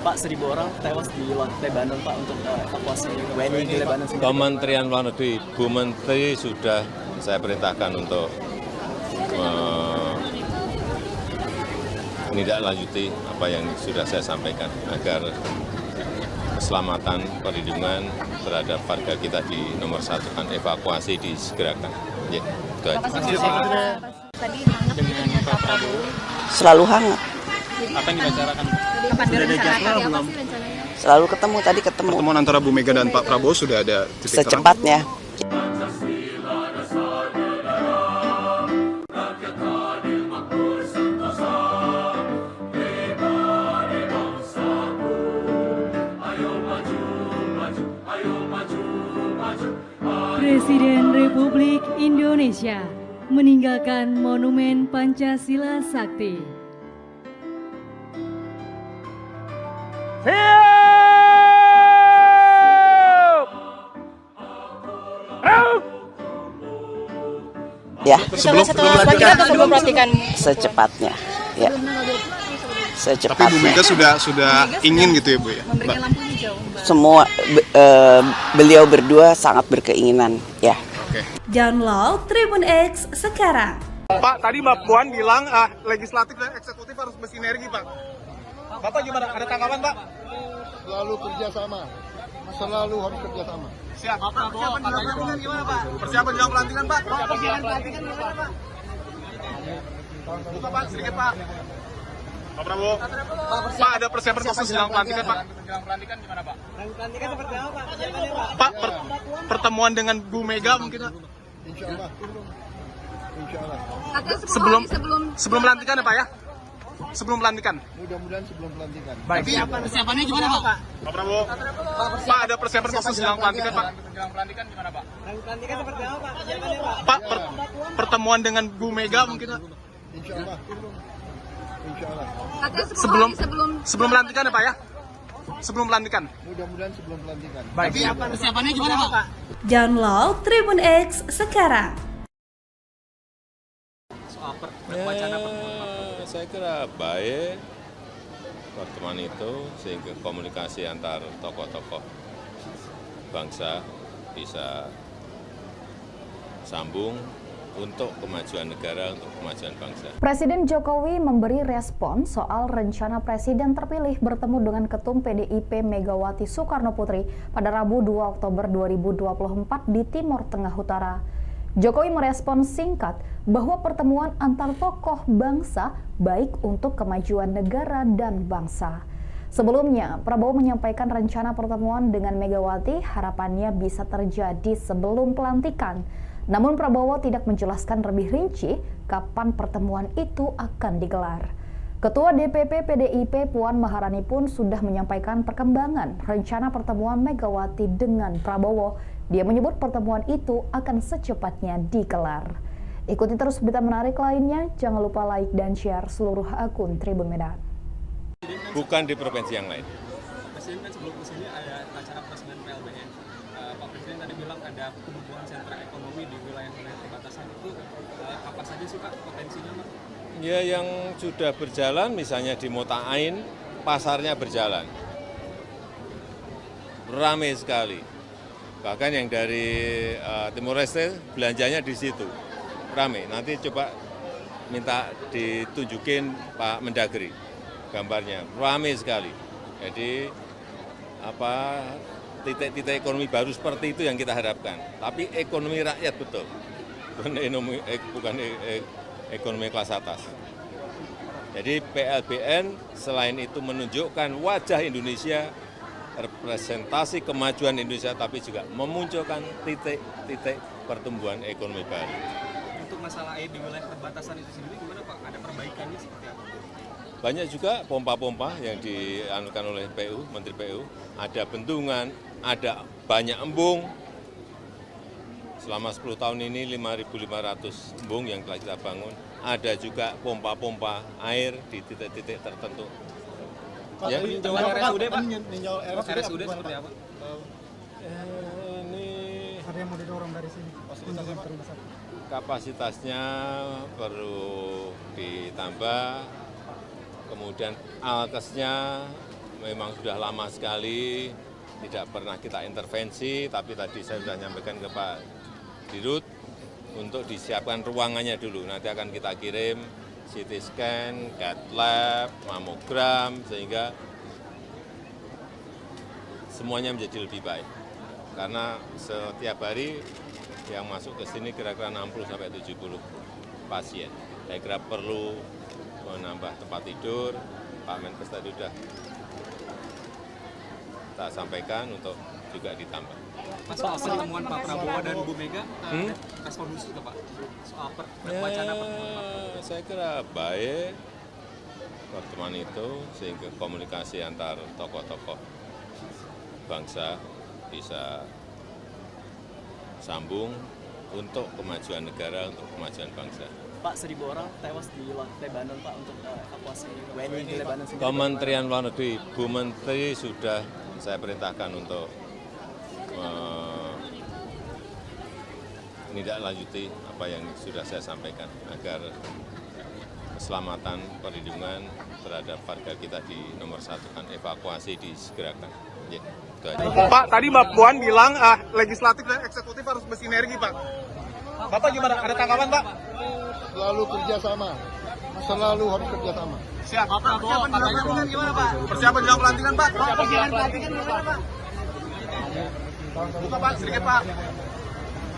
Pak, 1.000 orang tewas di Lebanon, Pak, untuk evakuasi WNI di Lebanon sendiri. Kementerian Luar Negeri, Bu Menteri sudah saya perintahkan untuk menindaklanjuti apa yang sudah saya sampaikan agar keselamatan, perlindungan terhadap warga kita di nomor satu kan evakuasi disegerakan. Ya, itu aja. Tadi hangat dengan Pak Prabowo. Selalu hangat. Apa yang dibicarakan? Kapan direncanakan? Apa sih rencananya? Selalu ketemu, tadi ketemu. Pertemuan antara Bu Mega dan Pak Prabowo sudah ada titik terang? Secepatnya. Presiden Republik Indonesia meninggalkan Monumen Pancasila Sakti. Ya, Sebelum pelantikan. secepatnya. Ya. Tapi Bu Mega Secepatnya. sudah ingin gitu ya Bu ya? Memberikan lampu hijau. Semua beliau berdua sangat berkeinginan, ya. Oke. Download Tribun X sekarang. Pak, tadi Mbak Puan bilang legislatif dan eksekutif harus bersinergi Pak. Bapak gimana? Ada tanggapan Pak? Selalu kerjasama, selalu harus kerjasama. Siap. Persiapan jelang pelantikan gimana Pak? Persiapan jelang pelantikan Pak? Persiapan pelantikan gimana Pak? Buka Pak, sedikit Pak. Pak Prabowo. Pak, ada persiapan khusus jelang pelantikan Pak? Jelang pelantikan gimana Pak? Pelantikan seperti apa Pak? Persiapannya Pak? Pak, pertemuan dengan Bu Mega mungkin Pak? Insya Allah. Insya Allah. Sebelum pelantikan ya Pak ya? Sebelum pelantikan. Mudah-mudahan sebelum pelantikan. Baik. Persiapannya gimana Pak? Pak Prabowo. Pak, ada persiapan khusus jelang pelantikan Pak? Jelang pelantikan gimana Pak? Pelantikan seperti apa Pak? Persiapannya Pak? Pak, pertemuan dengan Bu Mega mungkin Pak? Insya Allah. Insya Allah. Sebelum pelantikan ya Pak ya? Sebelum pelantikan. Mudah-mudahan sebelum pelantikan. Baik. Persiapannya gimana Pak? Download Tribun X sekarang. Saya kira baik pertemuan itu sehingga komunikasi antar tokoh-tokoh bangsa bisa sambung untuk kemajuan negara, untuk kemajuan bangsa. Presiden Jokowi memberi respon soal rencana Presiden terpilih bertemu dengan Ketum PDIP Megawati Soekarnoputri pada Rabu 2 Oktober 2024 di Timur Tengah Utara. Jokowi merespon singkat bahwa pertemuan antar tokoh bangsa baik untuk kemajuan negara dan bangsa. Sebelumnya, Prabowo menyampaikan rencana pertemuan dengan Megawati harapannya bisa terjadi sebelum pelantikan. Namun Prabowo tidak menjelaskan lebih rinci kapan pertemuan itu akan digelar. Ketua DPP PDIP Puan Maharani pun sudah menyampaikan perkembangan rencana pertemuan Megawati dengan Prabowo. Dia menyebut pertemuan itu akan secepatnya digelar. Ikuti terus berita menarik lainnya, jangan lupa like dan share seluruh akun Tribun Medan. Bukan di provinsi yang lain. Presiden kan sebelum kesini ada acara presiden PLBN. Pak Presiden tadi bilang ada pembukaan sentra ekonomi di wilayah-wilayah perbatasan itu apa saja sih Pak potensinya Pak? Ya yang sudah berjalan misalnya di Mota'ain, pasarnya berjalan. Ramai sekali. Bahkan yang dari Timur Leste belanjanya di situ. Ramai. Nanti coba minta ditunjukin Pak Mendagri gambarnya. Ramai sekali. Jadi titik-titik ekonomi baru seperti itu yang kita harapkan. Tapi ekonomi rakyat betul. Bukan ekonomi kelas atas. Jadi PLBN selain itu menunjukkan wajah Indonesia, representasi kemajuan Indonesia, tapi juga memunculkan titik-titik pertumbuhan ekonomi baru. Untuk masalah air di wilayah perbatasan itu sendiri gimana Pak? Ada perbaikannya seperti apa? Banyak juga pompa-pompa yang dianukan oleh PU, Menteri PU. Ada bendungan, ada banyak embung. Selama 10 tahun ini 5.500 embung yang telah kita bangun. Ada juga pompa-pompa air di titik-titik tertentu. Ya, Peninjauan RSUD Pak? RSUD seperti apa? ini Ada yang mau didorong dari sini. kapasitasnya perlu ditambah, kemudian alkesnya memang sudah lama sekali tidak pernah kita intervensi, tapi tadi saya sudah nyampaikan ke Pak Dirut untuk disiapkan ruangannya dulu. Nanti akan kita kirim CT scan, CAT lab, mamogram, sehingga semuanya menjadi lebih baik. Karena setiap hari yang masuk ke sini kira-kira 60-70 pasien. Saya kira perlu menambah tempat tidur. Pak Menkes tadi sudah kita sampaikan untuk juga ditambah. Mas, soal pertemuan Pak Prabowo dan Bu Mega, respon khusus nggak Pak? Soal wacana pertemuan Pak? Saya kira baik pertemuan itu, sehingga komunikasi antar tokoh-tokoh bangsa bisa sambung untuk kemajuan negara, untuk kemajuan bangsa. Pak, 1.000 orang tewas di Lebanon, Pak, untuk evakuasi WNI di Lebanon. Kementerian Luar Negeri, Bu Menteri sudah saya perintahkan untuk menindaklanjuti apa yang sudah saya sampaikan agar keselamatan perlindungan terhadap warga kita di nomor 1 kan evakuasi disegerakan. Ya, itu aja. Pak, tadi Mbak Puan bilang legislatif dan eksekutif harus bersinergi, Pak. Bapak gimana? Ada tanggapan, Pak? Selalu kerjasama. Selalu harus kerjasama. Siap. Persiapan jelang pelantikan gimana, Pak? Persiapan jelang pelantikan, Pak? Gimana, Pak? Buka, Pak, sedikit, Pak.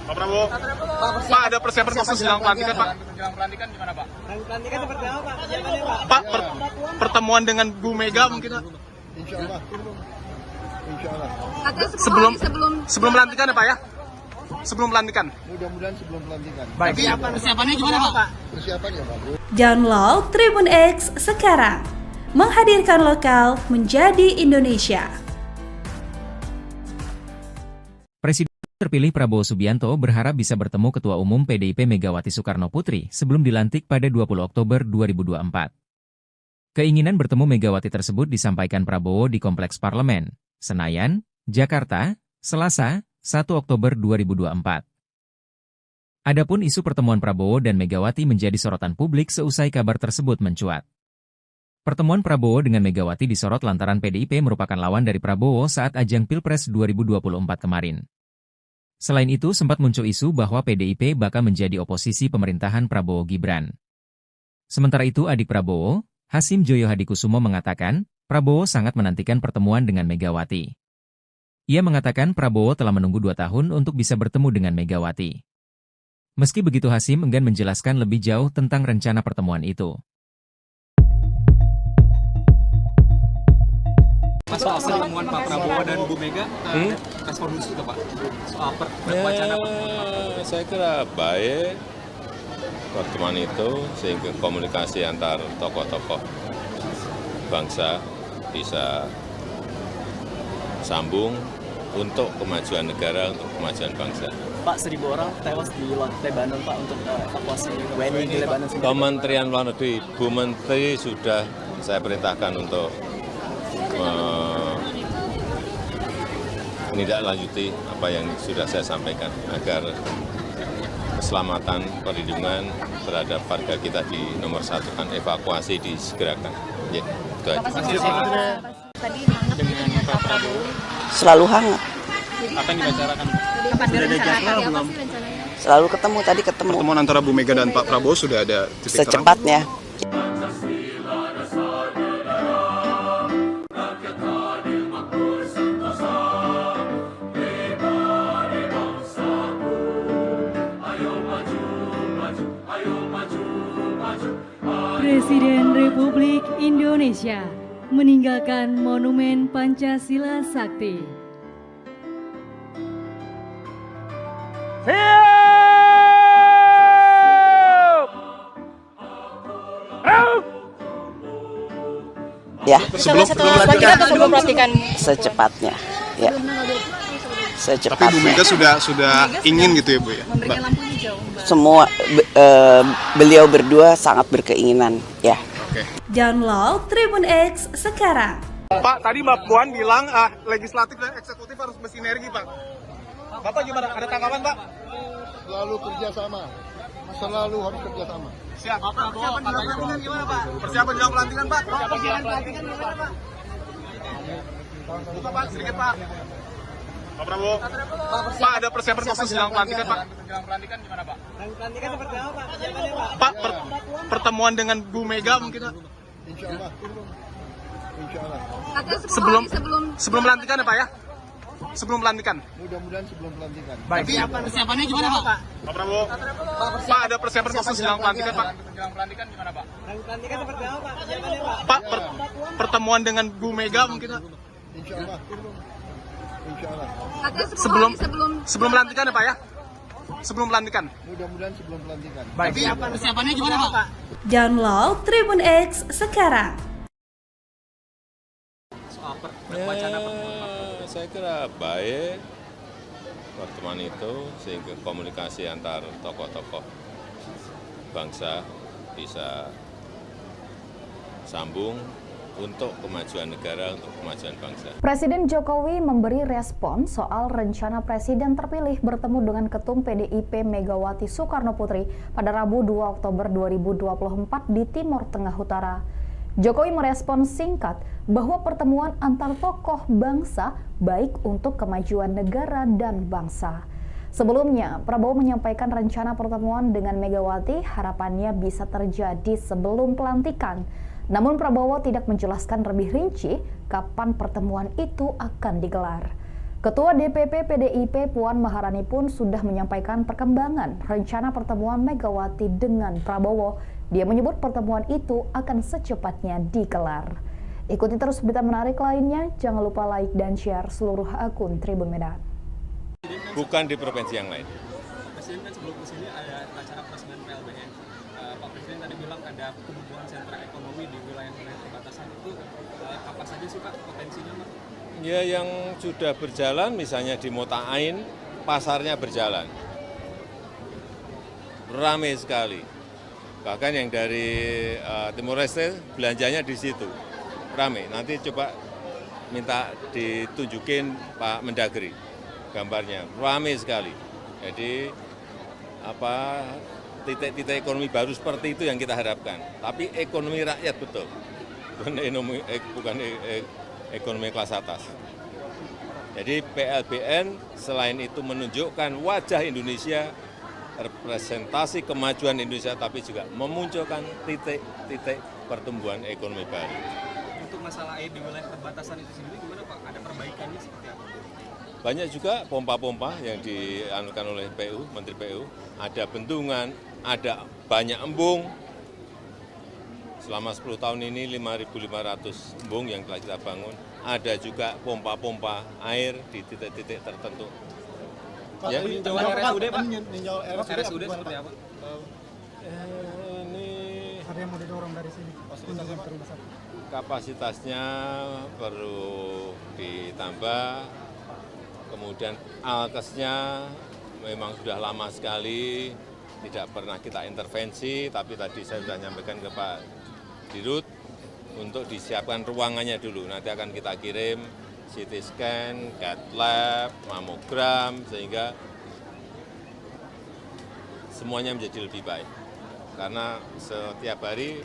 Pak Prabowo. Pak, ada persiapan khusus jelang pelantikan, Pak? Jelang pelantikan gimana, Pak? Pelantikan seperti apa, Pak? Persiapannya, Pak? Pak, pertemuan dengan Bu Mega mungkin, Pak? Insya Allah. Insya Allah. Sebelum pelantikan ya, Pak, ya? Sebelum pelantikan. Mudah-mudahan sebelum pelantikan. Baik. Persiapannya gimana, Pak? Persiapannya bagus. Download Tribun X sekarang. Menghadirkan lokal menjadi Indonesia. Presiden terpilih Prabowo Subianto berharap bisa bertemu Ketua Umum PDIP Megawati Soekarno Putri sebelum dilantik pada 20 Oktober 2024. Keinginan bertemu Megawati tersebut disampaikan Prabowo di Kompleks Parlemen, Senayan, Jakarta, Selasa, 1 Oktober 2024. Adapun isu pertemuan Prabowo dan Megawati menjadi sorotan publik seusai kabar tersebut mencuat. Pertemuan Prabowo dengan Megawati disorot lantaran PDIP merupakan lawan dari Prabowo saat ajang Pilpres 2024 kemarin. Selain itu sempat muncul isu bahwa PDIP bakal menjadi oposisi pemerintahan Prabowo Gibran. Sementara itu adik Prabowo, Hasim Joyo Hadikusumo mengatakan, Prabowo sangat menantikan pertemuan dengan Megawati. Ia mengatakan Prabowo telah menunggu 2 tahun untuk bisa bertemu dengan Megawati. Meski begitu Hasim enggan menjelaskan lebih jauh tentang rencana pertemuan itu. Mas, soal pertemuan Pak Prabowo dan Bu Mega, respon khusus nggak Pak? Soal wacana pertemuan Pak? Saya kira baik pertemuan itu, sehingga komunikasi antar tokoh-tokoh bangsa bisa sambung untuk kemajuan negara, untuk kemajuan bangsa. Pak, 1.000 orang tewas di Lebanon, Pak, untuk evakuasi WNI di Lebanon. Kementerian Luar Negeri, Bu Menteri sudah saya perintahkan untuk menindaklanjuti apa yang sudah saya sampaikan agar keselamatan perlindungan terhadap warga kita di nomor 1 kan evakuasi disegerakan. Ya, itu aja. Tadi hangat dengan Pak Prabowo. Selalu hangat. Apa yang dibicarakan? Kapan ada rencana apa sih rencananya? Selalu ketemu, tadi ketemu. Pertemuan antara Bu Mega dan Pak Prabowo sudah ada titik terang? Secepatnya. Presiden Republik Indonesia meninggalkan Monumen Pancasila Sakti. Ya, Sebelum pelantikan. secepatnya. Ya. Tapi Bu Mega sudah ingin gitu ya, Bu ya? Memberikan lampu hijau. Semua beliau berdua sangat berkeinginan, ya. Oke. Download Tribun X sekarang. Pak, tadi Mbak Puan bilang legislatif dan eksekutif harus bersinergi, Pak. Bapak gimana? Ada tanggapan, Pak? Selalu kerjasama. Selalu harus kerjasama. Siap. Persiapan jelang pelantikan gimana, Pak? Persiapan jelang pelantikan, Pak? Persiapan jelang pelantikan gimana, Pak? Buka Pak, sedikit Pak. Pak Prabowo. Pak, ada persiapan khusus jelang pelantikan Pak. Jelang pelantikan gimana Pak? Pelantikan seperti apa Pak? Persiapannya Pak? Pak, pertemuan dengan Bu Mega mungkin Pak. Insya Allah. Insya Allah. Sebelum pelantikan ya Pak ya? Sebelum pelantikan. Mudah-mudahan sebelum pelantikan. Baik. Persiapannya gimana Pak? Pak Prabowo. Pak, ada persiapan khusus jelang pelantikan Pak. Jelang pelantikan gimana Pak? Pelantikan seperti apa Pak? Persiapannya Pak? Pak, pertemuan dengan Bu Mega mungkin Pak. Insya Allah. Insya Allah. Sebelum pelantikan ya Pak ya? Sebelum pelantikan. Mudah-mudahan sebelum pelantikan. Baik. Persiapannya gimana Pak? Download Tribun X sekarang. Soal wacana Saya kira baik pertemuan itu sehingga komunikasi antar tokoh-tokoh bangsa bisa sambung untuk kemajuan negara, untuk kemajuan bangsa. Presiden Jokowi memberi respon soal rencana Presiden terpilih bertemu dengan Ketum PDIP Megawati Soekarno Putri pada Rabu 2 Oktober 2024 di Timur Tengah Utara. Jokowi merespon singkat bahwa pertemuan antar tokoh bangsa baik untuk kemajuan negara dan bangsa. Sebelumnya, Prabowo menyampaikan rencana pertemuan dengan Megawati harapannya bisa terjadi sebelum pelantikan. Namun Prabowo tidak menjelaskan lebih rinci kapan pertemuan itu akan digelar. Ketua DPP PDIP Puan Maharani pun sudah menyampaikan perkembangan rencana pertemuan Megawati dengan Prabowo. Dia menyebut pertemuan itu akan secepatnya digelar. Ikuti terus berita menarik lainnya, jangan lupa like dan share seluruh akun Tribun Medan. Bukan di provinsi yang lain. Presiden kan sebelum kesini ada acara peresmian PLBN. Pak Presiden tadi bilang ada pembukaan sentra ekonomi di wilayah-wilayah perbatasan itu apa saja sih Pak potensinya Pak? Ya yang sudah berjalan misalnya di Motain, pasarnya berjalan. Ramai sekali. Bahkan yang dari Timor Leste belanjanya di situ. Ramai. Nanti coba minta ditunjukin Pak Mendagri gambarnya. Ramai sekali. Jadi titik-titik ekonomi baru seperti itu yang kita harapkan. Tapi ekonomi rakyat betul. Bukan ekonomi kelas atas. Jadi PLBN selain itu menunjukkan wajah Indonesia, representasi kemajuan Indonesia, tapi juga memunculkan titik-titik pertumbuhan ekonomi baru. Untuk masalah air di wilayah perbatasan itu sendiri gimana Pak? Ada perbaikannya seperti apa? Banyak juga pompa-pompa yang dianukan oleh PU, Menteri PU. Ada bendungan, ada banyak embung. Selama 10 tahun ini 5.500 embung yang telah kita bangun. Ada juga pompa-pompa air di titik-titik tertentu. Ya, peninjauan RSUD Pak? RSUD seperti apa? Ini Ada yang mau didorong dari sini? kapasitasnya perlu ditambah. Kemudian alkesnya memang sudah lama sekali, tidak pernah kita intervensi, tapi tadi saya sudah nyampaikan ke Pak Dirut untuk disiapkan ruangannya dulu. Nanti akan kita kirim CT scan, CAT lab, mamogram, sehingga semuanya menjadi lebih baik. Karena setiap hari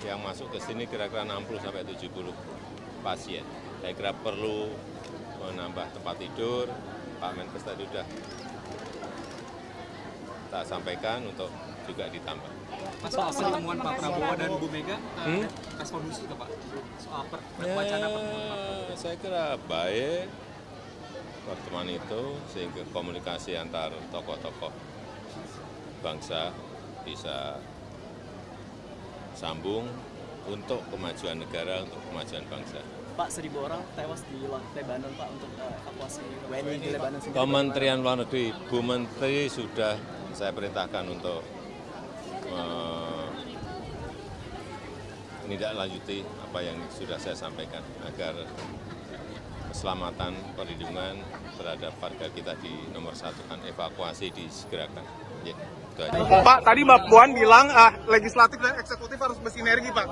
yang masuk ke sini kira-kira 60-70 pasien. Saya kira perlu menambah tempat tidur. Pak Menkes tadi sudah kita sampaikan untuk juga ditambah. Mas, soal pertemuan Pak Prabowo dan Bu Mega, respon khusus ke Pak? Soal wacana pertemuan. Saya kira baik pertemuan itu sehingga komunikasi antar tokoh-tokoh bangsa bisa sambung untuk kemajuan negara, untuk kemajuan bangsa. Pak, 1.000 orang tewas di Lebanon Pak untuk evakuasi WNI di Lebanon sendiri. Kementerian Luar Negeri, Bu Menteri sudah saya perintahkan untuk menindaklanjuti apa yang sudah saya sampaikan agar keselamatan perlindungan terhadap warga kita di nomor 1 kan evakuasi disegerakan. Ya, itu aja. Pak, tadi Mbak Puan bilang legislatif dan eksekutif harus bersinergi Pak.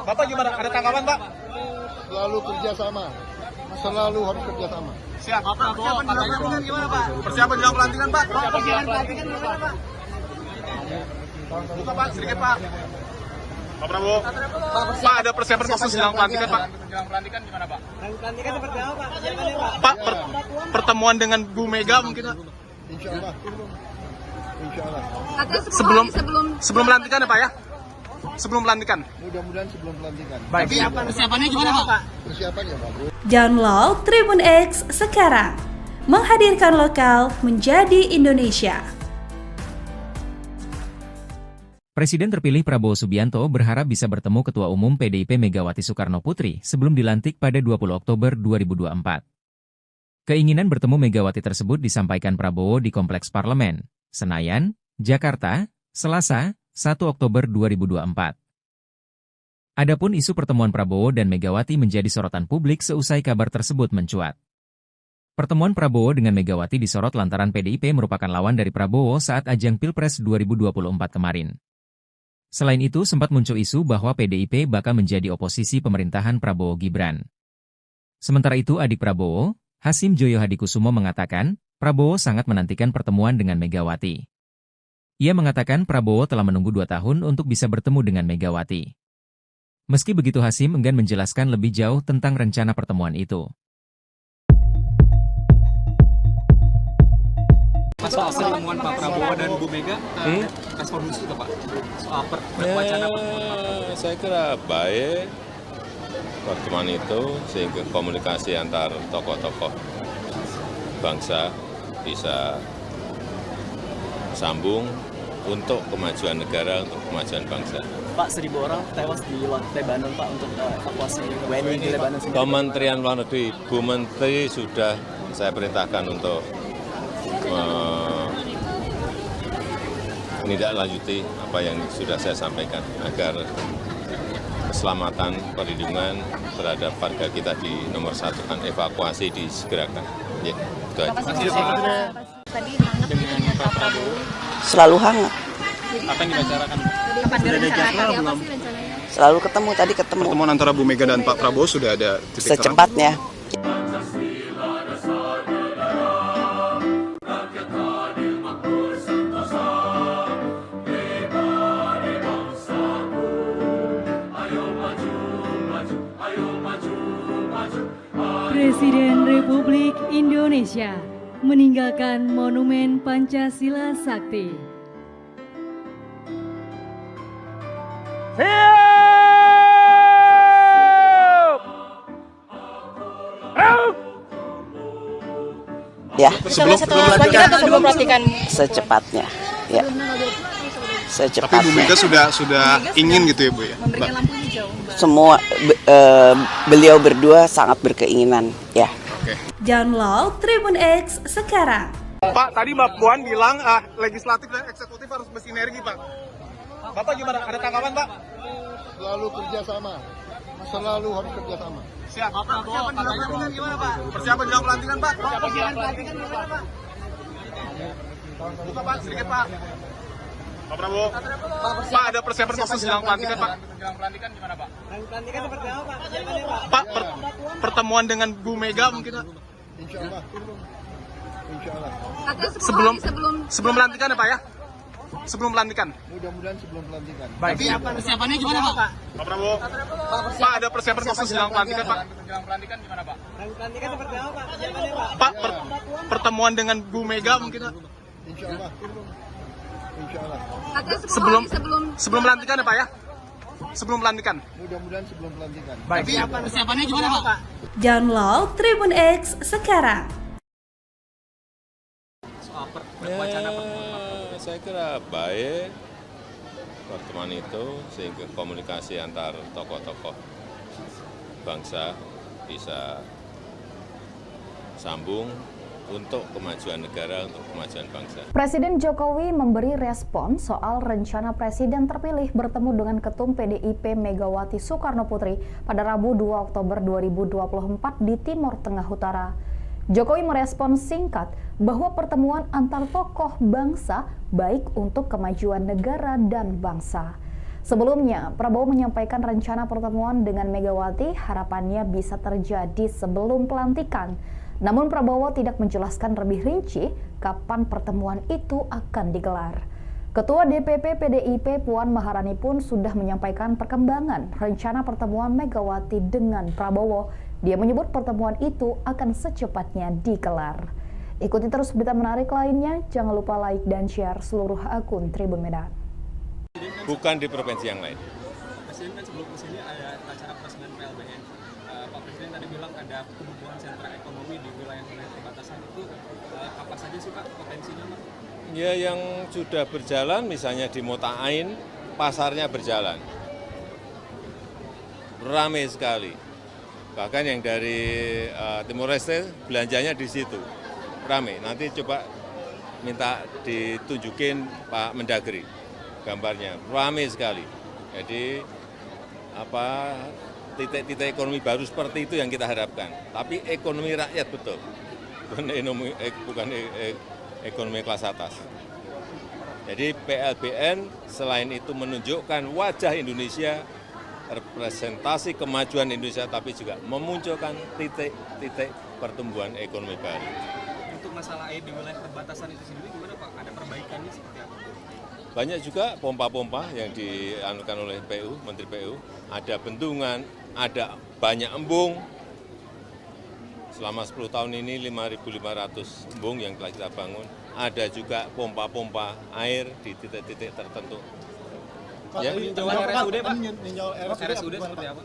Bapak gimana? Ada tanggapan Pak? Selalu kerjasama. Selalu harus kerjasama. Siap. Persiapan jelang pelantikan gimana Pak? Persiapan jelang pelantikan Pak? Persiapan jelang pelantikan gimana Pak? Buka Pak, sedikit Pak. Pak Prabowo. Pak, ada persiapan khusus jelang pelantikan, Pak. Menjelang pelantikan gimana Pak? Pelantikan seperti apa Pak? Persiapannya Pak? Pak, pertemuan dengan Bu Mega mungkin, Pak. Insya Allah. Insya Allah. Sebelum pelantikan ya, Pak ya? Sebelum pelantikan. Mudah-mudahan sebelum pelantikan. Baik. Persiapannya gimana Pak? Persiapannya bagus. Download Tribun X sekarang. Menghadirkan lokal menjadi Indonesia. Presiden terpilih Prabowo Subianto berharap bisa bertemu Ketua Umum PDIP Megawati Soekarno Putri sebelum dilantik pada 20 Oktober 2024. Keinginan bertemu Megawati tersebut disampaikan Prabowo di Kompleks Parlemen, Senayan, Jakarta, Selasa, 1 Oktober 2024. Adapun isu pertemuan Prabowo dan Megawati menjadi sorotan publik seusai kabar tersebut mencuat. Pertemuan Prabowo dengan Megawati disorot lantaran PDIP merupakan lawan dari Prabowo saat ajang Pilpres 2024 kemarin. Selain itu sempat muncul isu bahwa PDIP bakal menjadi oposisi pemerintahan Prabowo Gibran. Sementara itu adik Prabowo, Hasim Joyo Hadikusumo mengatakan, Prabowo sangat menantikan pertemuan dengan Megawati. Ia mengatakan Prabowo telah menunggu 2 tahun untuk bisa bertemu dengan Megawati. Meski begitu Hasim enggan menjelaskan lebih jauh tentang rencana pertemuan itu. Soal pertemuan Pak Prabowo dan Bu Mega, respon khusus Pak soal wacana pertemuan. Saya kira baik pertemuan itu sehingga komunikasi antar tokoh-tokoh bangsa bisa sambung untuk kemajuan negara, untuk kemajuan bangsa. Pak, 1.000 orang tewas di Lebanon Pak untuk evakuasi WNI di Lebanon sendiri. Kementerian Luar Negeri, Bu Menteri sudah saya perintahkan untuk menindaklanjuti apa yang sudah saya sampaikan agar keselamatan perlindungan terhadap warga kita di nomor 1 kan evakuasi disegerakan. Ya, itu aja. Tadi hangat dengan Pak Prabowo. Selalu hangat. Apa yang dibicarakan? Kapan direncanakan? Apa sih rencananya? Selalu ketemu. Pertemuan antara Bu Mega dan Pak Prabowo sudah ada titik terang? Secepatnya. Presiden Republik Indonesia meninggalkan Monumen Pancasila Sakti. Ya, Sebelum pelantikan. secepatnya. Ya. Tapi Bu Mega sudah ingin gitu ya Bu ya? Memberikan lampu hijau. Semua beliau berdua sangat berkeinginan, ya. Download Tribun X sekarang. Pak, tadi Mbak Puan bilang legislatif dan eksekutif harus bersinergi, Pak. Bapak gimana? Ada tanggapan, Pak? Selalu kerjasama. Selalu harus kerjasama. Siap. Persiapan jelang pelantikan gimana, Pak? Persiapan jelang pelantikan, Pak? Gimana, Pak? Buka, Pak, sedikit, Pak. Pak Prabowo. Pak, ada persiapan khusus jelang pelantikan, Pak. Menjelang pelantikan gimana Pak? Pelantikan seperti apa Pak? Persiapannya Pak? Pak, pertemuan dengan Bu Mega mungkin, Pak. Insya Allah. Insya Allah. Sebelum pelantikan ya, Pak ya? Sebelum pelantikan. Mudah-mudahan sebelum pelantikan. Baik. Persiapannya gimana Pak? Pak Prabowo. Pak, ada persiapan khusus jelang pelantikan, Pak. Menjelang pelantikan gimana Pak? Pelantikan seperti apa Pak? Persiapannya Pak? Pak, pertemuan dengan Bu Mega mungkin, Pak. Insya Allah. Insya Allah. Sebelum pelantikan ya, Pak ya? Sebelum pelantikan. Mudah-mudahan sebelum pelantikan. Baik. Persiapannya gimana Pak? Download Tribun X sekarang. Soal wacana pertemuan. Saya kira baik pertemuan itu sehingga komunikasi antar tokoh-tokoh bangsa bisa sambung untuk kemajuan negara, untuk kemajuan bangsa. Presiden Jokowi memberi respon soal rencana Presiden terpilih bertemu dengan Ketum PDIP Megawati Soekarno Putri pada Rabu 2 Oktober 2024 di Timur Tengah Utara. Jokowi merespon singkat bahwa pertemuan antar tokoh bangsa baik untuk kemajuan negara dan bangsa. Sebelumnya, Prabowo menyampaikan rencana pertemuan dengan Megawati harapannya bisa terjadi sebelum pelantikan. Namun Prabowo tidak menjelaskan lebih rinci kapan pertemuan itu akan digelar. Ketua DPP PDIP Puan Maharani pun sudah menyampaikan perkembangan rencana pertemuan Megawati dengan Prabowo. Dia menyebut pertemuan itu akan secepatnya digelar. Ikuti terus berita menarik lainnya, jangan lupa like dan share seluruh akun Tribun Medan. Bukan di provinsi yang lain. Presiden kan sebelum kesini ada acara presiden PLBN. Pak Presiden tadi bilang ada pembukaan sentra ekonomi di wilayah-wilayah perbatasan itu apa saja sih Pak potensinya Pak? Ya yang sudah berjalan misalnya di Mota'ain, pasarnya berjalan. Ramai sekali. Bahkan yang dari Timor Leste belanjanya di situ. Ramai. Nanti coba minta ditunjukin Pak Mendagri gambarnya. Ramai sekali. Jadi titik-titik ekonomi baru seperti itu yang kita harapkan. Tapi ekonomi rakyat betul. Bukan ekonomi kelas atas. Jadi PLBN selain itu menunjukkan wajah Indonesia, representasi kemajuan Indonesia, tapi juga memunculkan titik-titik pertumbuhan ekonomi baru. Untuk masalah air di wilayah perbatasan itu sendiri gimana Pak? Ada perbaikannya seperti apa? Banyak juga pompa-pompa yang dianukan oleh PU, Menteri PU. Ada bendungan, ada banyak embung. Selama 10 tahun ini 5.500 embung yang telah kita bangun. Ada juga pompa-pompa air di titik-titik tertentu. Ya, RSUD Pak? RSUD seperti apa?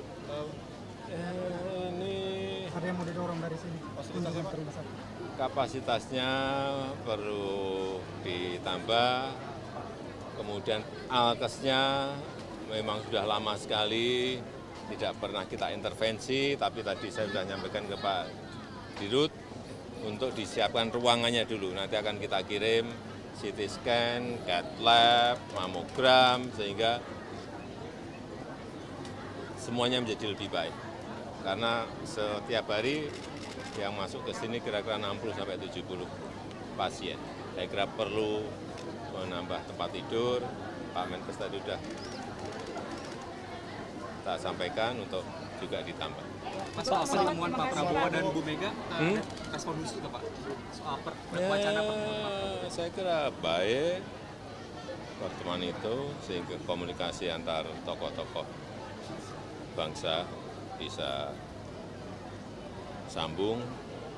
Ini ada yang mau didorong dari sini. kapasitasnya perlu ditambah. Kemudian alkesnya memang sudah lama sekali, tidak pernah kita intervensi, tapi tadi saya sudah menyampaikan ke Pak Dirut untuk disiapkan ruangannya dulu. Nanti akan kita kirim CT scan, CAT lab, mamogram, sehingga semuanya menjadi lebih baik. Karena setiap hari yang masuk ke sini kira-kira 60-70 pasien. Saya kira perlu menambah tempat tidur. Pak Menkes tadi sudah tak sampaikan untuk juga ditambah. Soal pertemuan Pak Prabowo dan Bu Mega, respon khusus Pak? Soal wacana pertemuan. Saya kira baik pertemuan itu, sehingga komunikasi antar tokoh-tokoh bangsa bisa sambung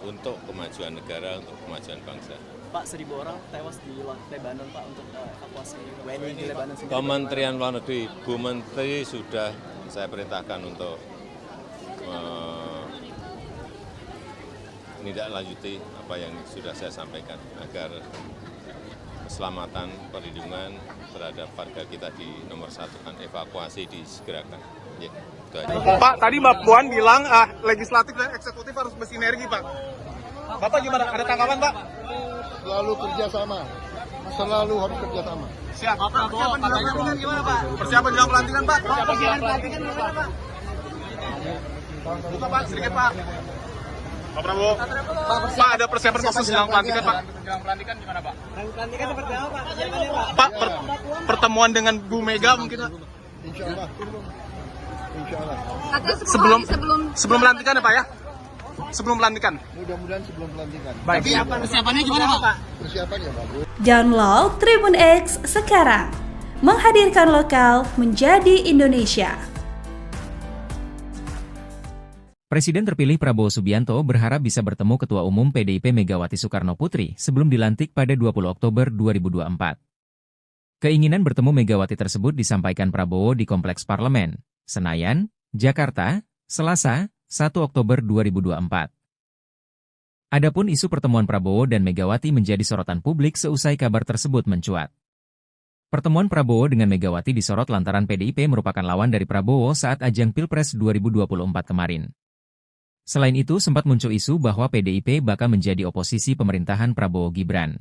untuk kemajuan negara, untuk kemajuan bangsa. Pak, 1.000 orang tewas di Lebanon, Pak, untuk evakuasi WNI di Lebanon sendiri. Kementerian Luar Negeri, Bu Menteri sudah saya perintahkan untuk menindaklanjuti apa yang sudah saya sampaikan agar keselamatan, perlindungan terhadap warga kita di nomor satu kan, evakuasi disegerakan. Ya, itu aja. Pak, tadi Mbak Puan bilang legislatif dan eksekutif harus bersinergi, Pak. Bapak gimana? Ada tanggapan, Pak? Selalu kerjasama, selalu harus kerjasama. Siap. Persiapan jelang pelantikan gimana, Pak? Persiapan jelang pelantikan, Pak? Persiapan pelantikan gimana, Pak? Buka, Pak, sedikit, Pak. Pak Prabowo. Pak, ada persiapan khusus jelang pelantikan, Pak? Jelang pelantikan gimana, Pak? Pelantikan seperti apa, Pak? Persiapannya, Pak? Pak, pertemuan dengan Bu Mega mungkin, Pak? Insya Allah. Insya Allah. Sebelum pelantikan ya, Pak ya? Sebelum pelantikan. Mudah-mudahan sebelum pelantikan. Baik. Persiapannya gimana, Pak? Persiapannya bagus. Download Tribun X sekarang. Menghadirkan lokal menjadi Indonesia. Presiden terpilih Prabowo Subianto berharap bisa bertemu Ketua Umum PDIP Megawati Soekarno Putri sebelum dilantik pada 20 Oktober 2024. Keinginan bertemu Megawati tersebut disampaikan Prabowo di Kompleks Parlemen, Senayan, Jakarta, Selasa, 1 Oktober 2024. Adapun isu pertemuan Prabowo dan Megawati menjadi sorotan publik seusai kabar tersebut mencuat. Pertemuan Prabowo dengan Megawati disorot lantaran PDIP merupakan lawan dari Prabowo saat ajang Pilpres 2024 kemarin. Selain itu sempat muncul isu bahwa PDIP bakal menjadi oposisi pemerintahan Prabowo Gibran.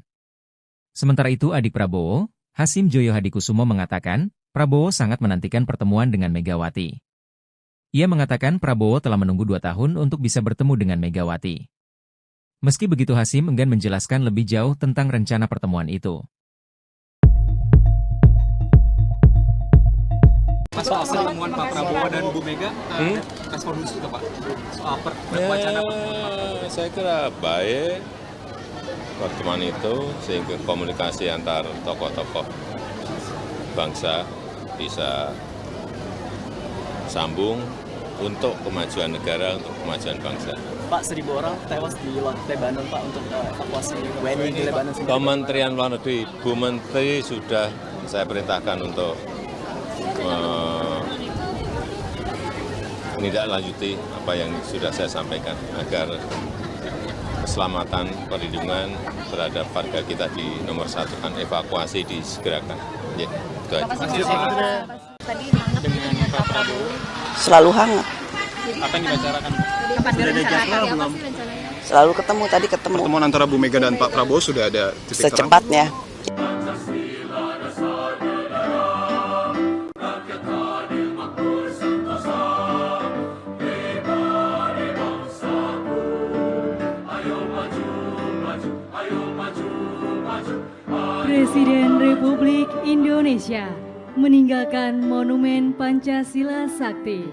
Sementara itu adik Prabowo, Hasim Joyo Hadikusumo mengatakan, Prabowo sangat menantikan pertemuan dengan Megawati. Ia mengatakan Prabowo telah menunggu 2 tahun untuk bisa bertemu dengan Megawati. Meski begitu Hasim enggan menjelaskan lebih jauh tentang rencana pertemuan itu. Soal pertemuan Pak Prabowo dan Bu Mega, respon khusus Pak? Soal wacana pertemuan. Saya kira baik pertemuan itu, sehingga komunikasi antar tokoh-tokoh bangsa bisa sambung untuk kemajuan negara, untuk kemajuan bangsa. Pak, 1.000 orang tewas di Lebanon, Pak, untuk evakuasi WNI di Lebanon sendiri. Kementerian Luar Negeri, Bu Menteri sudah saya perintahkan untuk menindaklanjuti apa yang sudah saya sampaikan agar keselamatan perlindungan terhadap warga kita di nomor 1 kan evakuasi disegerakan. Ya, itu aja. Tadi hangat dengan Pak Prabowo. Selalu hangat. Apa yang dibicarakan? Kapan direncanakan? Apa sih rencananya? Selalu ketemu, tadi ketemu. Pertemuan antara Bu Mega dan Pak Prabowo sudah ada titik terang? Secepatnya. Presiden Republik Indonesia meninggalkan Monumen Pancasila Sakti.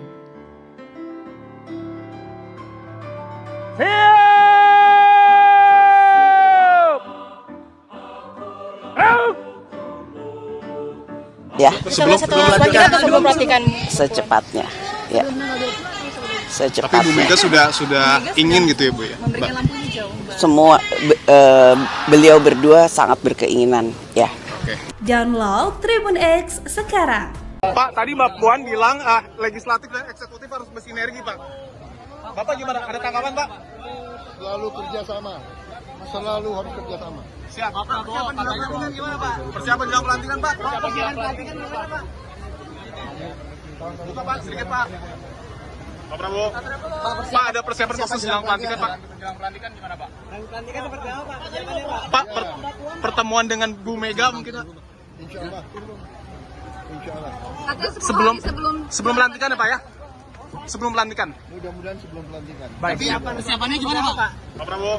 Ya. Sebelum pelantikan atau sebelum pelantikan? Secepatnya. Ya. Tapi Secepatnya. Bu Mega sudah ingin gitu ya Bu ya? Memberikan lampu hijau. Semua beliau berdua sangat berkeinginan. Ya. Download Tribun X sekarang. Pak, tadi Mbak Puan bilang legislatif dan eksekutif harus bersinergi, Pak. Bapak gimana? Ada tanggapan, Pak? Selalu kerjasama. Selalu harus kerjasama. Siap. Persiapan jelang pelantikan gimana, Pak? Persiapan jelang pelantikan, Pak? Persiapan jelang pelantikan gimana, Pak? Buka, Pak, sedikit, Pak. Pak Prabowo. Pak, ada persiapan khusus jelang pelantikan, Pak? Jelang pelantikan gimana, Pak? Pelantikan seperti apa, Pak? Persiapannya, Pak? Pak, pertemuan dengan Bu Mega mungkin, Pak? Insya Allah. Insya Allah. Sebelum pelantikan ya, Pak ya? Sebelum pelantikan. Mudah-mudahan sebelum pelantikan. Baik. Persiapannya gimana, Pak? Pak Prabowo.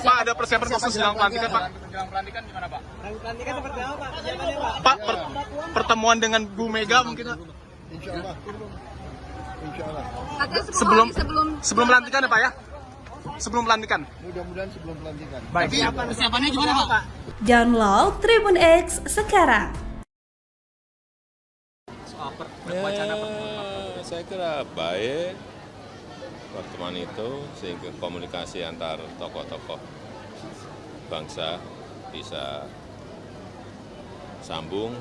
Pak, ada persiapan khusus jelang pelantikan, Pak? Jelang pelantikan gimana, Pak? Pelantikan seperti apa, Pak? Persiapannya, Pak? Pak, pertemuan dengan Bu Mega mungkin, Pak? Insya Allah. Insya Allah. Sebelum pelantikan ya, Pak ya? Sebelum pelantikan. Mudah-mudahan sebelum pelantikan. Baik. Persiapannya gimana, Pak? Download Tribun X sekarang. Saya kira baik pertemuan itu sehingga komunikasi antar tokoh-tokoh bangsa bisa sambung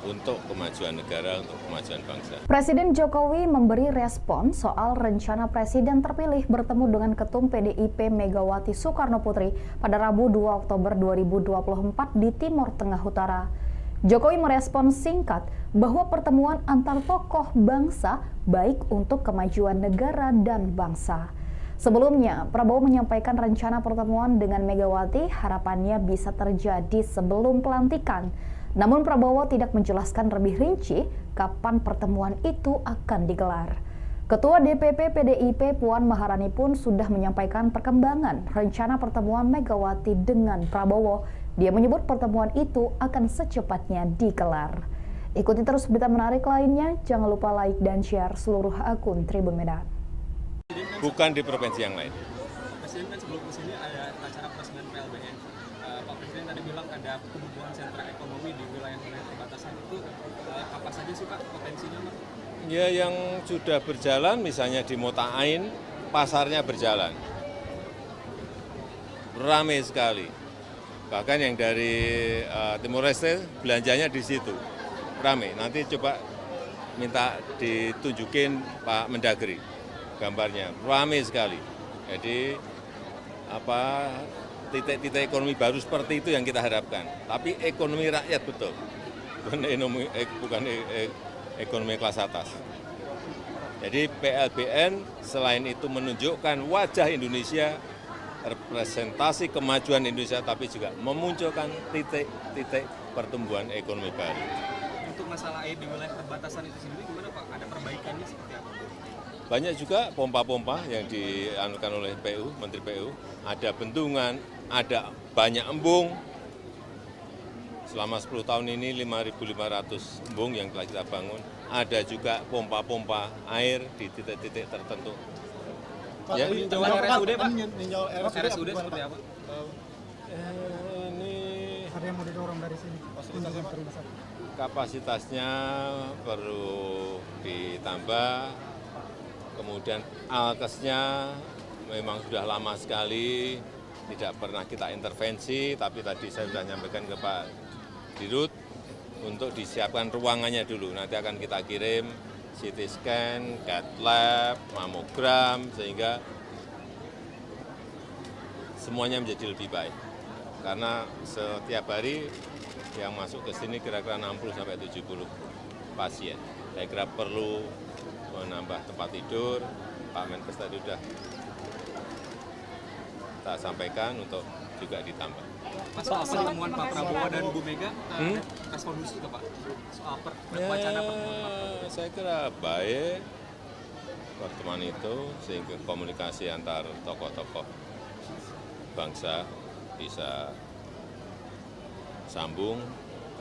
untuk kemajuan negara, untuk kemajuan bangsa. Presiden Jokowi memberi respon soal rencana Presiden terpilih bertemu dengan Ketum PDIP Megawati Soekarnoputri pada Rabu 2 Oktober 2024 di Timur Tengah Utara. Jokowi merespon singkat bahwa pertemuan antar tokoh bangsa baik untuk kemajuan negara dan bangsa. Sebelumnya, Prabowo menyampaikan rencana pertemuan dengan Megawati harapannya bisa terjadi sebelum pelantikan. Namun Prabowo tidak menjelaskan lebih rinci kapan pertemuan itu akan digelar. Ketua DPP PDIP Puan Maharani pun sudah menyampaikan perkembangan rencana pertemuan Megawati dengan Prabowo. Dia menyebut pertemuan itu akan secepatnya digelar. Ikuti terus berita menarik lainnya, jangan lupa like dan share seluruh akun Tribun Medan. Bukan di provinsi yang lain. Presiden kan sebelum kesini ada acara peresmian PLBN. Pak Presiden tadi bilang ada pembukaan sentra ekonomi di wilayah-wilayah perbatasan itu apa saja sih Pak potensinya, Pak? Ya yang sudah berjalan misalnya di Mota Ain, pasarnya berjalan. Ramai sekali. Bahkan yang dari Timor Leste belanjanya di situ. Ramai. Nanti coba minta ditunjukin Pak Mendagri gambarnya. Ramai sekali. Jadi titik-titik ekonomi baru seperti itu yang kita harapkan. Tapi ekonomi rakyat betul. Bukan ekonomi kelas atas. Jadi PLBN selain itu menunjukkan wajah Indonesia, representasi kemajuan Indonesia, tapi juga memunculkan titik-titik pertumbuhan ekonomi baru. Untuk masalah air di wilayah perbatasan itu sendiri gimana Pak? Ada perbaikannya seperti apa? Banyak juga pompa-pompa yang dianukan oleh PU, Menteri PU. Ada bendungan, ada banyak embung. Selama 10 tahun ini 5.500 embung yang telah kita bangun. Ada juga pompa-pompa air di titik-titik tertentu. Pak, ya, RSUD Pak. RSUD seperti apa? Ini ada yang mau didorong dari sini. kapasitasnya perlu ditambah, kemudian alkesnya memang sudah lama sekali, tidak pernah kita intervensi, tapi tadi saya sudah menyampaikan ke Pak Dirut untuk disiapkan ruangannya dulu. Nanti akan kita kirim CT scan, CAT lab, mamogram, sehingga semuanya menjadi lebih baik. Karena setiap hari yang masuk ke sini kira-kira 60-70 pasien. Saya kira perlu menambah tempat tidur, Pak Menkes tadi sudah kita sampaikan untuk juga ditambah. Mas, soal pertemuan Pak Prabowo dan Bu Mega, respon khusus ke Pak? Soal wacana pertemuan. Saya kira baik pertemuan itu, sehingga komunikasi antar tokoh-tokoh bangsa bisa sambung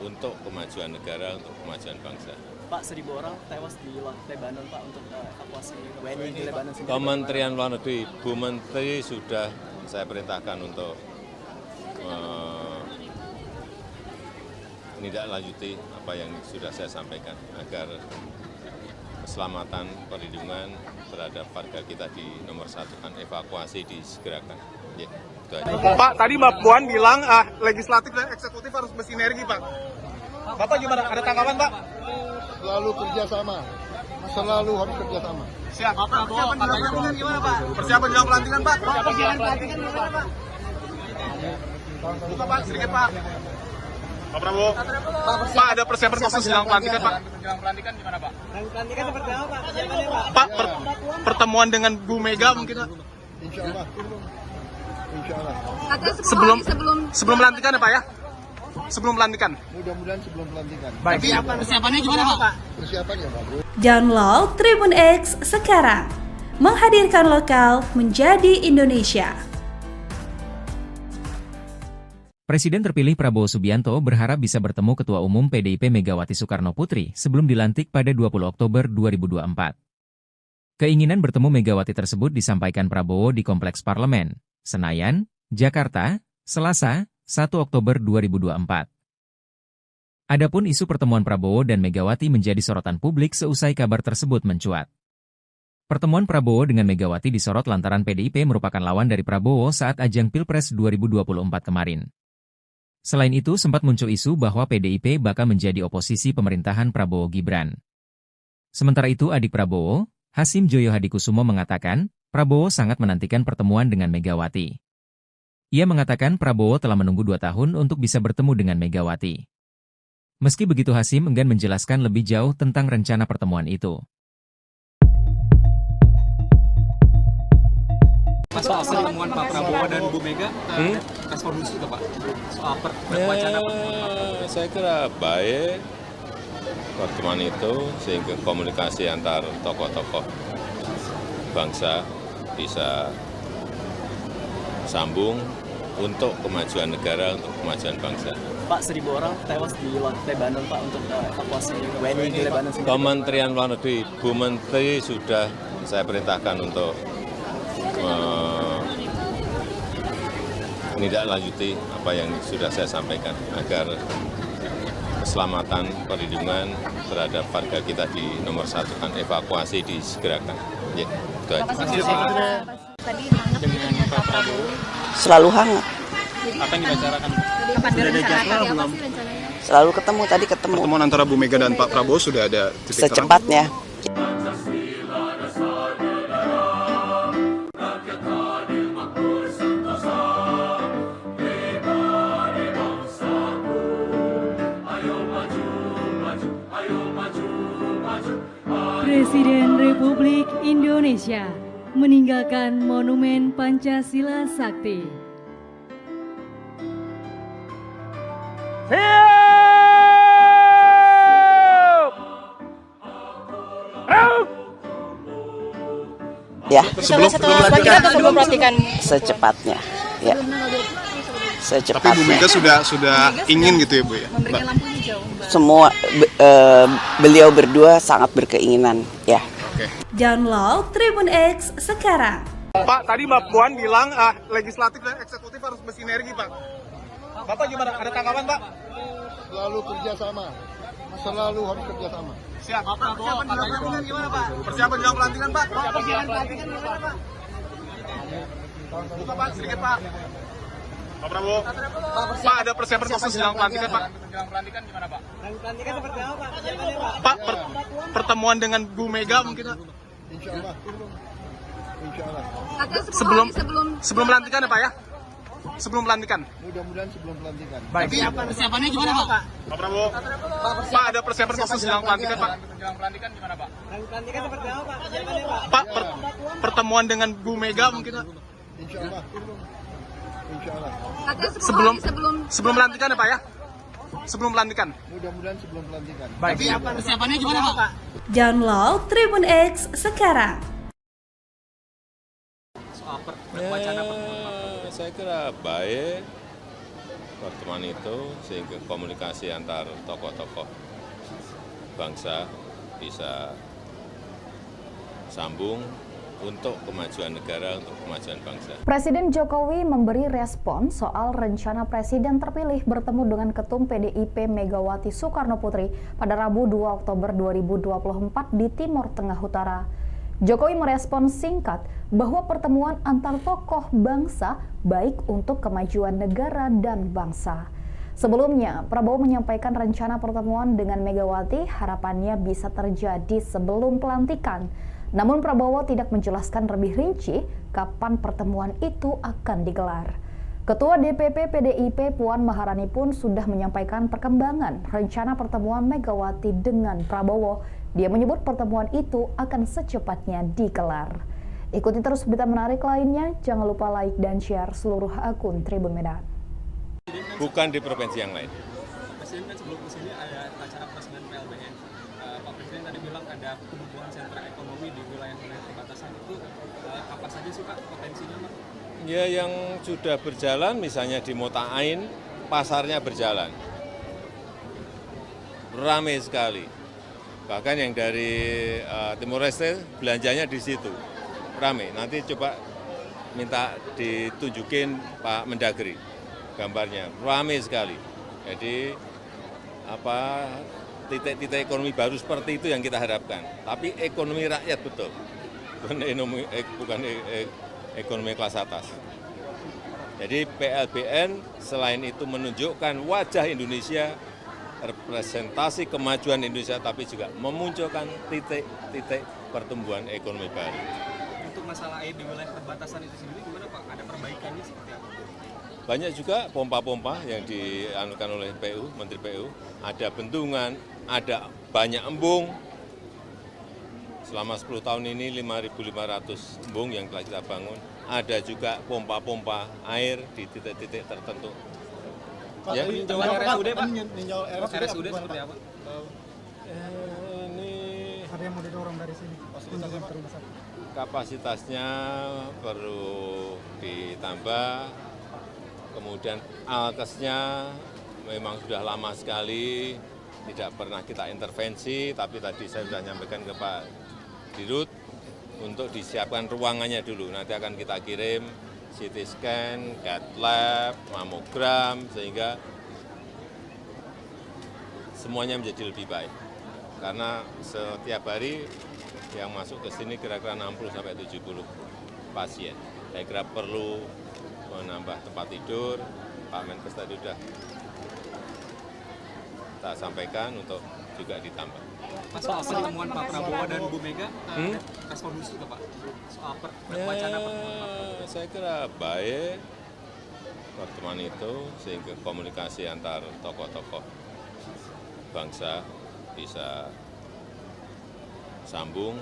untuk kemajuan negara, untuk kemajuan bangsa. Pak, 1.000 orang tewas di Lebanon, Pak, untuk evakuasi WNI di Lebanon sendiri. Kementerian Luar Negeri, Bu Menteri sudah saya perintahkan untuk menindaklanjuti apa yang sudah saya sampaikan agar keselamatan, perlindungan terhadap warga kita di nomor satu kan, evakuasi disegerakan. Ya, itu aja. Pak, tadi Mbak Puan bilang legislatif dan eksekutif harus bersinergi, Pak. Bapak gimana? Ada tanggapan, Pak? Selalu kerjasama. Selalu harus kerjasama. Siap. Persiapan jelang pelantikan gimana, Pak? Persiapan jelang pelantikan, Pak? Persiapan jelang pelantikan gimana, Pak? Buka, Pak, sedikit, Pak. Pak Prabowo. Pak, ada persiapan khusus jelang pelantikan, Pak? Jelang pelantikan gimana, Pak? Jelang pelantikan seperti apa, Pak? Persiapannya, Pak? Pak, pertemuan dengan Bu Mega mungkin, Pak? Insya Allah. Insya Allah. Sebelum pelantikan ya, Pak, ya? Sebelum pelantikan. Mudah-mudahan sebelum pelantikan. Baik. Persiapannya gimana, Pak? Persiapannya bagus. Download Tribun X sekarang. Menghadirkan lokal menjadi Indonesia. Presiden terpilih Prabowo Subianto berharap bisa bertemu Ketua Umum PDIP Megawati Soekarno Putri sebelum dilantik pada 20 Oktober 2024. Keinginan bertemu Megawati tersebut disampaikan Prabowo di Kompleks Parlemen, Senayan, Jakarta, Selasa, 1 Oktober 2024. Adapun isu pertemuan Prabowo dan Megawati menjadi sorotan publik seusai kabar tersebut mencuat. Pertemuan Prabowo dengan Megawati disorot lantaran PDIP merupakan lawan dari Prabowo saat ajang Pilpres 2024 kemarin. Selain itu sempat muncul isu bahwa PDIP bakal menjadi oposisi pemerintahan Prabowo Gibran. Sementara itu adik Prabowo, Hasim Joyo Hadikusumo mengatakan, Prabowo sangat menantikan pertemuan dengan Megawati. Ia mengatakan Prabowo telah menunggu 2 tahun untuk bisa bertemu dengan Megawati. Meski begitu Hasim enggan menjelaskan lebih jauh tentang rencana pertemuan itu. Mas, soal pertemuan Pak Prabowo dan Bu Mega, respon khusus ke Pak? Soal wacana pertemuan. Saya kira baik pertemuan itu, sehingga komunikasi antar tokoh-tokoh bangsa bisa sambung untuk kemajuan negara, untuk kemajuan bangsa. Pak, 1.000 orang tewas di Lebanon, Pak, untuk evakuasi WNI di Lebanon sendiri. Kementerian Luar Negeri, Bu Menteri sudah saya perintahkan untuk menindaklanjuti apa yang sudah saya sampaikan agar keselamatan, perlindungan terhadap warga kita di nomor satu kan, evakuasi disegerakan. Ya, itu aja. Tadi hangat dengan Pak Prabowo. Selalu hangat. Apa yang dibicarakan? Kapan direncanakan? Apa sih rencananya? Selalu ketemu, tadi ketemu. Pertemuan antara Bu Mega dan Pak Prabowo sudah ada titik terang? Secepatnya. Presiden Republik Indonesia meninggalkan Monumen Pancasila Sakti. Ya. Sebelum pelantikan. Secepatnya. Ya. Secepatnya. Tapi Bu Mega sudah ingin gitu ya, Bu ya? Memberikan lampu hijau. Semua beliau berdua sangat berkeinginan. Ya. Oke. Download Tribun X sekarang. Pak, tadi Mbak Puan bilang legislatif dan eksekutif harus bersinergi, Pak. Bapak gimana? Ada tanggapan, Pak? Selalu kerjasama. Selalu harus kerjasama. Siap. Persiapan jelang pelantikan gimana, Pak? Persiapan jelang pelantikan, Pak? Persiapan pelantikan gimana, Pak? Buka, Pak, sedikit, Pak. Pak Prabowo. Pak, ada persiapan khusus jelang pelantikan, Pak? Jelang pelantikan gimana, Pak? Jelang pelantikan seperti apa, Pak? Persiapannya, Pak? Pak, pertemuan dengan Bu Mega mungkin, Pak? Insya Allah. Insya Allah. Sebelum pelantikan ya, Pak ya? Sebelum pelantikan. Mudah-mudahan sebelum pelantikan. Baik. Persiapannya gimana, Pak? Pak Prabowo. Pak, ada persiapan khusus jelang pelantikan, Pak? Jelang pelantikan gimana, Pak? Jelang pelantikan seperti apa, Pak? Persiapannya, Pak? Pak, pertemuan dengan Bu Mega mungkin, Pak? Insya Allah. Insya Allah. Sebelum pelantikan ya, Pak ya? Sebelum pelantikan. Mudah-mudahan sebelum pelantikan. Baik. Persiapannya gimana, Pak? Download Tribun X sekarang. Soal wacana Saya kira baik pertemuan itu sehingga komunikasi antar tokoh-tokoh bangsa bisa sambung untuk kemajuan negara, untuk kemajuan bangsa. Presiden Jokowi memberi respon soal rencana Presiden terpilih bertemu dengan Ketum PDIP Megawati Soekarno Putri pada Rabu 2 Oktober 2024 di Timur Tengah Utara. Jokowi merespon singkat bahwa pertemuan antar tokoh bangsa baik untuk kemajuan negara dan bangsa. Sebelumnya, Prabowo menyampaikan rencana pertemuan dengan Megawati harapannya bisa terjadi sebelum pelantikan. Namun Prabowo tidak menjelaskan lebih rinci kapan pertemuan itu akan digelar. Ketua DPP PDIP Puan Maharani pun sudah menyampaikan perkembangan rencana pertemuan Megawati dengan Prabowo. Dia menyebut pertemuan itu akan secepatnya digelar. Ikuti terus berita menarik lainnya, jangan lupa like dan share seluruh akun Tribun Medan. Bukan di provinsi yang lain. Presiden kan sebelum kesini ada acara peresmian PLBN. Pak Presiden tadi bilang ada pembukaan sentra ekonomi di wilayah-wilayah perbatasan itu apa saja sih Pak potensinya, Pak? Ya yang sudah berjalan misalnya di Mota Ain, pasarnya berjalan. Ramai sekali. Bahkan yang dari Timor Leste belanjanya di situ. Ramai. Nanti coba minta ditunjukin Pak Mendagri gambarnya. Ramai sekali. Jadi titik-titik ekonomi baru seperti itu yang kita harapkan. Tapi ekonomi rakyat betul. Bukan ekonomi kelas atas. Jadi PLBN selain itu menunjukkan wajah Indonesia, representasi kemajuan Indonesia, tapi juga memunculkan titik-titik pertumbuhan ekonomi baru. Untuk masalah air di wilayah perbatasan itu sendiri gimana Pak? Ada perbaikannya seperti apa? Banyak juga pompa-pompa yang dianukan oleh PU, Menteri PU. Ada bendungan, ada banyak embung. Selama 10 tahun ini 5.500 embung yang telah kita bangun. Ada juga pompa-pompa air di titik-titik tertentu. Pak, ya. RSUD, Pak? RSUD seperti apa? Ini Ada yang mau didorong dari sini. kapasitasnya perlu ditambah. Kemudian alkesnya memang sudah lama sekali, tidak pernah kita intervensi, tapi tadi saya sudah nyampaikan ke Pak Dirut untuk disiapkan ruangannya dulu. Nanti akan kita kirim CT scan, cath lab, mamogram, sehingga semuanya menjadi lebih baik. Karena setiap hari yang masuk ke sini kira-kira 60-70 pasien. Saya kira perlu menambah tempat tidur. Pak Menkes tadi sudah tak sampaikan untuk juga ditambah. Soal pertemuan Pak Prabowo dan Bu Mega, respon khusus nggak Pak? Soal wacana pertemuan. Saya kira baik pertemuan itu sehingga komunikasi antar tokoh-tokoh bangsa bisa sambung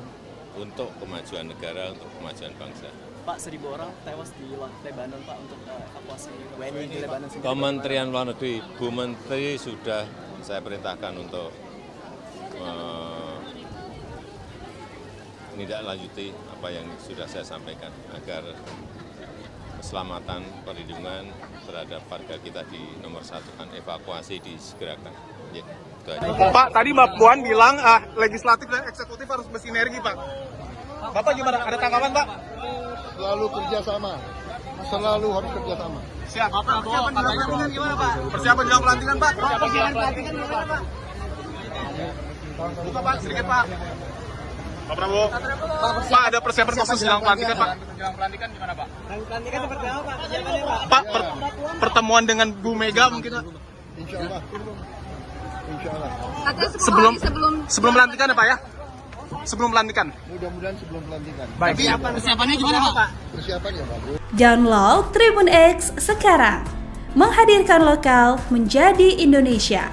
untuk kemajuan negara, untuk kemajuan bangsa. Pak, 1.000 orang tewas di Lebanon, Pak, untuk evakuasi WNI di Lebanon sendiri. Kementerian Luar Negeri, Bu Menteri sudah saya perintahkan untuk menindaklanjuti apa yang sudah saya sampaikan agar keselamatan perlindungan terhadap warga kita di nomor 1 kan evakuasi disegerakan. Ya, Pak, tadi Mbak Puan bilang legislatif dan eksekutif harus bersinergi, Pak. Bapak gimana? Ada tanggapan, Pak? Selalu kerjasama. Selalu harus kerjasama. Siap. Pak Prabowo, katanya gimana Pak? Persiapan jelang pelantikan Pak? Persiapan pelantikan gimana Pak? Buka Pak, sedikit Pak. Pak Prabowo. Pak, ada persiapan khusus jelang pelantikan Pak? Jelang pelantikan gimana Pak? Pelantikan seperti apa Pak? Persiapannya Pak? Pak, pertemuan dengan Bu Mega mungkin Pak? Insya Allah. Insya Allah. Sebelum pelantikan ya Pak ya? Sebelum pelantikan. Mudah-mudahan sebelum pelantikan. Baik. Persiapannya gimana Pak? Persiapan ya bagus. Download Tribun X sekarang. Menghadirkan lokal menjadi Indonesia.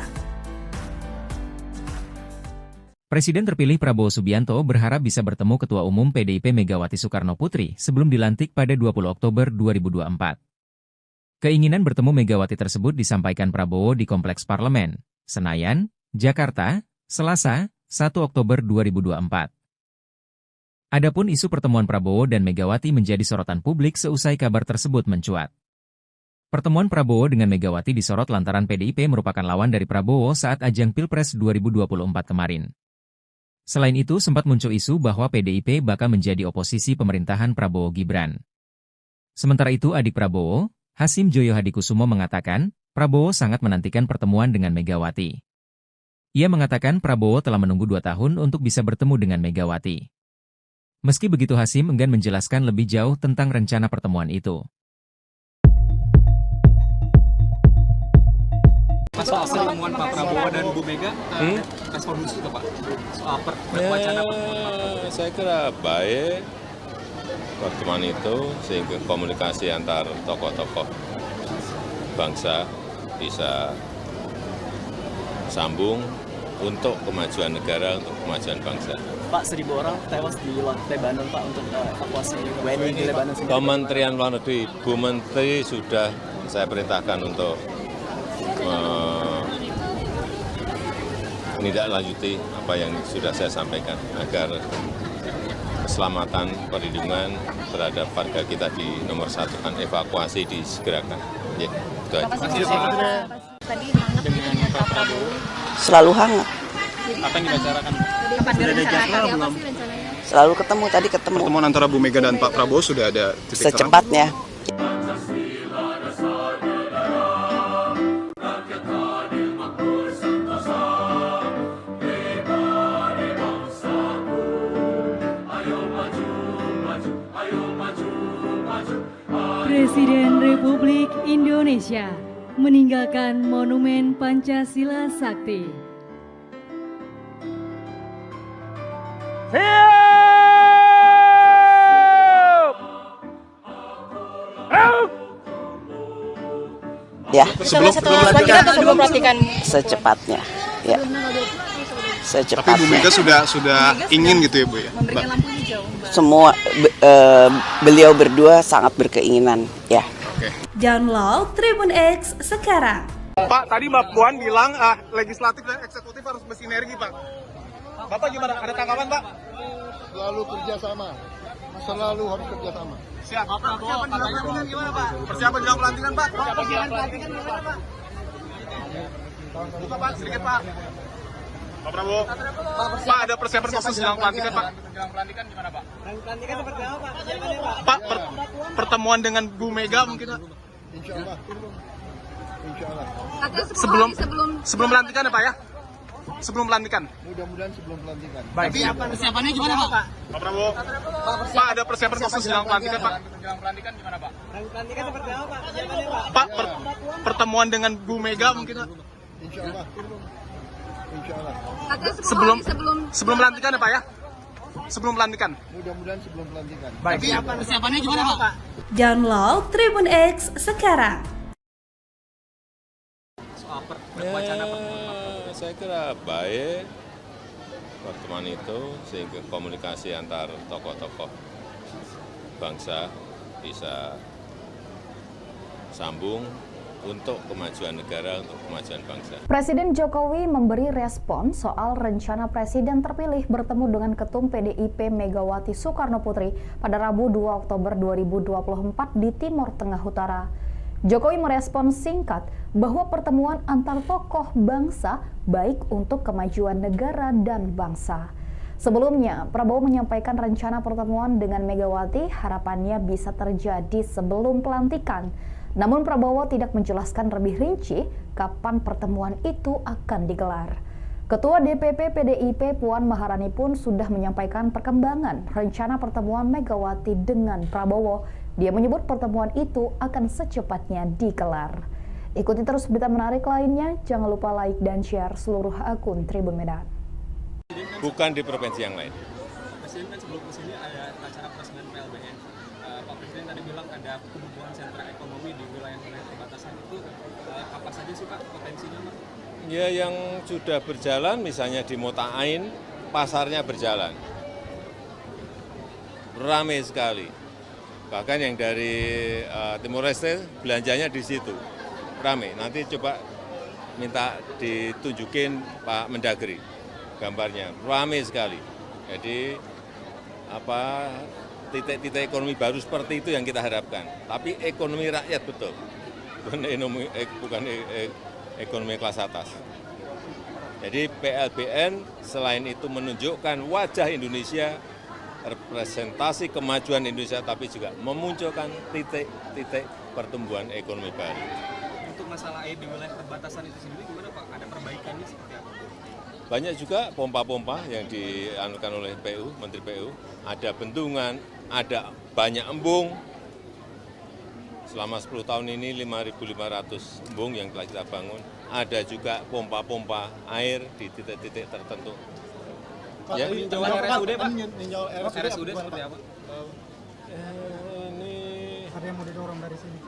Presiden terpilih Prabowo Subianto berharap bisa bertemu Ketua Umum PDIP Megawati Soekarno Putri sebelum dilantik pada 20 Oktober 2024. Keinginan bertemu Megawati tersebut disampaikan Prabowo di Kompleks Parlemen, Senayan, Jakarta, Selasa, 1 Oktober 2024. Adapun isu pertemuan Prabowo dan Megawati menjadi sorotan publik seusai kabar tersebut mencuat. Pertemuan Prabowo dengan Megawati disorot lantaran PDIP merupakan lawan dari Prabowo saat ajang Pilpres 2024 kemarin. Selain itu sempat muncul isu bahwa PDIP bakal menjadi oposisi pemerintahan Prabowo Gibran. Sementara itu adik Prabowo, Hasim Joyo Hadikusumo mengatakan, Prabowo sangat menantikan pertemuan dengan Megawati. Ia mengatakan Prabowo telah menunggu 2 tahun untuk bisa bertemu dengan Megawati. Meski begitu Hasim enggan menjelaskan lebih jauh tentang rencana pertemuan itu. Soal pertemuan Pak Prabowo dan Bu Mega, respon khusus itu Pak? Soal wacana pertemuan. Saya kira baik pertemuan itu sehingga komunikasi antar tokoh-tokoh bangsa bisa sambung untuk kemajuan negara, untuk kemajuan bangsa. Pak, 1.000 orang tewas di Lebanon Pak untuk evakuasi WNI di Lebanon. Kementerian Luar Negeri, Bu Menteri sudah saya perintahkan untuk menindaklanjuti apa yang sudah saya sampaikan agar keselamatan perlindungan terhadap warga kita di nomor 1 kan evakuasi disegerakan. Ya, itu aja. Tadi hangat dengan Pak Prabowo. Selalu hangat. Apa yang dibicarakan? Selalu ketemu, tadi ketemu. Pertemuan antara Bu Mega dan Pak Prabowo sudah ada titik terang? Secepatnya. Presiden Republik Indonesia meninggalkan Monumen Pancasila Sakti. Ya. Sebelum pelantikan. Secepatnya. Ya. Secepatnya. Tapi Bu Mega sudah ingin gitu ya Bu ya? Memberikan lampu hijau. Semua beliau berdua sangat berkeinginan, ya. Download Tribun X sekarang. Pak, tadi Mbak Puan bilang legislatif dan eksekutif harus bersinergi Pak. Bapak gimana? Ada tanggapan Pak? Selalu kerjasama. Selalu harus kerjasama. Siap. Pak Prabowo, katanya gimana Pak? Persiapan jelang pelantikan Pak? Persiapan pelantikan gimana Pak? Buka Pak, sedikit Pak. Pak Prabowo. Pak, ada persiapan khusus jelang pelantikan Pak? Jelang pelantikan gimana Pak? Pelantikan seperti apa Pak? Persiapannya Pak? Pak, pertemuan dengan Bu Mega mungkin Pak? Insya Allah. Insya Allah. Sebelum pelantikan ya Pak ya? Sebelum pelantikan. Mudah-mudahan sebelum pelantikan. Baik. Persiapannya gimana Pak? Pak Prabowo. Pak, ada persiapan khusus jelang pelantikan Pak? Jelang pelantikan gimana Pak? Pelantikan seperti apa Pak? Persiapannya Pak? Pak, pertemuan dengan Bu Mega mungkin Pak? Insya Allah. Insya Allah. Sebelum pelantikan ya Pak ya? Sebelum pelantikan. Mudah-mudahan sebelum pelantikan. Baik. Persiapannya gimana Pak? Download Tribun X sekarang. Soal wacana pertemuan. Saya kira baik pertemuan itu sehingga komunikasi antar tokoh-tokoh bangsa bisa sambung untuk kemajuan negara, untuk kemajuan bangsa. Presiden Jokowi memberi respon soal rencana Presiden terpilih bertemu dengan Ketum PDIP Megawati Soekarno Putri pada Rabu 2 Oktober 2024 di Timur Tengah Utara. Jokowi merespon singkat bahwa pertemuan antar tokoh bangsa baik untuk kemajuan negara dan bangsa. Sebelumnya, Prabowo menyampaikan rencana pertemuan dengan Megawati harapannya bisa terjadi sebelum pelantikan. Namun Prabowo tidak menjelaskan lebih rinci kapan pertemuan itu akan digelar. Ketua DPP PDIP Puan Maharani pun sudah menyampaikan perkembangan rencana pertemuan Megawati dengan Prabowo. Dia menyebut pertemuan itu akan secepatnya digelar. Ikuti terus berita menarik lainnya, jangan lupa like dan share seluruh akun Tribun Medan. Bukan di provinsi yang lain. Presiden kan sebelum kesini ada acara peresmian PLBN. Pak Presiden tadi bilang ada pembukaan sentra ekonomi di wilayah-wilayah perbatasan itu. Apa saja sih Pak potensinya Pak? Ya yang sudah berjalan misalnya di Mota'ain, pasarnya berjalan. Ramai sekali. Bahkan yang dari Timor Leste belanjanya di situ. Ramai. Nanti coba minta ditunjukin Pak Mendagri gambarnya. Ramai sekali. Jadi titik-titik ekonomi baru seperti itu yang kita harapkan. Tapi ekonomi rakyat betul. Bukan ekonomi kelas atas. Jadi PLBN selain itu menunjukkan wajah Indonesia, representasi kemajuan Indonesia, tapi juga memunculkan titik-titik pertumbuhan ekonomi baru. Untuk masalah air di wilayah perbatasan itu sendiri gimana Pak? Ada perbaikannya seperti apa? Banyak juga pompa-pompa yang dianukan oleh PU, Menteri PU. Ada bendungan, ada banyak embung. Selama 10 tahun ini 5.500 embung yang telah kita bangun. Ada juga pompa-pompa air di titik-titik tertentu. Ya, Jawa RSUD Pak. RSUD seperti apa? Ini Ada yang mau didorong dari sini.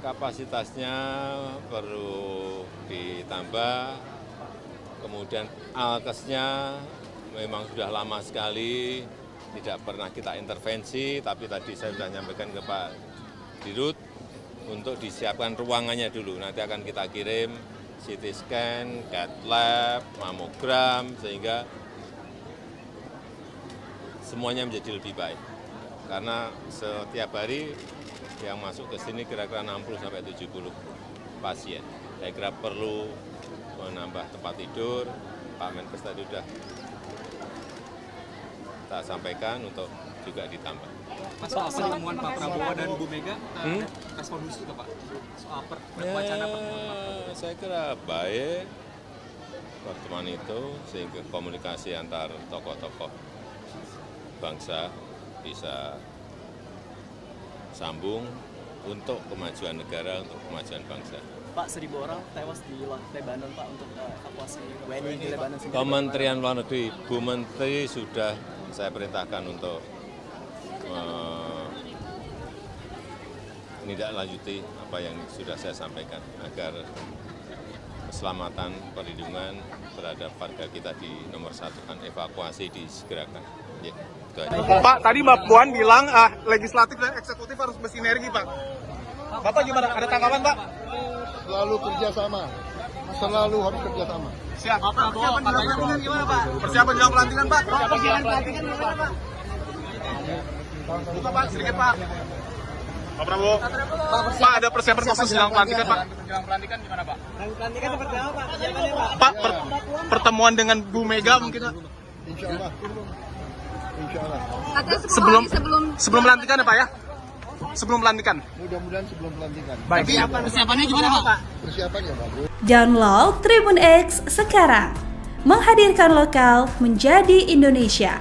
kapasitasnya perlu ditambah. Kemudian alkesnya memang sudah lama sekali, tidak pernah kita intervensi, tapi tadi saya sudah menyampaikan ke Pak Dirut untuk disiapkan ruangannya dulu. Nanti akan kita kirim CT scan, cath lab, mamogram, sehingga semuanya menjadi lebih baik. Karena setiap hari yang masuk ke sini kira-kira 60-70 pasien. Saya kira perlu menambah tempat tidur. Pak Menkes tadi sudah kita sampaikan untuk juga ditambah. Mas, soal pertemuan Pak Prabowo dan Bu Mega, respon khusus Pak soal wacana pertemuan? Saya kira baik pertemuan itu, sehingga komunikasi antar tokoh-tokoh bangsa bisa sambung untuk kemajuan negara, untuk kemajuan bangsa. Pak, 1.000 orang tewas di Lebanon Pak untuk evakuasi WNI di Lebanon sendiri. Kementerian Luar Negeri, Bu Menteri sudah saya perintahkan untuk menindaklanjuti apa yang sudah saya sampaikan agar keselamatan, perlindungan terhadap warga kita di nomor 1 kan evakuasi disegerakan. Ya, itu aja. Pak, tadi Mbak Puan bilang legislatif dan eksekutif harus bersinergi, Pak. Bapak gimana? Ada tanggapan, Pak? Selalu kerjasama. Selalu harus kerjasama. Siap. Persiapan jelang pelantikan gimana, Pak? Persiapan jelang pelantikan, Pak? Persiapan jelang pelantikan gimana, Pak? Buka, Pak, sedikit, Pak. Pak Prabowo. Pak, ada persiapan khusus jelang pelantikan, Pak? Jelang pelantikan gimana, Pak? Pelantikan seperti apa Pak? Persiapannya Pak? Pak, pertemuan dengan Bu Mega mungkin, Pak? Insya Allah. Insya Allah. Sebelum pelantikan ya, Pak ya? Sebelum pelantikan. Mudah-mudahan sebelum pelantikan. Baik. Persiapannya gimana Pak? Persiapannya bagus. Download Tribun X sekarang. Menghadirkan lokal menjadi Indonesia.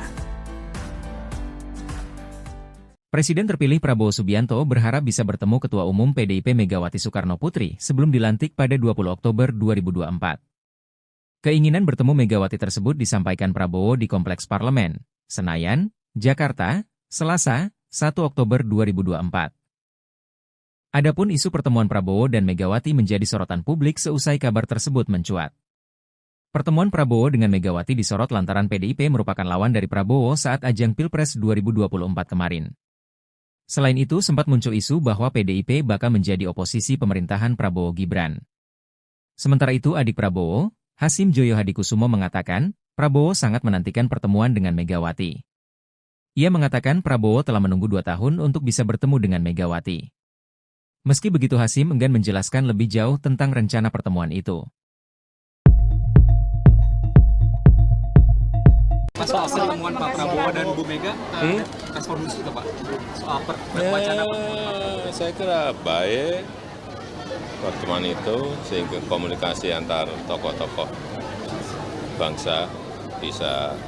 Presiden terpilih Prabowo Subianto berharap bisa bertemu Ketua Umum PDIP Megawati Soekarno Putri sebelum dilantik pada 20 Oktober 2024. Keinginan bertemu Megawati tersebut disampaikan Prabowo di Kompleks Parlemen, Senayan, Jakarta, Selasa, 1 Oktober 2024. Adapun isu pertemuan Prabowo dan Megawati menjadi sorotan publik seusai kabar tersebut mencuat. Pertemuan Prabowo dengan Megawati disorot lantaran PDIP merupakan lawan dari Prabowo saat ajang Pilpres 2024 kemarin. Selain itu sempat muncul isu bahwa PDIP bakal menjadi oposisi pemerintahan Prabowo Gibran. Sementara itu adik Prabowo, Hasim Joyo Hadikusumo mengatakan, Prabowo sangat menantikan pertemuan dengan Megawati. Ia mengatakan Prabowo telah menunggu 2 tahun untuk bisa bertemu dengan Megawati. Meski begitu Hasim enggan menjelaskan lebih jauh tentang rencana pertemuan itu. Pas soal pertemuan Pak Prabowo dan Bu Mega, respon khusus itu Pak soal wacana. Saya kira baik pertemuan itu sehingga komunikasi antar tokoh-tokoh bangsa bisa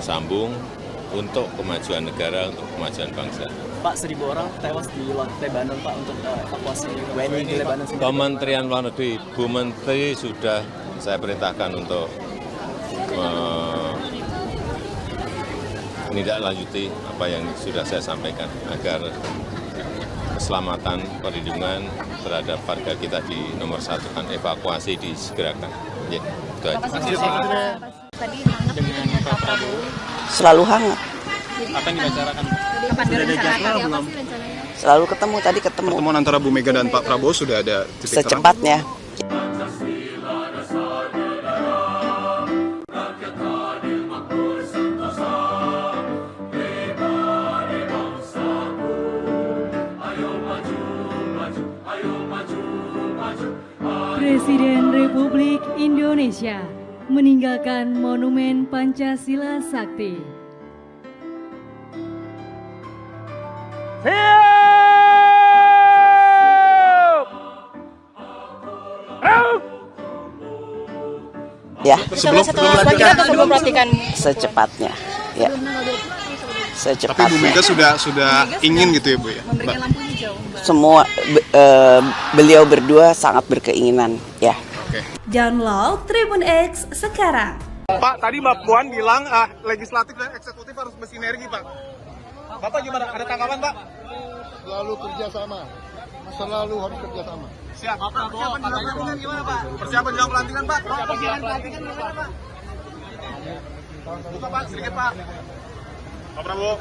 sambung untuk kemajuan negara, untuk kemajuan bangsa. Pak, 1.000 orang tewas di Lebanon Pak untuk evakuasi WNI di Lebanon sendiri. Kementerian Luar Negeri, Bu Menteri sudah saya perintahkan untuk menindaklanjuti apa yang sudah saya sampaikan agar keselamatan perlindungan terhadap warga kita di nomor 1 kan evakuasi disegerakan. Ya, itu aja. Tadi hangat dengan Pak Prabowo. Selalu hangat. Apa yang dibicarakan? Kapan direncanakan? Apa sih rencananya? Selalu ketemu, tadi ketemu. Pertemuan antara Bu Mega dan Pak Prabowo sudah ada titik terang? Secepatnya. Presiden Republik Indonesia meninggalkan Monumen Pancasila Sakti. Ya. Sebelum pelantikan. Secepatnya. Ya. Tapi Secepatnya. Bu Mega sudah ingin gitu ya Bu ya? Memberikan lampu hijau. Semua beliau berdua sangat berkeinginan. Ya. Download Tribun X sekarang. Pak, tadi Mbak Puan bilang legislatif dan eksekutif harus bersinergi Pak. Bapak gimana? Ada tanggapan Pak? Selalu kerjasama. Selalu harus kerjasama. Siap. Persiapan jelang pelantikan gimana Pak? Persiapan jelang pelantikan Pak? Persiapan jelang pelantikan gimana Pak? Buka Pak, sedikit Pak. Pak Prabowo.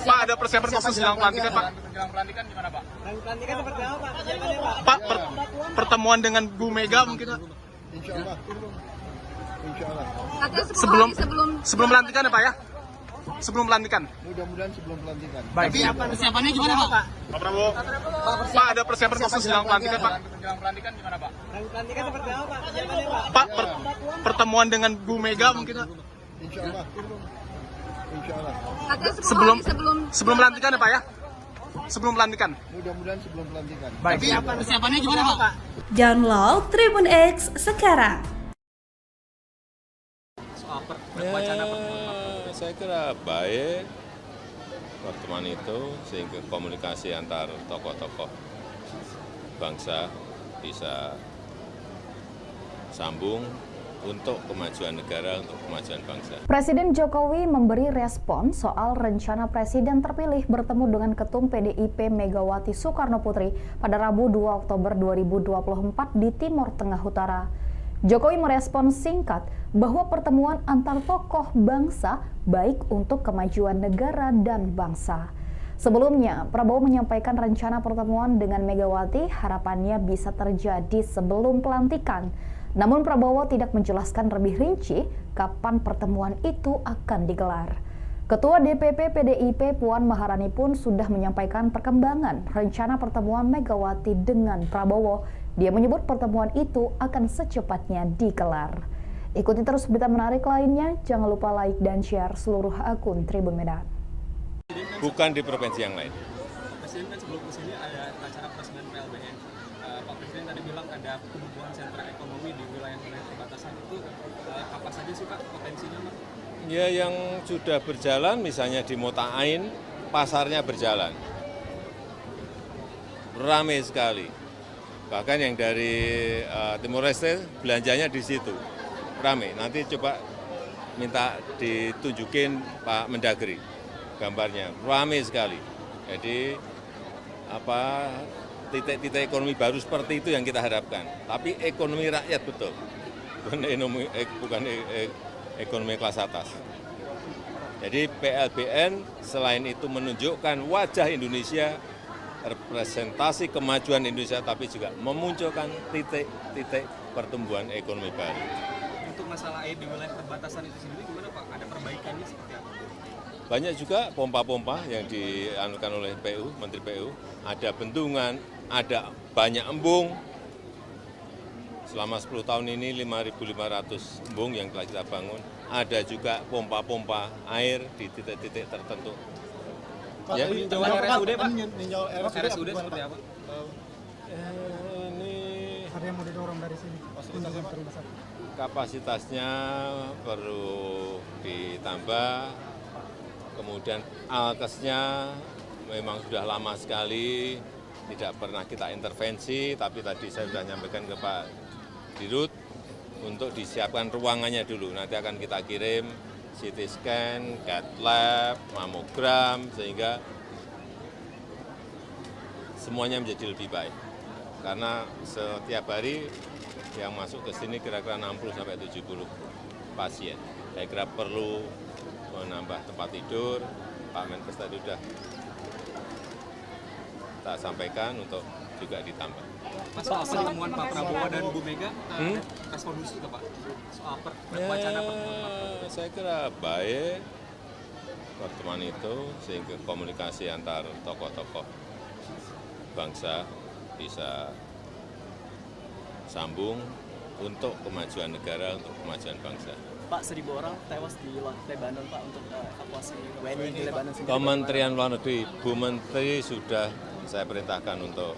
Pak, ada persiapan khusus jelang pelantikan Pak? Jelang pelantikan gimana Pak? Pelantikan seperti apa Pak? Persiapannya Pak? Pak, pertemuan dengan Bu Mega mungkin Pak? Insya Allah. Insya Allah. Sebelum pelantikan ya Pak ya? Sebelum pelantikan. Mudah-mudahan sebelum pelantikan. Baik. Persiapannya gimana Pak? Pak Prabowo. Pak, ada persiapan khusus jelang pelantikan Pak? Jelang pelantikan gimana Pak? Pelantikan seperti apa Pak? Persiapannya Pak? Pak, pertemuan dengan Bu Mega mungkin Pak? Insya Allah. Insya Allah. Sebelum pelantikan ya Pak ya? Sebelum pelantikan. Mudah-mudahan sebelum pelantikan. Baik. Persiapannya gimana Pak? Download Tribun X sekarang. Soal wacana Saya kira baik pertemuan itu sehingga komunikasi antar tokoh-tokoh bangsa bisa sambung untuk kemajuan negara, untuk kemajuan bangsa. Presiden Jokowi memberi respon soal rencana Presiden terpilih bertemu dengan Ketum PDIP Megawati Soekarno Putri pada Rabu 2 Oktober 2024 di Timur Tengah Utara. Jokowi merespon singkat bahwa pertemuan antar tokoh bangsa baik untuk kemajuan negara dan bangsa. Sebelumnya, Prabowo menyampaikan rencana pertemuan dengan Megawati harapannya bisa terjadi sebelum pelantikan. Namun Prabowo tidak menjelaskan lebih rinci kapan pertemuan itu akan digelar. Ketua DPP PDIP Puan Maharani pun sudah menyampaikan perkembangan rencana pertemuan Megawati dengan Prabowo. Dia menyebut pertemuan itu akan secepatnya digelar. Ikuti terus berita menarik lainnya, jangan lupa like dan share seluruh akun Tribun Medan. Bukan di provinsi yang lain. Presiden kan sebelum kesini ada acara peresmian PLBN. Pak Presiden tadi bilang ada pembukaan sentra ekonomi di wilayah-wilayah perbatasan itu apa saja sih Pak potensinya Pak? Ya yang sudah berjalan misalnya di Mota'ain, pasarnya berjalan. Ramai sekali. Bahkan yang dari Timor Leste belanjanya di situ. Ramai. Nanti coba minta ditunjukin Pak Mendagri gambarnya. Ramai sekali. Jadi titik-titik ekonomi baru seperti itu yang kita harapkan. Tapi ekonomi rakyat betul. Bukan ekonomi kelas atas. Jadi PLBN selain itu menunjukkan wajah Indonesia, representasi kemajuan Indonesia, tapi juga memunculkan titik-titik pertumbuhan ekonomi baru. Untuk masalah air di wilayah perbatasan itu sendiri gimana Pak? Ada perbaikannya seperti apa? Banyak juga pompa-pompa yang dianukan oleh PU, Menteri PU. Ada bendungan, ada banyak embung. Selama 10 tahun ini 5.500 embung yang telah kita bangun. ada juga pompa-pompa air di titik-titik tertentu. Ya, peninjauan RSUD Pak. RSUD seperti apa? Ini Ada yang mau didorong dari sini. kapasitasnya perlu ditambah, kemudian alkesnya memang sudah lama sekali tidak pernah kita intervensi, tapi tadi saya sudah nyampaikan ke Pak Dirut untuk disiapkan ruangannya dulu. Nanti akan kita kirim CT scan, CAT lab, mamogram, sehingga semuanya menjadi lebih baik. Karena setiap hari yang masuk ke sini kira-kira 60-70 pasien. Saya kira perlu menambah tempat tidur. Pak Menkes tadi sudah tak sampaikan untuk juga ditambah. Mas, soal pertemuan Pak Prabowo dan Bu Mega, respon khusus nggak Pak? Soal wacana pertemuan. Saya kira baik pertemuan itu, sehingga komunikasi antar tokoh-tokoh bangsa bisa sambung untuk kemajuan negara, untuk kemajuan bangsa. Pak, 1.000 orang tewas di Lebanon Pak untuk evakuasi WNI di Lebanon sendiri. Kementerian Luar Negeri, Bu Menteri sudah saya perintahkan untuk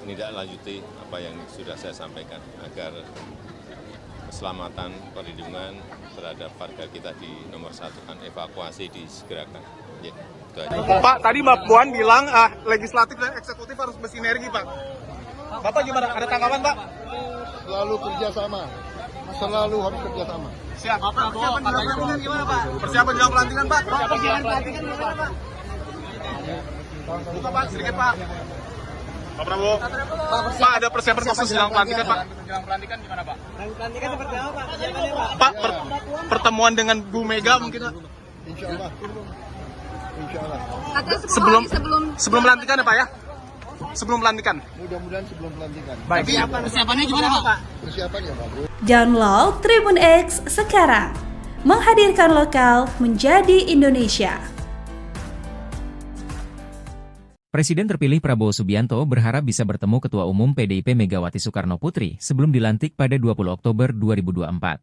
menindaklanjuti apa yang sudah saya sampaikan agar keselamatan perlindungan terhadap warga kita di nomor 1 kan evakuasi disegerakan. Ya, itu aja. Pak, tadi Mbak Puan bilang legislatif dan eksekutif harus bersinergi, Pak. Bapak gimana? Ada tanggapan, Pak? Selalu kerjasama. Selalu harus kerjasama. Siap. Pak Prabowo, persiapan gimana Pak? Persiapan jelang pelantikan, Pak. Persiapan pelantikan gimana Pak? Buka, Pak, sedikit, Pak. Pak Prabowo. Pak, ada persiapan khusus jelang pelantikan, Pak. Jelang pelantikan gimana, Pak? Pelantikan seperti apa Pak? Persiapannya Pak? Pak, pertemuan dengan Bu Mega mungkin, Pak. Insya Allah. Insya Allah. Sebelum pelantikan ya, Pak ya? Sebelum pelantikan. Mudah-mudahan sebelum pelantikan. Baik. Persiapannya gimana Pak? Persiapan ya bagus. Download Tribun X sekarang. Menghadirkan lokal menjadi Indonesia. Presiden terpilih Prabowo Subianto berharap bisa bertemu Ketua Umum PDIP Megawati Soekarno Putri sebelum dilantik pada 20 Oktober 2024.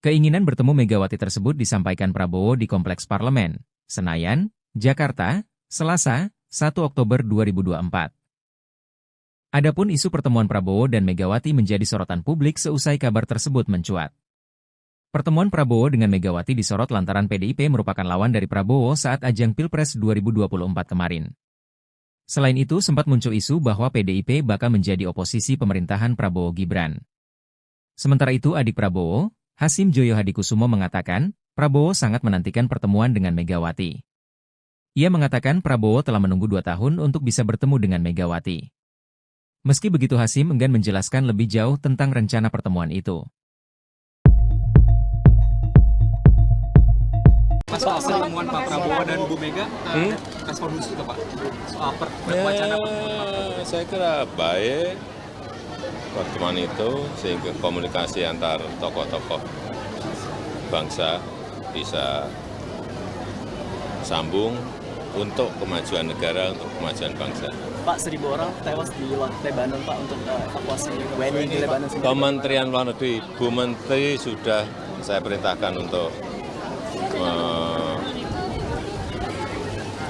Keinginan bertemu Megawati tersebut disampaikan Prabowo di Kompleks Parlemen, Senayan, Jakarta, Selasa, 1 Oktober 2024. Adapun isu pertemuan Prabowo dan Megawati menjadi sorotan publik seusai kabar tersebut mencuat. Pertemuan Prabowo dengan Megawati disorot lantaran PDIP merupakan lawan dari Prabowo saat ajang Pilpres 2024 kemarin. Selain itu sempat muncul isu bahwa PDIP bakal menjadi oposisi pemerintahan Prabowo Gibran. Sementara itu adik Prabowo, Hasim Joyo Hadikusumo mengatakan, Prabowo sangat menantikan pertemuan dengan Megawati. Ia mengatakan Prabowo telah menunggu 2 tahun untuk bisa bertemu dengan Megawati. Meski begitu Hasim enggan menjelaskan lebih jauh tentang rencana pertemuan itu. Mas, soal pertemuan Pak Prabowo dan Bu Mega, respon khusus nggak Pak? Soal wacana pertemuan. Saya kira baik pertemuan itu, sehingga komunikasi antar tokoh-tokoh bangsa bisa sambung untuk kemajuan negara, untuk kemajuan bangsa. Pak, 1.000 orang tewas di Lebanon Pak untuk evakuasi WNI di Lebanon sendiri. Kementerian Luar Negeri, Bu Menteri sudah saya perintahkan untuk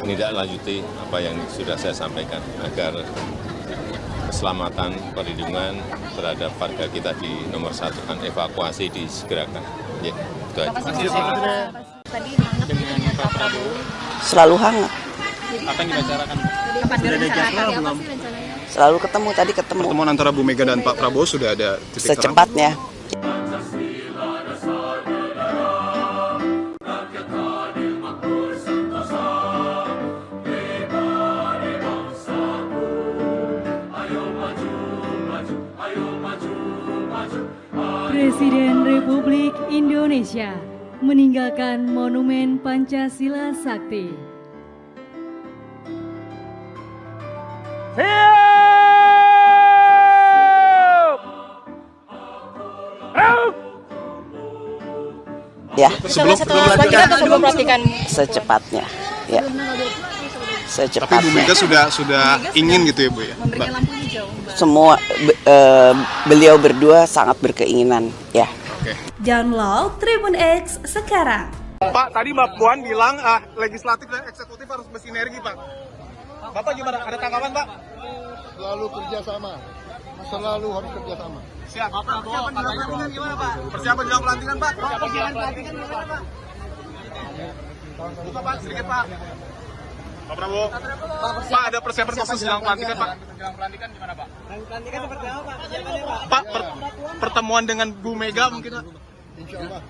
menindaklanjuti apa yang sudah saya sampaikan agar keselamatan perlindungan terhadap warga kita di nomor 1 kan evakuasi disegerakan. Ya, itu aja. Tadi hangat dengan Pak Prabowo. Selalu hangat. Apa yang dibicarakan? Kapan direncanakan? Apa sih rencananya? Selalu ketemu, tadi ketemu. Pertemuan antara Bu Mega dan Pak Prabowo sudah ada titik terang? Secepatnya. Presiden Republik Indonesia meninggalkan Monumen Pancasila Sakti. Ya. Sebelum pelantikan. Secepatnya. Ya. Tapi Bu Secepatnya. Mega sudah ingin gitu ya Bu ya? Memberikan lampu hijau. semua beliau berdua sangat berkeinginan ya. Download Tribun X sekarang. Pak, tadi Mbak Puan bilang legislatif dan eksekutif harus bersinergi, Pak. Bapak gimana? Ada tanggapan, Pak? Selalu kerjasama. Selalu harus kerjasama. Siap. Persiapan jelang pelantikan gimana, Pak? Persiapan jelang pelantikan, Pak. Persiapan jelang pelantikan gimana, Pak? Buka, Pak, sedikit, Pak. Pak Prabowo. Pak, ada persiapan khusus jelang pelantikan, Pak. Jelang pelantikan gimana, Pak? Pelantikan seperti apa, Pak? Persiapannya, Pak? Pak, pertemuan dengan Bu Mega mungkin, Pak. Insya Allah.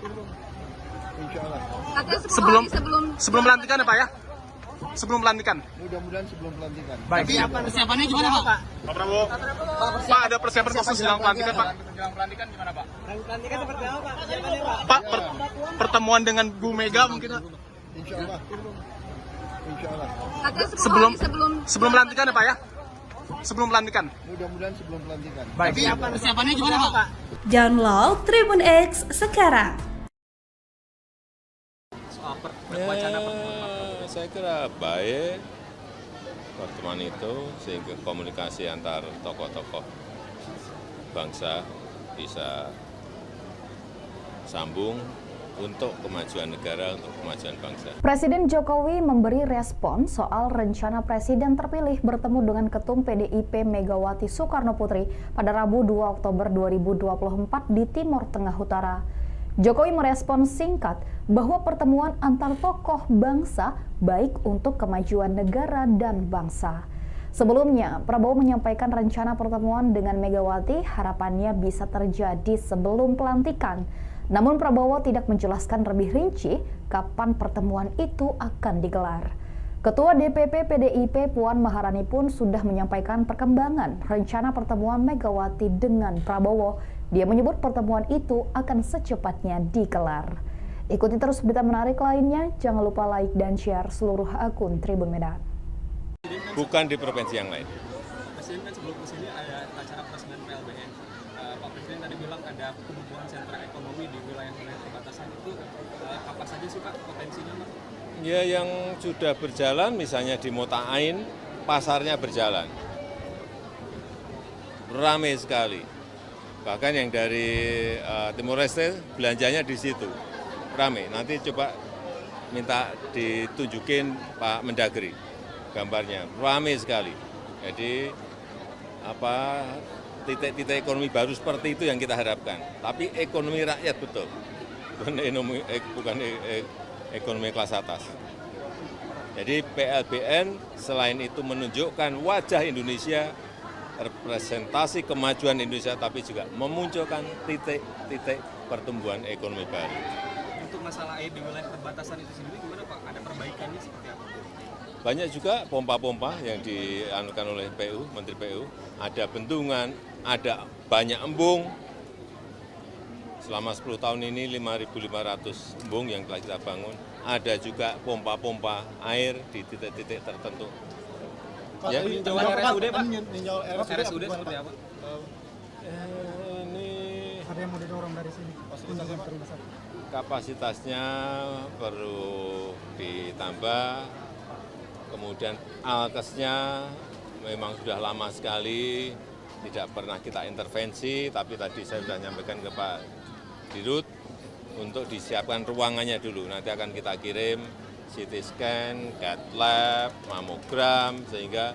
Insya Allah. Sebelum pelantikan ya, Pak ya? Sebelum pelantikan. Mudah-mudahan sebelum pelantikan. Baik. Persiapannya gimana, Pak? Pak Prabowo. Pak, ada persiapan khusus jelang pelantikan, Pak. Jelang pelantikan gimana, Pak? Pelantikan seperti apa, Pak? Persiapannya, Pak? Pak, pertemuan dengan Bu Mega mungkin, Pak. Insya Allah. Insya Allah. Sebelum pelantikan ya, Pak ya? Sebelum pelantikan. Mudah-mudahan sebelum pelantikan. Baik. Persiapannya gimana, Pak? Download Tribun X sekarang. Soal wacana Saya kira baik pertemuan itu sehingga komunikasi antar tokoh-tokoh bangsa bisa sambung untuk kemajuan negara, untuk kemajuan bangsa. Presiden Jokowi memberi respon soal rencana Presiden terpilih bertemu dengan Ketum PDIP Megawati Soekarno Putri pada Rabu 2 Oktober 2024 di Timur Tengah Utara. Jokowi merespon singkat bahwa pertemuan antar tokoh bangsa baik untuk kemajuan negara dan bangsa. Sebelumnya, Prabowo menyampaikan rencana pertemuan dengan Megawati harapannya bisa terjadi sebelum pelantikan. Namun Prabowo tidak menjelaskan lebih rinci kapan pertemuan itu akan digelar. Ketua DPP PDIP Puan Maharani pun sudah menyampaikan perkembangan rencana pertemuan Megawati dengan Prabowo. Dia menyebut pertemuan itu akan secepatnya digelar. Ikuti terus berita menarik lainnya, jangan lupa like dan share seluruh akun Tribun Medan. Bukan di provinsi yang lain. Presiden kan sebelum kesini ada acara peresmian PLBN. Pak Presiden tadi bilang ada pembukaan sentra ekonomi di wilayah-wilayah perbatasan itu apa saja sih Pak potensinya, Pak? Ya, yang sudah berjalan misalnya di Mota'ain, pasarnya berjalan. Ramai sekali. Bahkan yang dari Timor Leste belanjanya di situ. Ramai. Nanti coba minta ditunjukin Pak Mendagri gambarnya. Ramai sekali. Jadi titik-titik ekonomi baru seperti itu yang kita harapkan. Tapi ekonomi rakyat betul. Bukan ekonomi kelas atas. Jadi PLBN selain itu menunjukkan wajah Indonesia, representasi kemajuan Indonesia, tapi juga memunculkan titik-titik pertumbuhan ekonomi baru. Untuk masalah air di wilayah perbatasan itu sendiri gimana Pak? Ada perbaikannya seperti apa? Banyak juga pompa-pompa yang dianukan oleh PU, Menteri PU. Ada bendungan, ada banyak embung. Selama 10 tahun ini 5.500 embung yang telah kita bangun. Ada juga pompa-pompa air di titik-titik tertentu. Ya, peninjauan RSUD Pak? RSUD seperti apa? Ini Ada yang mau didorong dari sini? kapasitasnya perlu ditambah. Kemudian alkesnya memang sudah lama sekali, tidak pernah kita intervensi, tapi tadi saya sudah nyampaikan ke Pak Dirut untuk disiapkan ruangannya dulu. Nanti akan kita kirim CT scan, CAT lab, mamogram, sehingga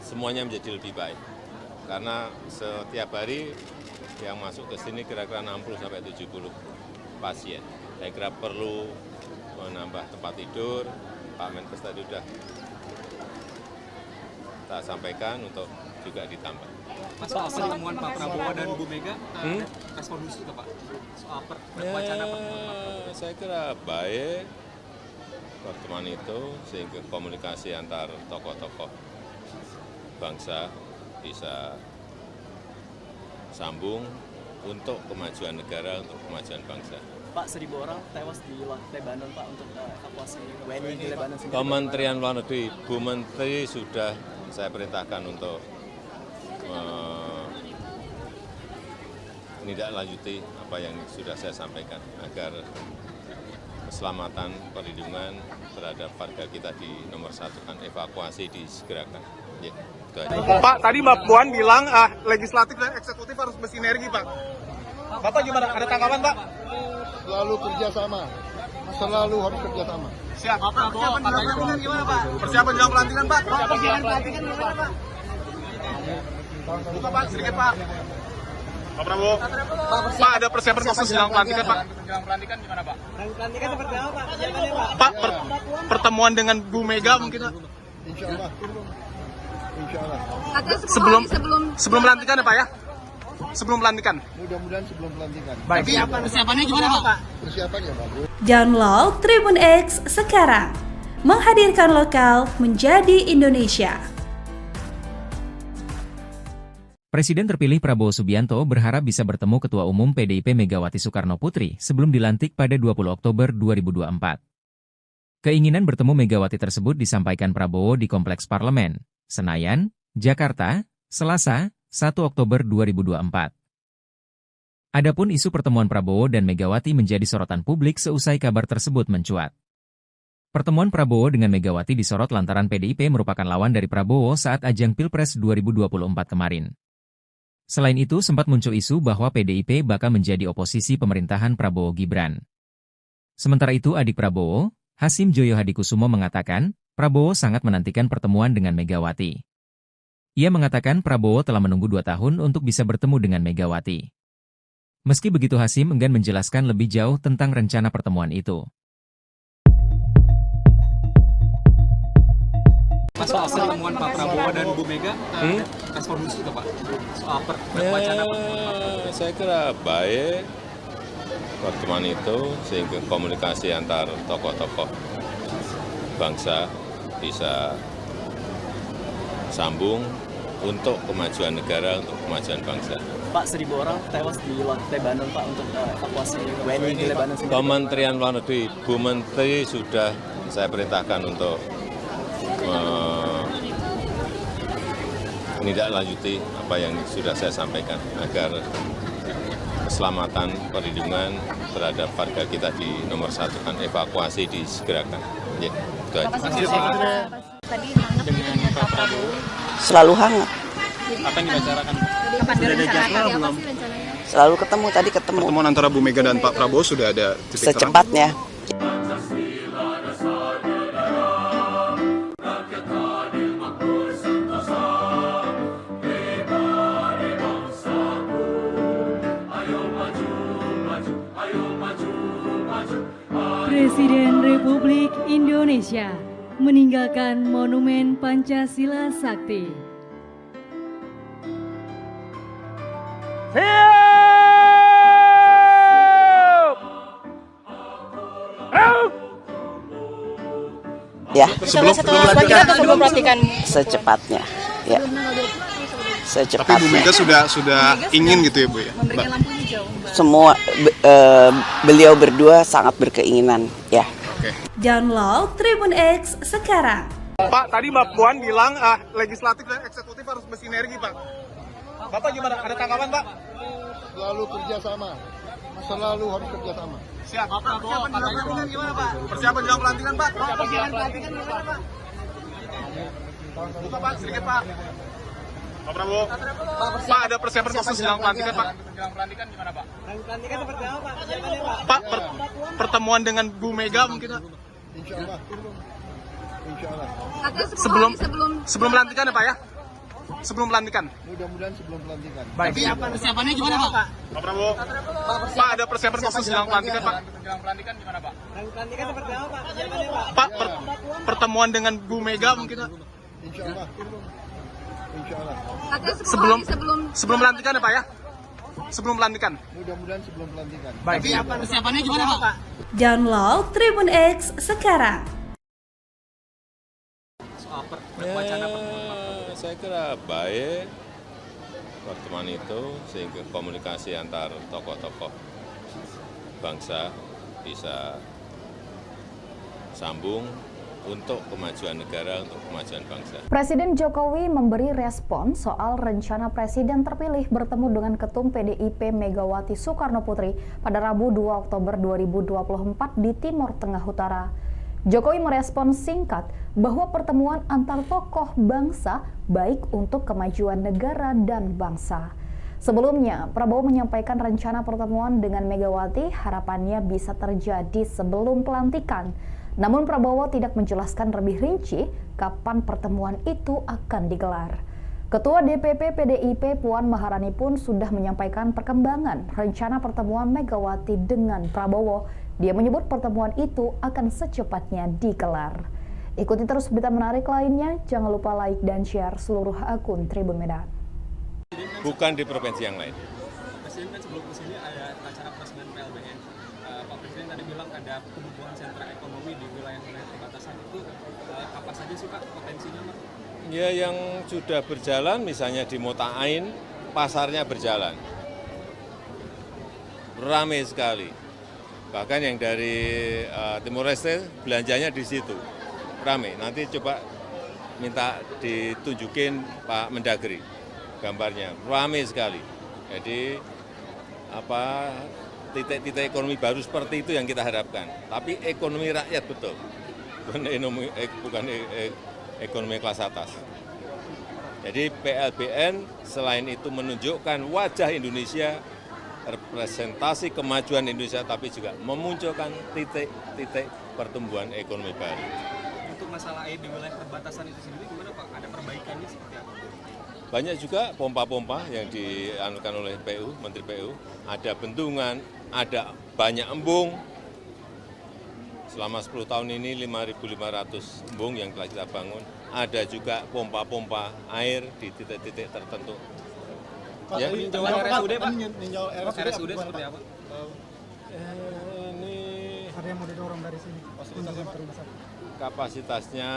semuanya menjadi lebih baik. Karena setiap hari yang masuk ke sini kira-kira 60-70 pasien. Saya kira perlu menambah tempat tidur. Pak Menkes tadi sudah kita sampaikan untuk juga ditambah. Soal pertemuan Pak Prabowo dan Bu Mega, respon khusus Pak? Soal wacana pertemuan. Saya kira baik pertemuan itu sehingga komunikasi antar tokoh-tokoh bangsa bisa sambung untuk kemajuan negara, untuk kemajuan bangsa. Pak, 1.000 orang tewas di Lebanon, Pak, untuk evakuasi WNI di Lebanon sendiri. Kementerian Luar Negeri, Bu Menteri sudah saya perintahkan untuk menindaklanjuti apa yang sudah saya sampaikan agar keselamatan, perlindungan terhadap warga kita di nomor satu kan, evakuasi disegerakan. Ya, itu aja. Pak, tadi Mbak Puan bilang legislatif dan eksekutif harus bersinergi, Pak. Bapak gimana? Ada tanggapan, Pak? Selalu kerjasama. Selalu harus kerjasama. Siap. Persiapan jelang pelantikan gimana, Pak? Persiapan jelang pelantikan, Pak. Persiapan jelang pelantikan gimana, Pak? Buka, Pak, sedikit, Pak. Pak Prabowo. Pak, ada persiapan khusus jelang pelantikan, Pak. Jelang pelantikan gimana, Pak? Pelantikan seperti apa, Pak? Persiapannya, Pak? Pak, pertemuan dengan Bu Mega mungkin, Pak. Insya Allah. Insya Allah. Sebelum pelantikan ya, Pak ya? Sebelum pelantikan. Mudah-mudahan sebelum pelantikan. Baik. Persiapannya gimana, Pak? Persiapannya bagus. Download Tribun X sekarang. Menghadirkan lokal menjadi Indonesia. Presiden terpilih Prabowo Subianto berharap bisa bertemu Ketua Umum PDIP Megawati Soekarno Putri sebelum dilantik pada 20 Oktober 2024. Keinginan bertemu Megawati tersebut disampaikan Prabowo di Kompleks Parlemen, Senayan, Jakarta, Selasa, 1 Oktober 2024. Adapun isu pertemuan Prabowo dan Megawati menjadi sorotan publik seusai kabar tersebut mencuat. Pertemuan Prabowo dengan Megawati disorot lantaran PDIP merupakan lawan dari Prabowo saat ajang Pilpres 2024 kemarin. Selain itu sempat muncul isu bahwa PDIP bakal menjadi oposisi pemerintahan Prabowo Gibran. Sementara itu adik Prabowo, Hasim Joyo Hadikusumo mengatakan, Prabowo sangat menantikan pertemuan dengan Megawati. Ia mengatakan Prabowo telah menunggu 2 tahun untuk bisa bertemu dengan Megawati. Meski begitu Hasim enggan menjelaskan lebih jauh tentang rencana pertemuan itu. Soal pertemuan Pak Prabowo dan Bu Mega, respon khusus itu Pak? Soal wacana pertemuan. Saya kira baik pertemuan itu sehingga komunikasi antar tokoh-tokoh bangsa bisa sambung untuk kemajuan negara, untuk kemajuan bangsa. Pak, 1.000 orang tewas di Lebanon, Pak, untuk evakuasi WNI di Lebanon sendiri. Kementerian Luar Negeri, Bu Menteri sudah saya perintahkan untuk menindaklanjuti apa yang sudah saya sampaikan agar keselamatan, perlindungan terhadap warga kita di nomor satu kan, evakuasi disegerakan. Ya, itu aja. Tadi hangat dengan Pak Prabowo. Selalu hangat. Apa yang dibicarakan? Kapan direncanakan? Apa sih rencananya? Selalu ketemu, tadi ketemu. Pertemuan antara Bu Mega dan Pak Prabowo sudah ada titik terang? Secepatnya. Presiden Republik Indonesia meninggalkan Monumen Pancasila Sakti. Ya, Setelah pelantikan atau sebelum pelantikan? secepatnya. Ya. Tapi Secepatnya. Bu Mega sudah ingin gitu ya, Bu ya? Memberikan lampu hijau, Mbak. Semua beliau berdua sangat berkeinginan, ya. Download Tribun X sekarang. Pak, tadi Mbak Puan bilang legislatif dan eksekutif harus bersinergi, Pak. Bapak gimana? Ada tanggapan, Pak? Selalu kerjasama. Selalu harus kerjasama. Siap. Persiapan jelang pelantikan gimana, Pak? Persiapan jelang pelantikan, Pak. Persiapan jelang pelantikan gimana, Pak? Buka, Pak, sedikit, Pak. Pak Prabowo. Pak, ada persiapan khusus jelang pelantikan, Pak. Jelang pelantikan gimana, Pak? Pelantikan seperti apa, Pak? Persiapannya, Pak? Pak, pertemuan dengan Bu Mega mungkin, Pak. Insya Allah. Insya Allah. Sebelum pelantikan ya, Pak ya? Sebelum pelantikan. Mudah-mudahan sebelum pelantikan. Baik. Persiapannya gimana, Pak? Pak Prabowo. Pak, ada persiapan khusus jelang pelantikan, Pak. Jelang pelantikan gimana, Pak? Pelantikan seperti apa, Pak? Persiapannya, Pak? Pak, pertemuan dengan Bu Mega mungkin, Pak. Insya Allah. Insya Allah. Sebelum pelantikan ya, Pak ya? Sebelum pelantikan. Mudah-mudahan sebelum pelantikan. Baik. Persiapannya gimana, Pak? Download Tribun X sekarang. Soal wacana pertemuan. Saya kira baik pertemuan itu sehingga komunikasi antar tokoh-tokoh bangsa bisa sambung untuk kemajuan negara, untuk kemajuan bangsa. Presiden Jokowi memberi respon soal rencana Presiden terpilih bertemu dengan Ketum PDIP Megawati Soekarno Putri pada Rabu 2 Oktober 2024 di Timur Tengah Utara. Jokowi merespon singkat bahwa pertemuan antar tokoh bangsa baik untuk kemajuan negara dan bangsa. Sebelumnya, Prabowo menyampaikan rencana pertemuan dengan Megawati harapannya bisa terjadi sebelum pelantikan. Namun Prabowo tidak menjelaskan lebih rinci kapan pertemuan itu akan digelar. Ketua DPP PDIP Puan Maharani pun sudah menyampaikan perkembangan rencana pertemuan Megawati dengan Prabowo. Dia menyebut pertemuan itu akan secepatnya digelar. Ikuti terus berita menarik lainnya, jangan lupa like dan share seluruh akun Tribun Medan. Bukan di provinsi yang lain. Presiden kan sebelum kesini ada acara peresmian PLBN. Pak Presiden tadi bilang ada pembukaan sentra ekonomi di wilayah-wilayah perbatasan itu. Apa saja sih Pak potensinya, Pak? Ya, yang sudah berjalan misalnya di Mota'ain, pasarnya berjalan. Ramai sekali. Bahkan yang dari Timor Leste belanjanya di situ. Ramai. Nanti coba minta ditunjukin Pak Mendagri gambarnya. Ramai sekali. Jadi titik-titik ekonomi baru seperti itu yang kita harapkan. Tapi ekonomi rakyat betul, bukan ekonomi kelas atas. Jadi PLBN selain itu menunjukkan wajah Indonesia, representasi kemajuan Indonesia, tapi juga memunculkan titik-titik pertumbuhan ekonomi baru. Untuk masalah air di wilayah perbatasan itu sendiri gimana Pak? Ada perbaikannya seperti apa? Banyak juga pompa-pompa yang dianukan oleh PU, Menteri PU. Ada bendungan, ada banyak embung. Selama 10 tahun ini 5.500 embung yang telah kita bangun. Ada juga pompa-pompa air di titik-titik tertentu. Pak, ya. peninjauan RSUD Pak? RSUD seperti apa? Ini Ada yang mau didorong dari sini. kapasitasnya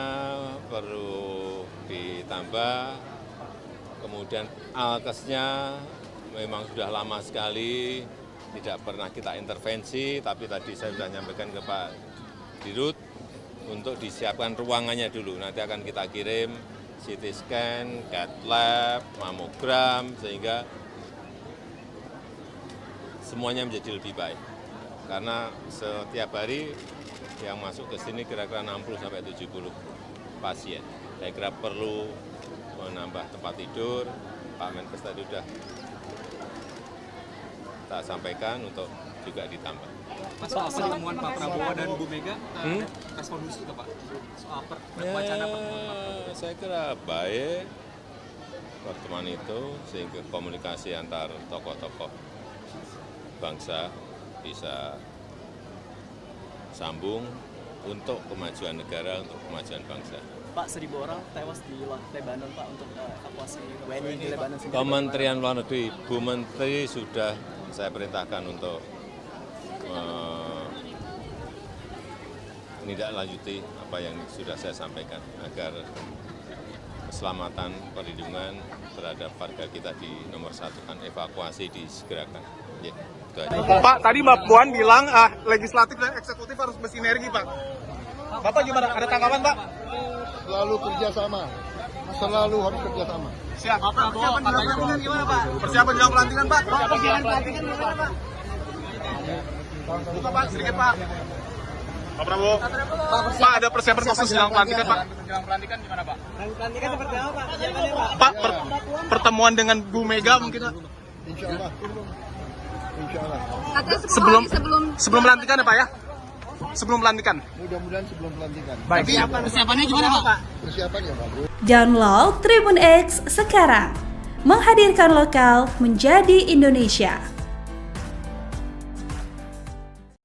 perlu ditambah. Kemudian alkesnya memang sudah lama sekali, tidak pernah kita intervensi, tapi tadi saya sudah menyampaikan ke Pak Dirut untuk disiapkan ruangannya dulu. Nanti akan kita kirim CT scan, CAT lab, mamogram, sehingga semuanya menjadi lebih baik. Karena setiap hari yang masuk ke sini kira-kira 60-70 pasien. Saya kira perlu menambah tempat tidur. Pak Menkes tadi sudah tak sampaikan untuk juga ditambah. Soal pertemuan Pak Prabowo dan Bu Mega, respon khusus ke Pak? Soal wacana pertemuan. Saya kira baik pertemuan itu, sehingga komunikasi antar tokoh-tokoh bangsa bisa sambung untuk kemajuan negara, untuk kemajuan bangsa. Pak, 1.000 orang tewas di Lebanon Pak untuk evakuasi WNI di Lebanon sendiri. Kementerian Luar Negeri, Bu Menteri sudah saya perintahkan untuk menindaklanjuti apa yang sudah saya sampaikan agar keselamatan perlindungan terhadap warga kita di nomor 1 kan evakuasi disegerakan. Ya, itu aja. Pak, tadi Mbak Puan bilang legislatif dan eksekutif harus bersinergi, Pak. Bapak gimana? Ada tanggapan, Pak? Selalu kerjasama. Selalu harus kerjasama. Siap. Persiapan jelang pelantikan gimana Pak? Persiapan jelang pelantikan, Pak. Persiapan pelantikan gimana Pak? Buka, Pak, sedikit, Pak. Pak Prabowo. Pak, ada persiapan khusus jelang pelantikan, Pak. Jelang pelantikan gimana, Pak? Pelantikan seperti apa Pak? Persiapannya Pak? Pak, pertemuan dengan Bu Mega mungkin. Insya Allah. Insya Allah. Sebelum pelantikan ya, Pak ya? Sebelum pelantikan. Mudah-mudahan sebelum pelantikan. Baik. Persiapannya gimana Pak? Persiapan ya bagus. Download Tribun X sekarang. Menghadirkan lokal menjadi Indonesia.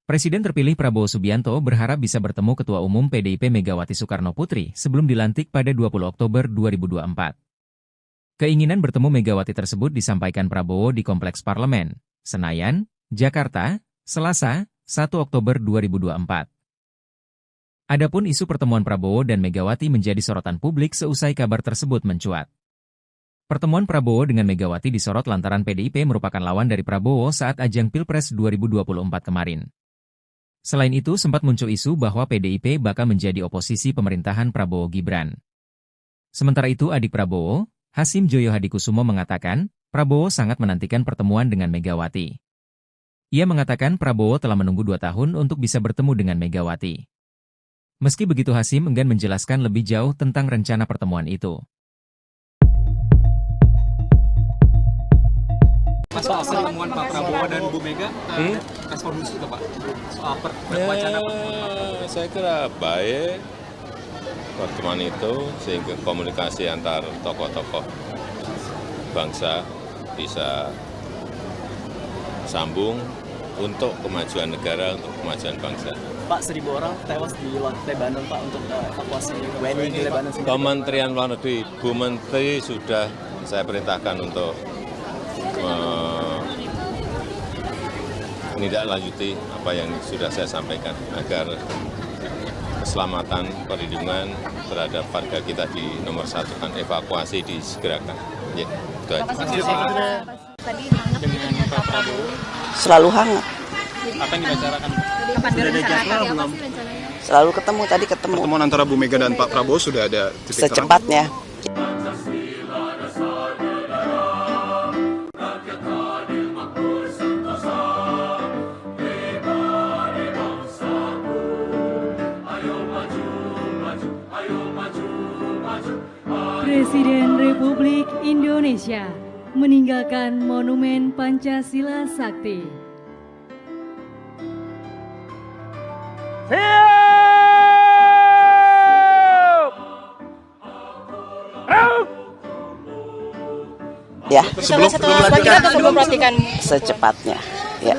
Presiden terpilih Prabowo Subianto berharap bisa bertemu Ketua Umum PDIP Megawati Soekarno Putri sebelum dilantik pada 20 Oktober 2024. Keinginan bertemu Megawati tersebut disampaikan Prabowo di Kompleks Parlemen, Senayan, Jakarta, Selasa, 1 Oktober 2024. Adapun isu pertemuan Prabowo dan Megawati menjadi sorotan publik seusai kabar tersebut mencuat. Pertemuan Prabowo dengan Megawati disorot lantaran PDIP merupakan lawan dari Prabowo saat ajang Pilpres 2024 kemarin. Selain itu, sempat muncul isu bahwa PDIP bakal menjadi oposisi pemerintahan Prabowo Gibran. Sementara itu, adik Prabowo, Hasim Joyo Hadikusumo mengatakan, Prabowo sangat menantikan pertemuan dengan Megawati. Ia mengatakan Prabowo telah menunggu 2 tahun untuk bisa bertemu dengan Megawati. Meski begitu, Hasim enggan menjelaskan lebih jauh tentang rencana pertemuan itu. Soal pertemuan Pak Prabowo dan Bu Mega, respon khusus nggak Pak? Soal wacana pertemuan. Saya kira baik pertemuan itu sehingga komunikasi antar tokoh-tokoh bangsa bisa sambung untuk kemajuan negara, untuk kemajuan bangsa. Pak, 1.000 orang tewas di Lebanon Pak untuk evakuasi WNI di Lebanon sendiri. Kementerian Luar Negeri, Bu Menteri sudah saya perintahkan untuk menindaklanjuti apa yang sudah saya sampaikan agar keselamatan, perlindungan terhadap warga kita di nomor 1 kan evakuasi disegerakan. Ya, itu aja. Tadi hangat dengan Pak Prabowo. Selalu hangat. Apa yang dibicarakan? Kapan direncanakan? Apa sih rencananya? Selalu ketemu, tadi ketemu. Pertemuan antara Bu Mega dan Pak Prabowo sudah ada titik terang? Secepatnya. Presiden Republik Indonesia meninggalkan Monumen Pancasila Sakti. Ya. Sebelum pelantikan. Secepatnya. Ya.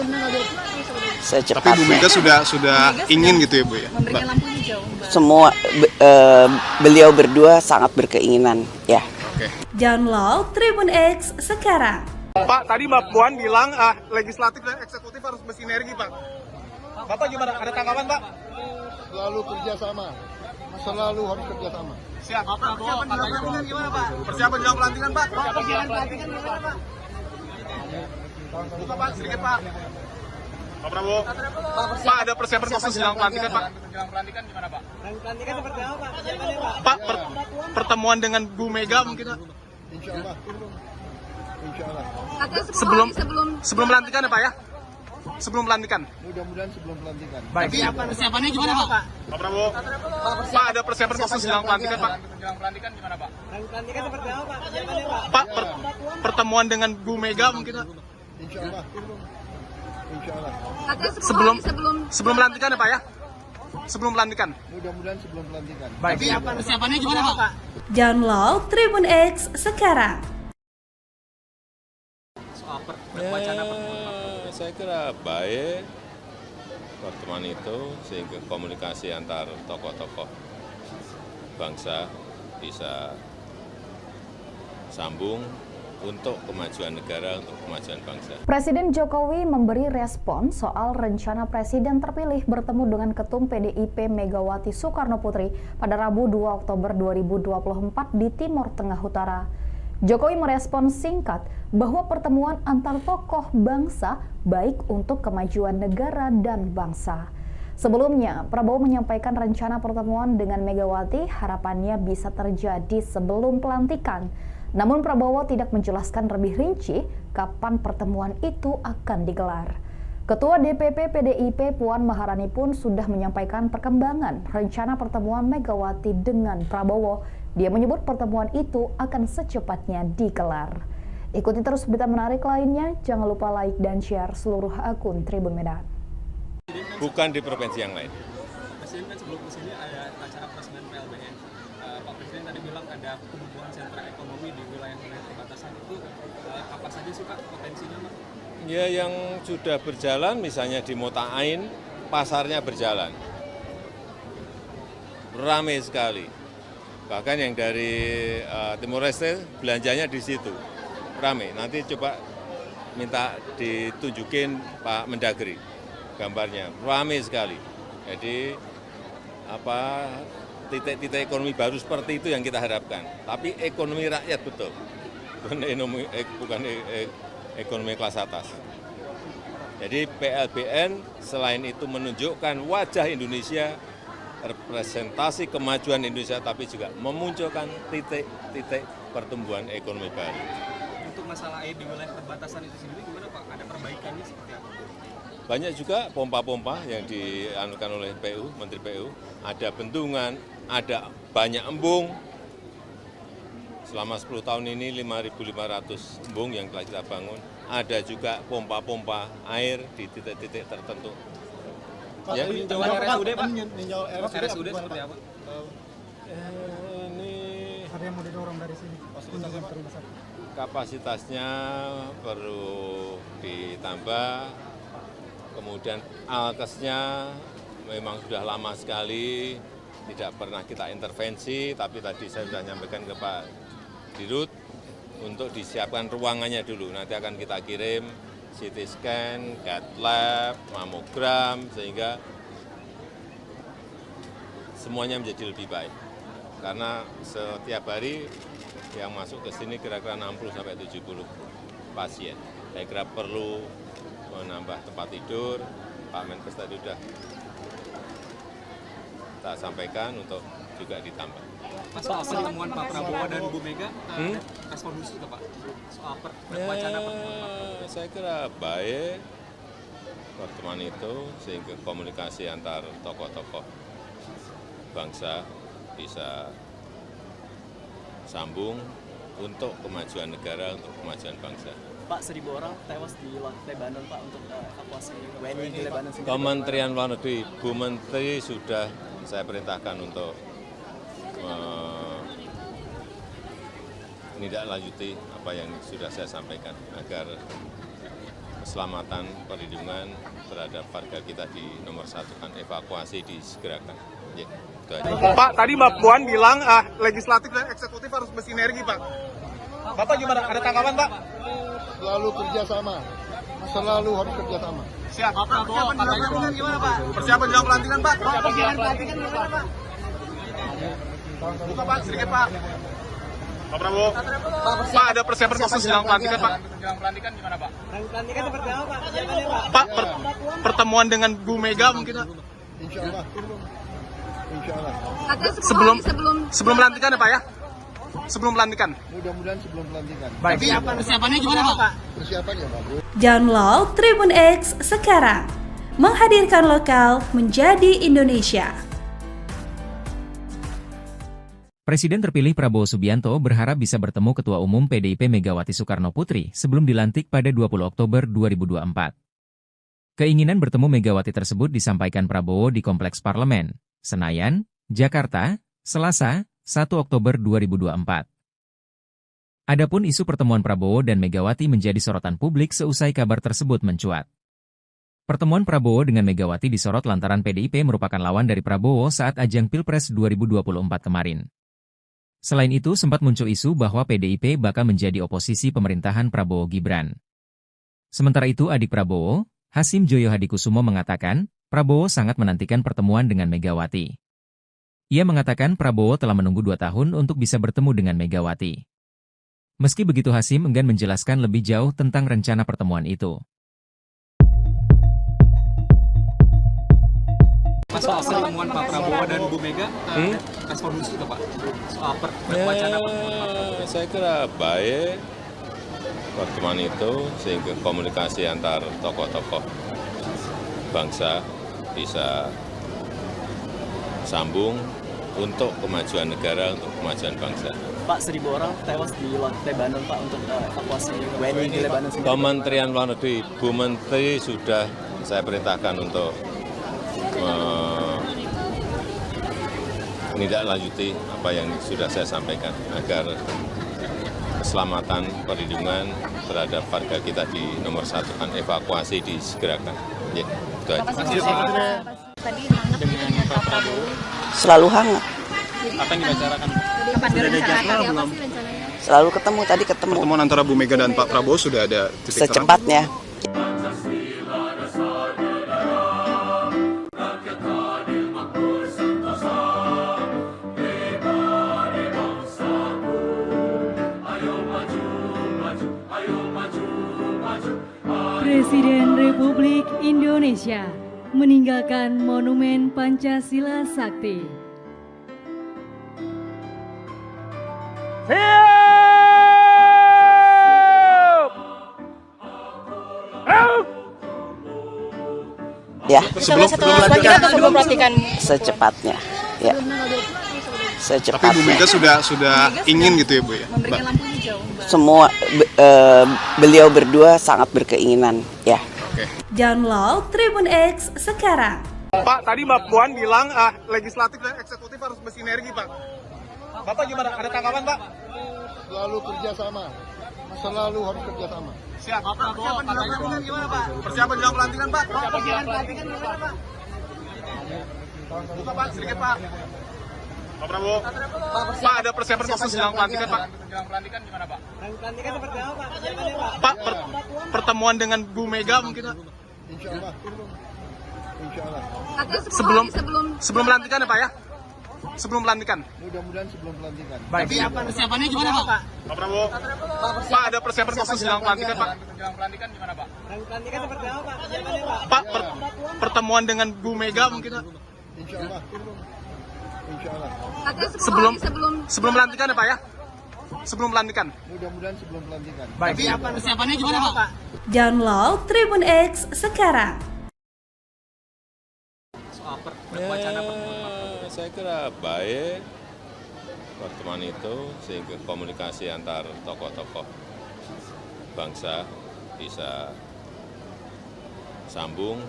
Tapi Bu Mega sudah ingin gitu ya Bu ya? Memberikan lampu hijau. Semua beliau berdua sangat berkeinginan. Ya. Download Tribun X sekarang. Pak, tadi Mbak Puan bilang legislatif dan eksekutif harus bersinergi Pak. Bapak gimana? Ada tanggapan Pak? Selalu kerjasama. Selalu harus kerjasama. Siap. Persiapan jelang pelantikan gimana Pak? Persiapan jelang pelantikan Pak? Buka Pak, sedikit Pak. Pak Prabowo. Pak, ada persiapan khusus jelang pelantikan Pak? Jelang pelantikan gimana Pak? Pelantikan seperti apa Pak? Persiapannya Pak? Pak, pertemuan dengan Bu Mega mungkin Pak? Insya Allah. Insya Allah. Sebelum pelantikan ya Pak ya? Sebelum pelantikan. Mudah-mudahan sebelum pelantikan. Baik. Persiapannya gimana Pak? Pak Prabowo. Pak, ada persiapan khusus jelang pelantikan Pak? Jelang pelantikan gimana Pak? Pelantikan seperti apa Pak? Persiapannya Pak? Pak, pertemuan dengan Bu Mega mungkin Pak? Insya Allah. Insya Allah. Sebelum pelantikan ya Pak ya? Sebelum pelantikan. Mudah-mudahan sebelum pelantikan. Baik. Persiapannya gimana Pak? Download Tribun X sekarang. Soal wacana pertemuan. Saya kira baik pertemuan itu sehingga komunikasi antar tokoh-tokoh bangsa bisa sambung untuk kemajuan negara, untuk kemajuan bangsa. Presiden Jokowi memberi respon soal rencana Presiden terpilih bertemu dengan Ketum PDIP Megawati Soekarnoputri pada Rabu 2 Oktober 2024 di Timur Tengah Utara. Jokowi merespon singkat bahwa pertemuan antar tokoh bangsa baik untuk kemajuan negara dan bangsa. Sebelumnya, Prabowo menyampaikan rencana pertemuan dengan Megawati harapannya bisa terjadi sebelum pelantikan. Namun Prabowo tidak menjelaskan lebih rinci kapan pertemuan itu akan digelar. Ketua DPP PDIP Puan Maharani pun sudah menyampaikan perkembangan rencana pertemuan Megawati dengan Prabowo. Dia menyebut pertemuan itu akan secepatnya digelar. Ikuti terus berita menarik lainnya, jangan lupa like dan share seluruh akun Tribun Medan. Bukan di provinsi yang lain. Presiden kan sebelum kesini ada acara presiden PLBN. Pak Presiden tadi bilang ada pembukaan sentra ekonomi di wilayah-wilayah perbatasan itu apa saja sih Pak potensinya Pak? Ya yang sudah berjalan misalnya di Mota'ain, pasarnya berjalan. Ramai sekali. Bahkan yang dari Timor Leste belanjanya di situ. Ramai. Nanti coba minta ditunjukin Pak Mendagri gambarnya. Ramai sekali. Jadi titik-titik ekonomi baru seperti itu yang kita harapkan. Tapi ekonomi rakyat betul. Bukan ekonomi kelas atas. Jadi PLBN selain itu menunjukkan wajah Indonesia, representasi kemajuan Indonesia, tapi juga memunculkan titik-titik pertumbuhan ekonomi baru. Untuk masalah air di wilayah perbatasan itu sendiri gimana Pak? Ada perbaikannya seperti apa? Banyak juga pompa-pompa yang dianukan oleh PU, Menteri PU. Ada bendungan, ada banyak embung. Selama 10 tahun ini 5.500 embung yang telah kita bangun. Ada juga pompa-pompa air di titik-titik tertentu. Ya, peninjauan RSUD Pak? RSUD seperti apa? Ini Ada yang mau didorong dari sini? kapasitasnya perlu ditambah, kemudian alkesnya memang sudah lama sekali, tidak pernah kita intervensi, tapi tadi saya sudah nyampaikan ke Pak Dirut untuk disiapkan ruangannya dulu. Nanti akan kita kirim CT scan, CAT lab, mamogram, sehingga semuanya menjadi lebih baik. Karena setiap hari yang masuk ke sini kira-kira 60-70 pasien. Saya kira perlu menambah tempat tidur. Pak Menkes tadi sudah kita sampaikan untuk juga ditambah. Mas, soal pertemuan Pak Prabowo dan Bu Mega, respon khusus nggak Pak? Soal wacana pertemuan. Saya kira baik pertemuan itu, sehingga komunikasi antar tokoh-tokoh bangsa bisa sambung untuk kemajuan negara, untuk kemajuan bangsa. Pak, 1.000 orang tewas di Lebanon Pak untuk evakuasi WNI di Lebanon sendiri. Kementerian Luar Negeri, Bu Menteri sudah saya perintahkan untuk menindaklanjuti apa yang sudah saya sampaikan agar keselamatan, perlindungan terhadap warga kita di nomor satu kan, evakuasi disegerakan. Ya, itu aja. Pak, tadi Mbak Puan bilang legislatif dan eksekutif harus bersinergi, Pak. Bapak gimana? Ada tanggapan, Pak? Selalu kerjasama. Selalu harus kerjasama. Siap. Pak Prabowo, Persiapan jelang pelantikan gimana Pak? persiapan jelang pelantikan, Pak. Persiapan jelang pelantikan gimana Pak? Buka, Pak, sedikit, Pak. Pak Prabowo. Pak, ada persiapan khusus jelang pelantikan, Pak. Jelang pelantikan gimana, Pak? Pelantikan seperti apa Pak? Persiapannya Pak? Pak, pertemuan dengan Bu Mega mungkin, Pak. Insya Allah. Insya Allah. Sebelum pelantikan ya, Pak ya? Sebelum pelantikan. Mudah-mudahan sebelum pelantikan. Baik. Persiapannya gimana Pak? Persiapan ya bagus. Download Tribun X sekarang. Menghadirkan lokal menjadi Indonesia. Presiden terpilih Prabowo Subianto berharap bisa bertemu Ketua Umum PDIP Megawati Soekarno Putri sebelum dilantik pada 20 Oktober 2024. Keinginan bertemu Megawati tersebut disampaikan Prabowo di Kompleks Parlemen, Senayan, Jakarta, Selasa, 1 Oktober 2024. Adapun isu pertemuan Prabowo dan Megawati menjadi sorotan publik seusai kabar tersebut mencuat. Pertemuan Prabowo dengan Megawati disorot lantaran PDIP merupakan lawan dari Prabowo saat ajang Pilpres 2024 kemarin. Selain itu sempat muncul isu bahwa PDIP bakal menjadi oposisi pemerintahan Prabowo Gibran. Sementara itu adik Prabowo, Hasim Joyo Hadikusumo mengatakan, Prabowo sangat menantikan pertemuan dengan Megawati. Ia mengatakan Prabowo telah menunggu 2 tahun untuk bisa bertemu dengan Megawati. Meski begitu Hasim enggan menjelaskan lebih jauh tentang rencana pertemuan itu. Mas, soal pertemuan Pak Prabowo dan Bu Mega, respon khusus nggak Pak? Soal wacana pertemuan. Saya kira baik pertemuan itu, sehingga komunikasi antar tokoh-tokoh bangsa bisa sambung untuk kemajuan negara, untuk kemajuan bangsa. Pak, 1.000 orang tewas di Lebanon Pak untuk evakuasi WNI di Lebanon sendiri. Kementerian Luar Negeri, Bu Menteri sudah saya perintahkan untuk menindaklanjuti apa yang sudah saya sampaikan agar keselamatan, perlindungan terhadap warga kita di nomor satu kan, evakuasi disegerakan. Ya, itu aja. Tadi hangat dengan Pak Prabowo. Selalu hangat. Apa yang dibicarakan? Kapan direncanakan? Apa sih rencananya? Selalu ketemu, tadi ketemu. Pertemuan antara Bu Mega dan Pak Prabowo sudah ada titik terang? Secepatnya. Presiden Republik Indonesia meninggalkan Monumen Pancasila Sakti. Ya, Sebelum pelantikan secepatnya. Ya, tapi Bu Mega sudah ingin gitu ya Bu ya. Memberikan lampu hijau, Mbak. semua beliau berdua sangat berkeinginan. Ya. Download Tribun X sekarang. Pak, tadi Mbak Puan bilang legislatif dan eksekutif harus bersinergi, Pak. Bapak gimana? Ada tanggapan, Pak? Selalu kerjasama. Selalu harus kerjasama. Siap. Pak Prabowo, Persiapan jelang pelantikan gimana, Pak? persiapan jelang pelantikan, Pak. Persiapan pelantikan gimana, Pak? Buka, Pak, sedikit, Pak. Pak Prabowo. Pak, ada persiapan khusus jelang pelantikan, Pak. Jelang pelantikan gimana, Pak? Pelantikan seperti apa, Pak? Persiapannya, Pak? Pak, pertemuan dengan Bu Mega mungkin, Pak. Insya Allah. Insya Allah. Sebelum pelantikan ya, Pak ya? Sebelum pelantikan. Mudah-mudahan sebelum pelantikan. Persiapannya gimana, Pak? Pak Prabowo. Pak, ada persiapan khusus jelang pelantikan, Pak. Jelang pelantikan gimana, Pak? Pelantikan seperti apa, Pak? Persiapannya, Pak? Pak, pertemuan dengan Bu Mega mungkin, Pak. Insya Allah. Insya Allah. Sebelum pelantikan ya, Pak ya? Sebelum pelantikan. Mudah-mudahan sebelum pelantikan. Persiapannya gimana, Pak? Download Tribun X sekarang. Soal wacana Saya kira baik pertemuan itu sehingga komunikasi antar tokoh-tokoh bangsa bisa sambung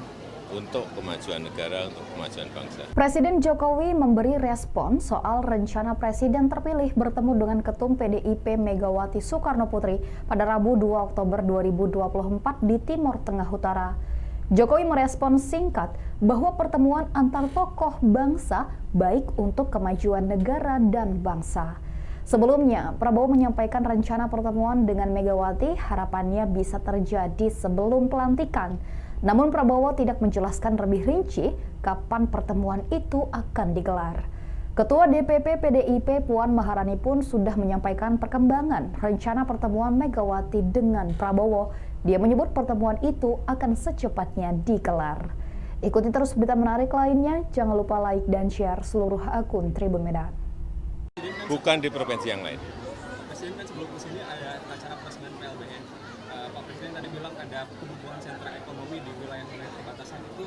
untuk kemajuan negara, untuk kemajuan bangsa. Presiden Jokowi memberi respon soal rencana Presiden terpilih bertemu dengan Ketum PDIP Megawati Soekarno Putri pada Rabu 2 Oktober 2024 di Timur Tengah Utara. Jokowi merespon singkat bahwa pertemuan antar tokoh bangsa baik untuk kemajuan negara dan bangsa. Sebelumnya, Prabowo menyampaikan rencana pertemuan dengan Megawati harapannya bisa terjadi sebelum pelantikan. Namun Prabowo tidak menjelaskan lebih rinci kapan pertemuan itu akan digelar. Ketua DPP PDIP Puan Maharani pun sudah menyampaikan perkembangan rencana pertemuan Megawati dengan Prabowo. Dia menyebut pertemuan itu akan secepatnya digelar. Ikuti terus berita menarik lainnya, jangan lupa like dan share seluruh akun Tribun Medan. Bukan di provinsi yang lain. Presiden kan sebelum kesini ada acara peresmian PLBN. Pak Presiden tadi bilang ada pembukaan sentra ekonomi di wilayah-wilayah perbatasan itu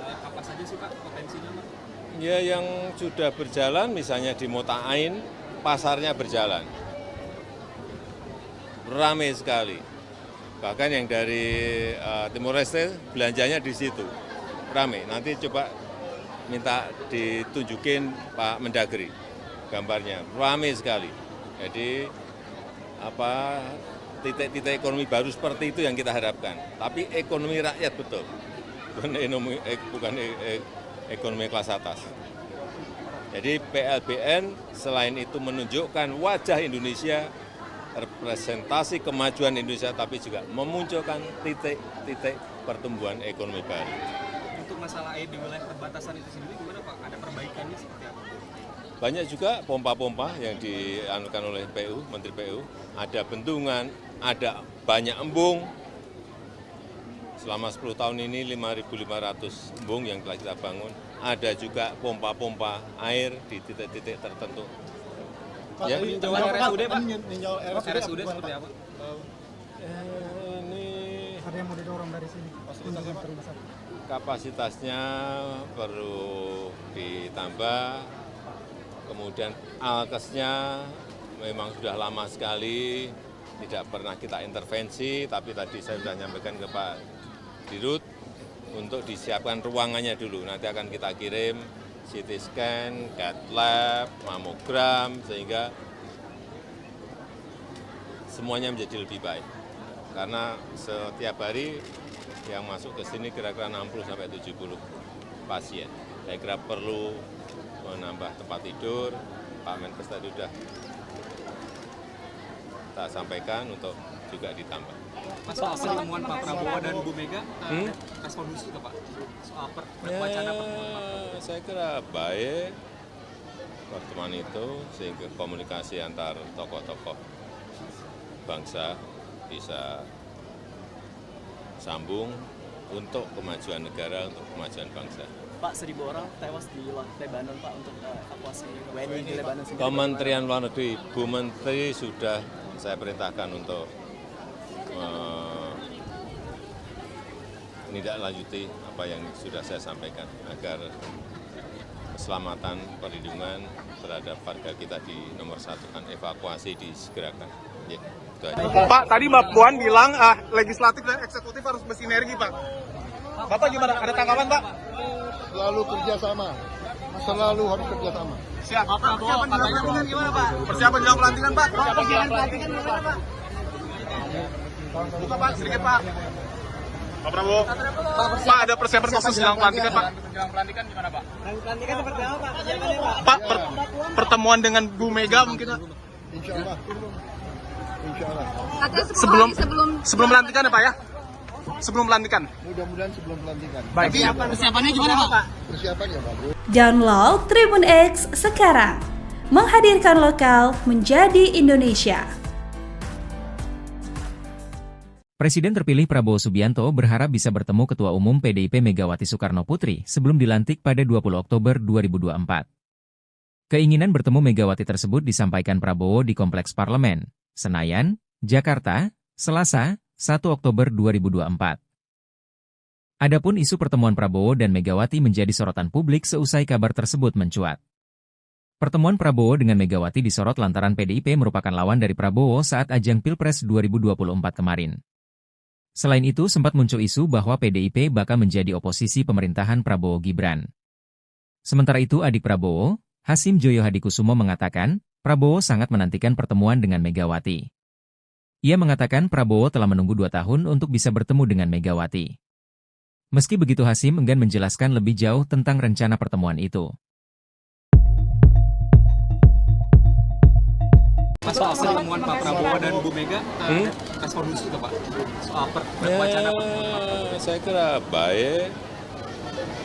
apa saja sih Pak potensinya, Pak? Ya yang sudah berjalan misalnya di Mota'ain, pasarnya berjalan. Ramai sekali. Bahkan yang dari Timor Leste belanjanya di situ. Ramai. Nanti coba minta ditunjukin Pak Mendagri gambarnya. Ramai sekali. Jadi titik-titik ekonomi baru seperti itu yang kita harapkan. Tapi ekonomi rakyat betul. Bukan ekonomi kelas atas. Jadi PLBN selain itu menunjukkan wajah Indonesia, representasi kemajuan Indonesia, tapi juga memunculkan titik-titik pertumbuhan ekonomi baru. Untuk masalah air di wilayah perbatasan itu sendiri gimana Pak? Ada perbaikannya seperti apa? Banyak juga pompa-pompa yang dianukan oleh PU, Menteri PU. Ada bendungan, ada banyak embung. Selama 10 tahun ini 5.500 embung yang telah kita bangun. Ada juga pompa-pompa air di titik-titik tertentu. Ya, peninjauan RSUD Pak? RSUD seperti apa? Ini Ada yang mau didorong dari sini. kapasitasnya perlu ditambah. Kemudian alkesnya memang sudah lama sekali, tidak pernah kita intervensi, tapi tadi saya sudah nyampaikan ke Pak Dirut untuk disiapkan ruangannya dulu. Nanti akan kita kirim CT scan, cath lab, mamogram, sehingga semuanya menjadi lebih baik. Karena setiap hari yang masuk ke sini kira-kira 60-70 pasien. Saya kira perlu menambah tempat tidur. Pak Menkes tadi sudah kita sampaikan untuk juga ditambah. Mas, soal pertemuan Pak Prabowo dan Bu Mega, respon khusus ke Pak? Soal wacana pertemuan Pak? Saya kira baik pertemuan itu sehingga komunikasi antar tokoh-tokoh bangsa bisa sambung untuk kemajuan negara, untuk kemajuan bangsa. Pak, 1.000 orang tewas di Lebanon, Pak, untuk evakuasi WNI di Lebanon sendiri. Kementerian Luar Negeri, Bu Menteri sudah saya perintahkan untuk menindaklanjuti apa yang sudah saya sampaikan agar keselamatan, perlindungan terhadap warga kita di nomor 1 kan evakuasi disegerakan. Ya, itu aja. Pak, tadi Mbak Puan bilang legislatif dan eksekutif harus bersinergi, Pak. Bapak gimana? Ada tanggapan, Pak? Selalu kerjasama. Selalu harus kerjasama. Siap. Persiapan jelang pelantikan gimana, Pak? Persiapan jelang pelantikan, Pak? Persiapan jelang pelantikan gimana, Pak? Buka, Pak, sedikit, Pak. Pak Prabowo. Pak, ada persiapan khusus jelang pelantikan, Pak? Jelang pelantikan gimana, Pak? Jelang pelantikan seperti apa, Pak? Persiapannya, Pak? Pak, pertemuan dengan Bu Mega mungkin, Pak? Insya Allah. Insya Allah. Sebelum pelantikan ya, Pak ya? Sebelum pelantikan. Mudah-mudahan sebelum pelantikan. Baik. Persiapannya gimana, Pak? Persiapannya bagus. Download Tribun X sekarang. Menghadirkan lokal menjadi Indonesia. Presiden terpilih Prabowo Subianto berharap bisa bertemu Ketua Umum PDIP Megawati Soekarno Putri sebelum dilantik pada 20 Oktober 2024. Keinginan bertemu Megawati tersebut disampaikan Prabowo di Kompleks Parlemen, Senayan, Jakarta, Selasa, 1 Oktober 2024. Adapun isu pertemuan Prabowo dan Megawati menjadi sorotan publik seusai kabar tersebut mencuat. Pertemuan Prabowo dengan Megawati disorot lantaran PDIP merupakan lawan dari Prabowo saat ajang Pilpres 2024 kemarin. Selain itu, sempat muncul isu bahwa PDIP bakal menjadi oposisi pemerintahan Prabowo Gibran. Sementara itu, adik Prabowo, Hasim Joyo Hadikusumo mengatakan, Prabowo sangat menantikan pertemuan dengan Megawati. Ia mengatakan Prabowo telah menunggu 2 tahun untuk bisa bertemu dengan Megawati. Meski begitu, Hasim enggan menjelaskan lebih jauh tentang rencana pertemuan itu. Mas, soal pertemuan Pak Prabowo dan Bu Mega, respon khusus juga, Pak? Soal wacana pertemuan. Saya kira baik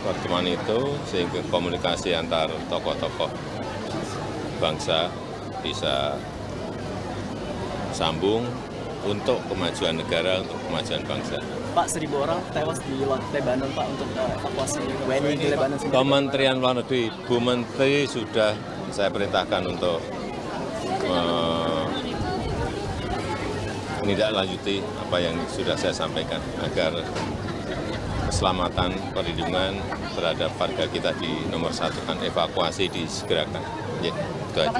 pertemuan itu sehingga komunikasi antar tokoh-tokoh bangsa bisa sambung untuk kemajuan negara, untuk kemajuan bangsa. Pak, 1.000 orang tewas di Lebanon, Pak, untuk evakuasi WNI di Lebanon sendiri. Kementerian Luar Negeri, Bu Menteri sudah saya perintahkan untuk menindaklanjuti apa yang sudah saya sampaikan agar keselamatan, perlindungan terhadap warga kita di nomor 1 kan evakuasi disegerakan. Ya, itu aja.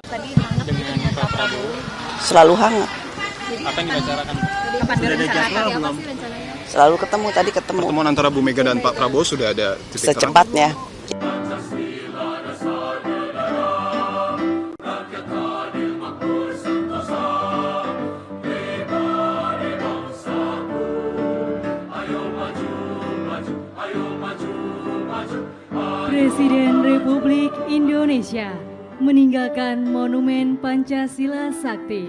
Tadi hangat dengan Pak Prabowo. Selalu hangat. Apa yang dibicarakan? Kapan direncanakan? Apa sih rencananya? Selalu ketemu. Pertemuan antara Bu Mega dan Pak Prabowo sudah ada titik terang? Secepatnya. Presiden Republik Indonesia meninggalkan Monumen Pancasila Sakti.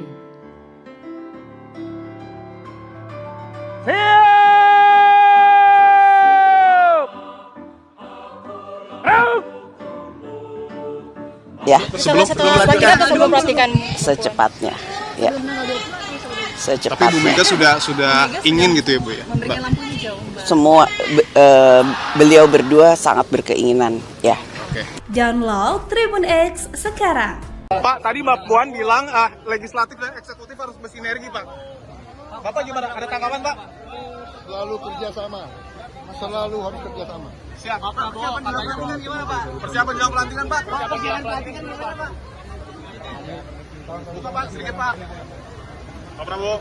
Ya. Sebelum pelantikan. Secepatnya. Ya. Tapi Bu Mega sudah ingin gitu ya, Bu ya? Memberikan lampu hijau. Semua beliau berdua sangat berkeinginan. Ya. Download Tribun X sekarang. Pak, tadi Mbak Puan bilang legislatif dan eksekutif harus bersinergi, Pak. Bapak gimana? Ada tanggapan, Pak? Selalu kerjasama. Selalu harus kerjasama. Siap. Persiapan jelang pelantikan gimana, Pak? Persiapan jelang pelantikan, Pak? Persiapan jelang pelantikan gimana, Pak? Buka, Pak, sedikit, Pak. Pak Prabowo.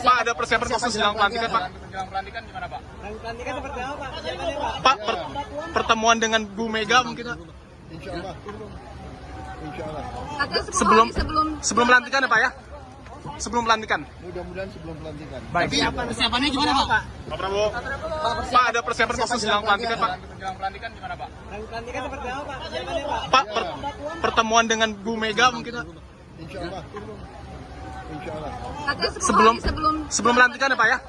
Pak, ada persiapan khusus jelang pelantikan, Pak? Jelang pelantikan gimana, Pak? Jelang pelantikan seperti apa, Pak? Persiapannya, Pak? Pak, pertemuan dengan Bu Mega mungkin, Pak? Insya Allah. Insya Allah. Sebelum pelantikan ya, Pak ya? Sebelum pelantikan. Mudah-mudahan sebelum pelantikan. Baik. Persiapannya gimana, Pak? Pak Prabowo. Pak, ada persiapan khusus jelang pelantikan, Pak? Jelang pelantikan gimana, Pak? Jelang pelantikan seperti apa, Pak? Persiapannya, Pak? Pak, pertemuan dengan Bu Mega mungkin, Pak? Insya Allah. Insya Allah. Sebelum pelantikan ya, Pak ya?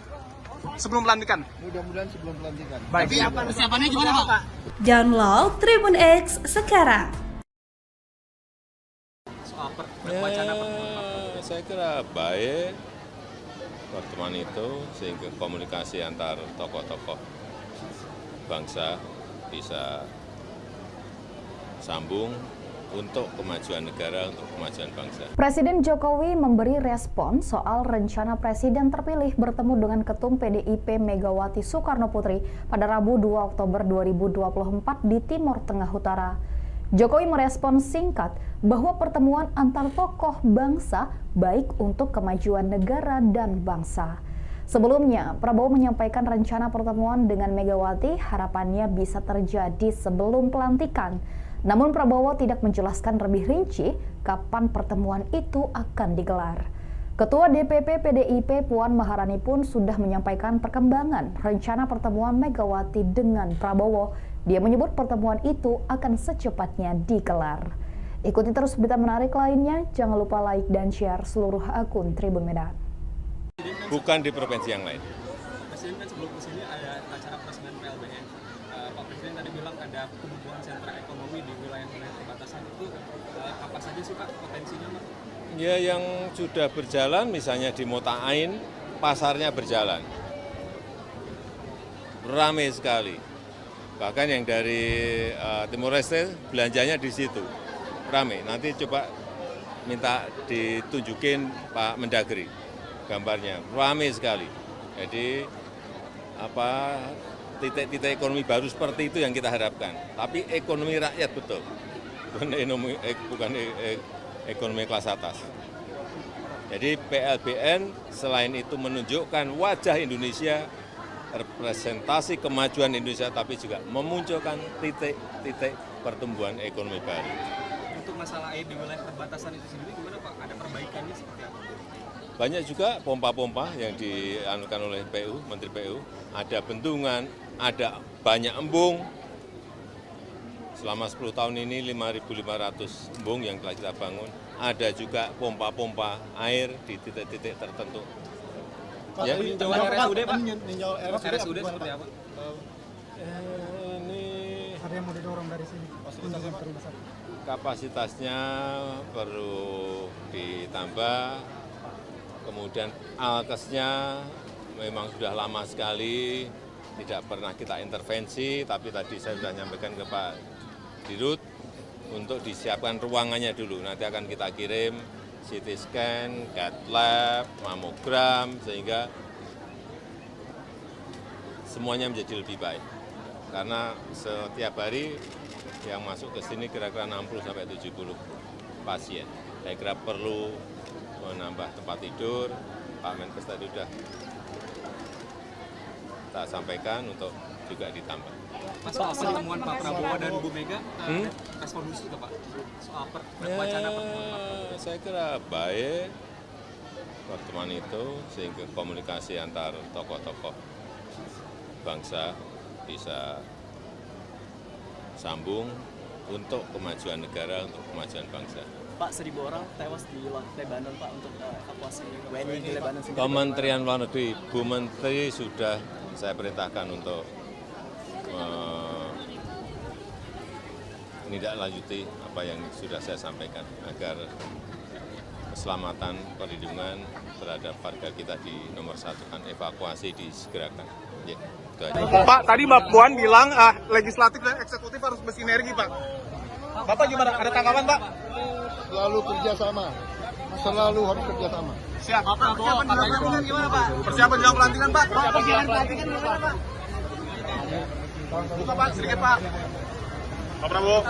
Sebelum pelantikan. Mudah-mudahan sebelum pelantikan. Baik. Persiapannya gimana, Pak? Download Tribun X sekarang. Soal wacana pertemuan Pak Prabowo. Saya kira baik pertemuan itu sehingga komunikasi antar tokoh-tokoh bangsa bisa sambung untuk kemajuan negara, untuk kemajuan bangsa. Presiden Jokowi memberi respon soal rencana Presiden terpilih bertemu dengan Ketum PDIP Megawati Soekarnoputri pada Rabu 2 Oktober 2024 di Timur Tengah Utara. Jokowi merespon singkat bahwa pertemuan antar tokoh bangsa baik untuk kemajuan negara dan bangsa. Sebelumnya, Prabowo menyampaikan rencana pertemuan dengan Megawati harapannya bisa terjadi sebelum pelantikan. Namun Prabowo tidak menjelaskan lebih rinci kapan pertemuan itu akan digelar. Ketua DPP PDIP Puan Maharani pun sudah menyampaikan perkembangan rencana pertemuan Megawati dengan Prabowo. Dia menyebut pertemuan itu akan secepatnya digelar. Ikuti terus berita menarik lainnya, jangan lupa like dan share seluruh akun Tribun Medan. Bukan di provinsi yang lain. Presiden kan sebelum kesini ada acara peresmian PLBN. Pak Presiden tadi bilang ada pembukaan sentra ekonomi di wilayah-wilayah perbatasan itu apa saja sih Pak potensinya Pak? Ya yang sudah berjalan misalnya di Mota'ain, pasarnya berjalan. Ramai sekali. Bahkan yang dari Timor Leste belanjanya di situ. Ramai. Nanti coba minta ditunjukin Pak Mendagri gambarnya. Ramai sekali. Jadi titik-titik ekonomi baru seperti itu yang kita harapkan. Tapi ekonomi rakyat betul, bukan ekonomi kelas atas. Jadi PLBN selain itu menunjukkan wajah Indonesia, representasi kemajuan Indonesia, tapi juga memunculkan titik-titik pertumbuhan ekonomi baru. Untuk masalah air di wilayah perbatasan itu sendiri gimana Pak? Ada perbaikannya seperti apa? Banyak juga pompa-pompa yang dianukan oleh PU, Menteri PU. Ada bendungan, ada banyak embung. Selama 10 tahun ini 5.500 embung yang telah kita bangun. Ada juga pompa-pompa air di titik-titik tertentu. Ya, peninjauan RSUD Pak? RSUD seperti apa? Ini Ada yang mau didorong dari sini? kapasitasnya perlu ditambah. Kemudian alkesnya memang sudah lama sekali, tidak pernah kita intervensi, tapi tadi saya sudah nyampaikan ke Pak Dirut untuk disiapkan ruangannya dulu. Nanti akan kita kirim CT scan, cath lab, mamogram, sehingga semuanya menjadi lebih baik. Karena setiap hari yang masuk ke sini kira-kira 60-70 pasien. Saya kira perlu menambah tempat tidur. Pak Menkes tadi sudah tak sampaikan untuk juga ditambah. Soal pertemuan Pak Prabowo dan Bu Mega, respon khusus Pak soal wacana pertemuan? Saya kira baik pertemuan itu sehingga komunikasi antar tokoh-tokoh bangsa bisa sambung untuk kemajuan negara, untuk kemajuan bangsa. Pak, 1.000 orang tewas di Lebanon Pak untuk evakuasi WNI di Lebanon sendiri. Kementerian Luar Negeri, Bu Menteri sudah saya perintahkan untuk menindaklanjuti apa yang sudah saya sampaikan agar keselamatan perlindungan terhadap warga kita di nomor 1 kan evakuasi disegerakan. Ya, itu aja. Pak, tadi Mbak Puan bilang legislatif dan eksekutif harus bersinergi Pak. Bapak gimana? Ada tanggapan Pak? Selalu kerjasama. Selalu harus kerjasama. Siap. Persiapan jelang pelantikan gimana Pak? Persiapan jelang pelantikan Pak? Persiapan jelang pelantikan gimana Pak? Buka Pak, sedikit Pak. Pak Prabowo.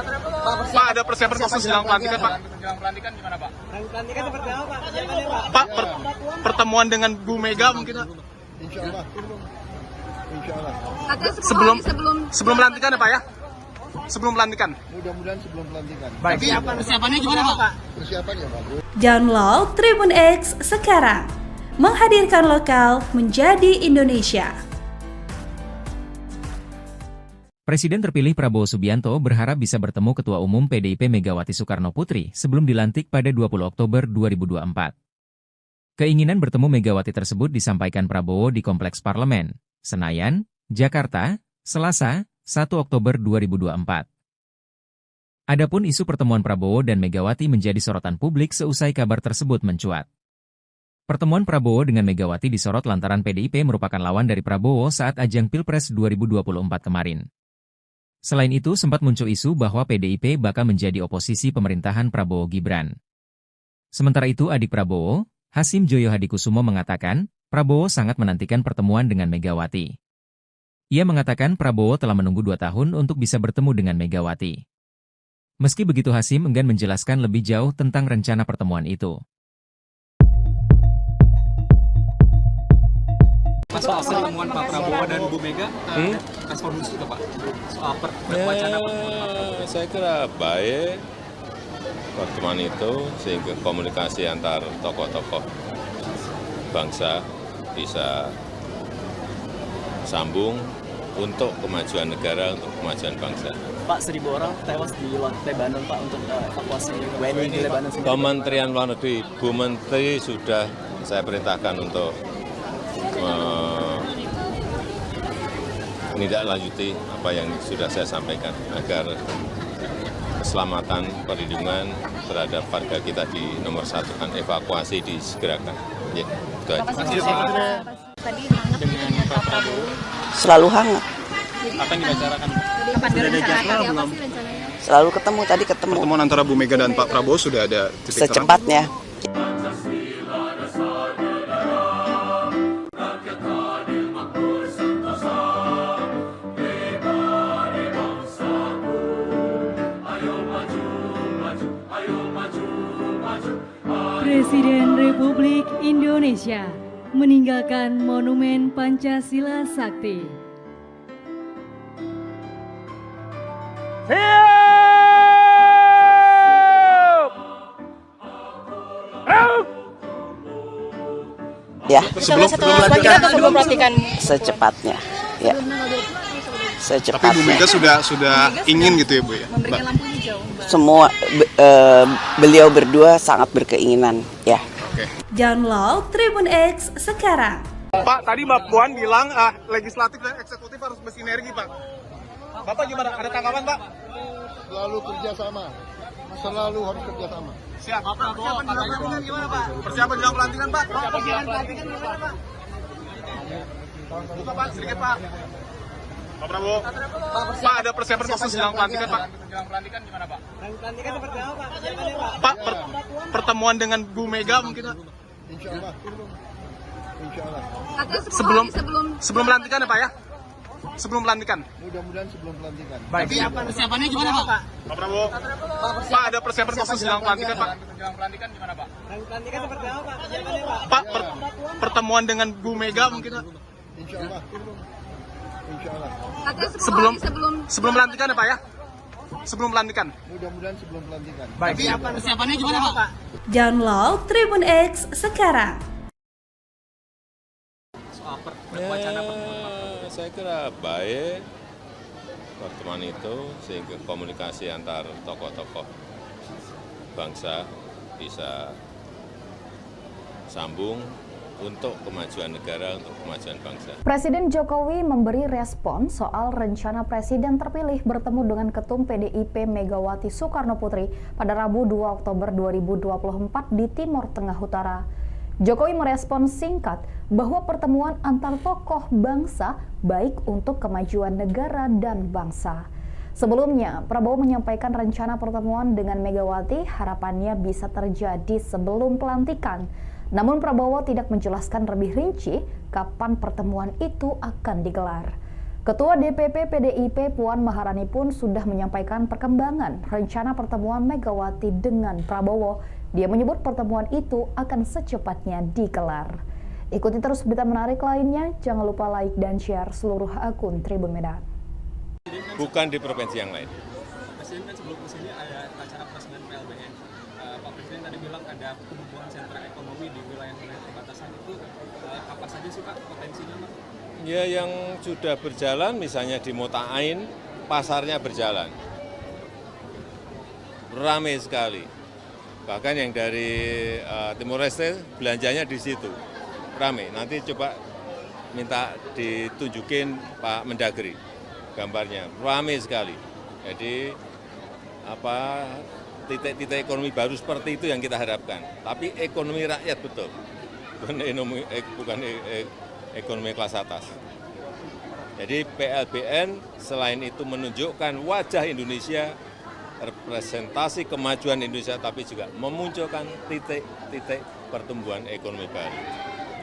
Pak, ada persiapan khusus jelang pelantikan Pak? Jelang pelantikan gimana Pak? Pelantikan seperti apa Pak? Persiapannya Pak? Pak, pertemuan dengan Bu Mega mungkin Pak? Insya Allah. Insya Allah. Sebelum pelantikan ya Pak ya? Sebelum pelantikan. Mudah-mudahan sebelum pelantikan. Baik. Persiapannya gimana Pak? Persiapan ya bagus. Download Tribun X sekarang. Menghadirkan lokal menjadi Indonesia. Presiden terpilih Prabowo Subianto berharap bisa bertemu Ketua Umum PDIP Megawati Soekarnoputri sebelum dilantik pada 20 Oktober 2024. Keinginan bertemu Megawati tersebut disampaikan Prabowo di Kompleks Parlemen, Senayan, Jakarta, Selasa, 1 Oktober 2024. Adapun isu pertemuan Prabowo dan Megawati menjadi sorotan publik seusai kabar tersebut mencuat. Pertemuan Prabowo dengan Megawati disorot lantaran PDIP merupakan lawan dari Prabowo saat ajang Pilpres 2024 kemarin. Selain itu, sempat muncul isu bahwa PDIP bakal menjadi oposisi pemerintahan Prabowo Gibran. Sementara itu, adik Prabowo, Hasim Joyo Hadikusumo mengatakan, Prabowo sangat menantikan pertemuan dengan Megawati. Ia mengatakan Prabowo telah menunggu 2 tahun untuk bisa bertemu dengan Megawati. Meski begitu, Hasim enggan menjelaskan lebih jauh tentang rencana pertemuan itu. Soal pertemuan Pak Prabowo dan Bu Mega, respon khusus Pak soal wacana pertemuan. Saya kira baik pertemuan itu sehingga komunikasi antar tokoh-tokoh bangsa bisa sambung untuk kemajuan negara, untuk kemajuan bangsa. Pak, 1.000 orang tewas di Lebanon Pak untuk evakuasi WNI di Lebanon sendiri. Kementerian Luar Negeri, Bu Menteri sudah saya perintahkan untuk menindaklanjuti apa yang sudah saya sampaikan agar keselamatan perlindungan terhadap warga kita di nomor 1 kan evakuasi disegerakan. Ya, itu aja. Tadi hangat dengan Pak Prabowo. Selalu hangat. Apa yang dibicarakan? Kapan direncanakan? Apa sih rencananya? Selalu ketemu, tadi ketemu. Pertemuan antara Bu Mega dan Pak Prabowo sudah ada titik terang? Secepatnya. Presiden Republik Indonesia meninggalkan Monumen Pancasila Sakti. Ya. Setelah pelantikan. Secepatnya. Ya. Secepatnya. Tapi Bu Mega sudah ingin gitu ya Bu ya? Memberikan lampu hijau. Semua beliau berdua sangat berkeinginan, ya. Download Tribun X sekarang. Pak, tadi Mbak Puan bilang legislatif dan eksekutif harus bersinergi, Pak. Bapak gimana? Ada tanggapan, Pak? Selalu kerjasama. Selalu harus kerjasama. Siap. Persiapan jelang pelantikan gimana Pak? Persiapan jelang pelantikan, Pak. Persiapan jelang pelantikan gimana Pak? Buka Pak, sedikit Pak. Pak Prabowo. Pak, ada persiapan khusus jelang pelantikan, Pak. Jelang pelantikan gimana, Pak? Pelantikan seperti apa Pak? Persiapannya Pak? Pak, pertemuan dengan Bu Mega mungkin, Pak. Insya Allah. Insya Allah. Sebelum pelantikan ya, Pak ya? Sebelum pelantikan. Mudah-mudahan sebelum pelantikan. Baik. Persiapannya gimana Pak? Pak Prabowo. Pak, ada persiapan khusus jelang pelantikan, Pak. Jelang pelantikan gimana, Pak? Pelantikan seperti apa Pak? Persiapannya Pak? Pak, pertemuan dengan Bu Mega mungkin, Pak. Insya Allah. Insya Allah. Sebelum pelantikan ya, Pak ya? Sebelum pelantikan. Mudah-mudahan sebelum pelantikan. Baik. Persiapannya gimana Pak? Download Tribun X sekarang. Soal wacana pertemuan. Saya kira baik pertemuan itu sehingga komunikasi antar tokoh-tokoh bangsa bisa sambung untuk kemajuan negara, untuk kemajuan bangsa. Presiden Jokowi memberi respon soal rencana Presiden terpilih bertemu dengan Ketum PDIP Megawati Soekarno Putri pada Rabu 2 Oktober 2024 di Timur Tengah Utara. Jokowi merespon singkat bahwa pertemuan antar tokoh bangsa baik untuk kemajuan negara dan bangsa. Sebelumnya, Prabowo menyampaikan rencana pertemuan dengan Megawati harapannya bisa terjadi sebelum pelantikan. Namun Prabowo tidak menjelaskan lebih rinci kapan pertemuan itu akan digelar. Ketua DPP PDIP Puan Maharani pun sudah menyampaikan perkembangan rencana pertemuan Megawati dengan Prabowo. Dia menyebut pertemuan itu akan secepatnya digelar. Ikuti terus berita menarik lainnya, jangan lupa like dan share seluruh akun Tribun Medan. Bukan di provinsi yang lain. Presiden kan sebelum kesini ada acara presiden PLBN. Pak Presiden tadi bilang ada pembukaan sentra ekonomi di wilayah-wilayah perbatasan itu. Apa saja sih Pak potensinya Pak? Ya yang sudah berjalan misalnya di Mota'ain, pasarnya berjalan. Ramai sekali. Bahkan yang dari Timor Leste belanjanya di situ. Ramai. Nanti coba minta ditunjukin Pak Mendagri gambarnya. Ramai sekali. Jadi titik-titik ekonomi baru seperti itu yang kita harapkan. Tapi ekonomi rakyat betul. bukan ekonomi kelas atas. Jadi PLBN selain itu menunjukkan wajah Indonesia, representasi kemajuan Indonesia, tapi juga memunculkan titik-titik pertumbuhan ekonomi baru.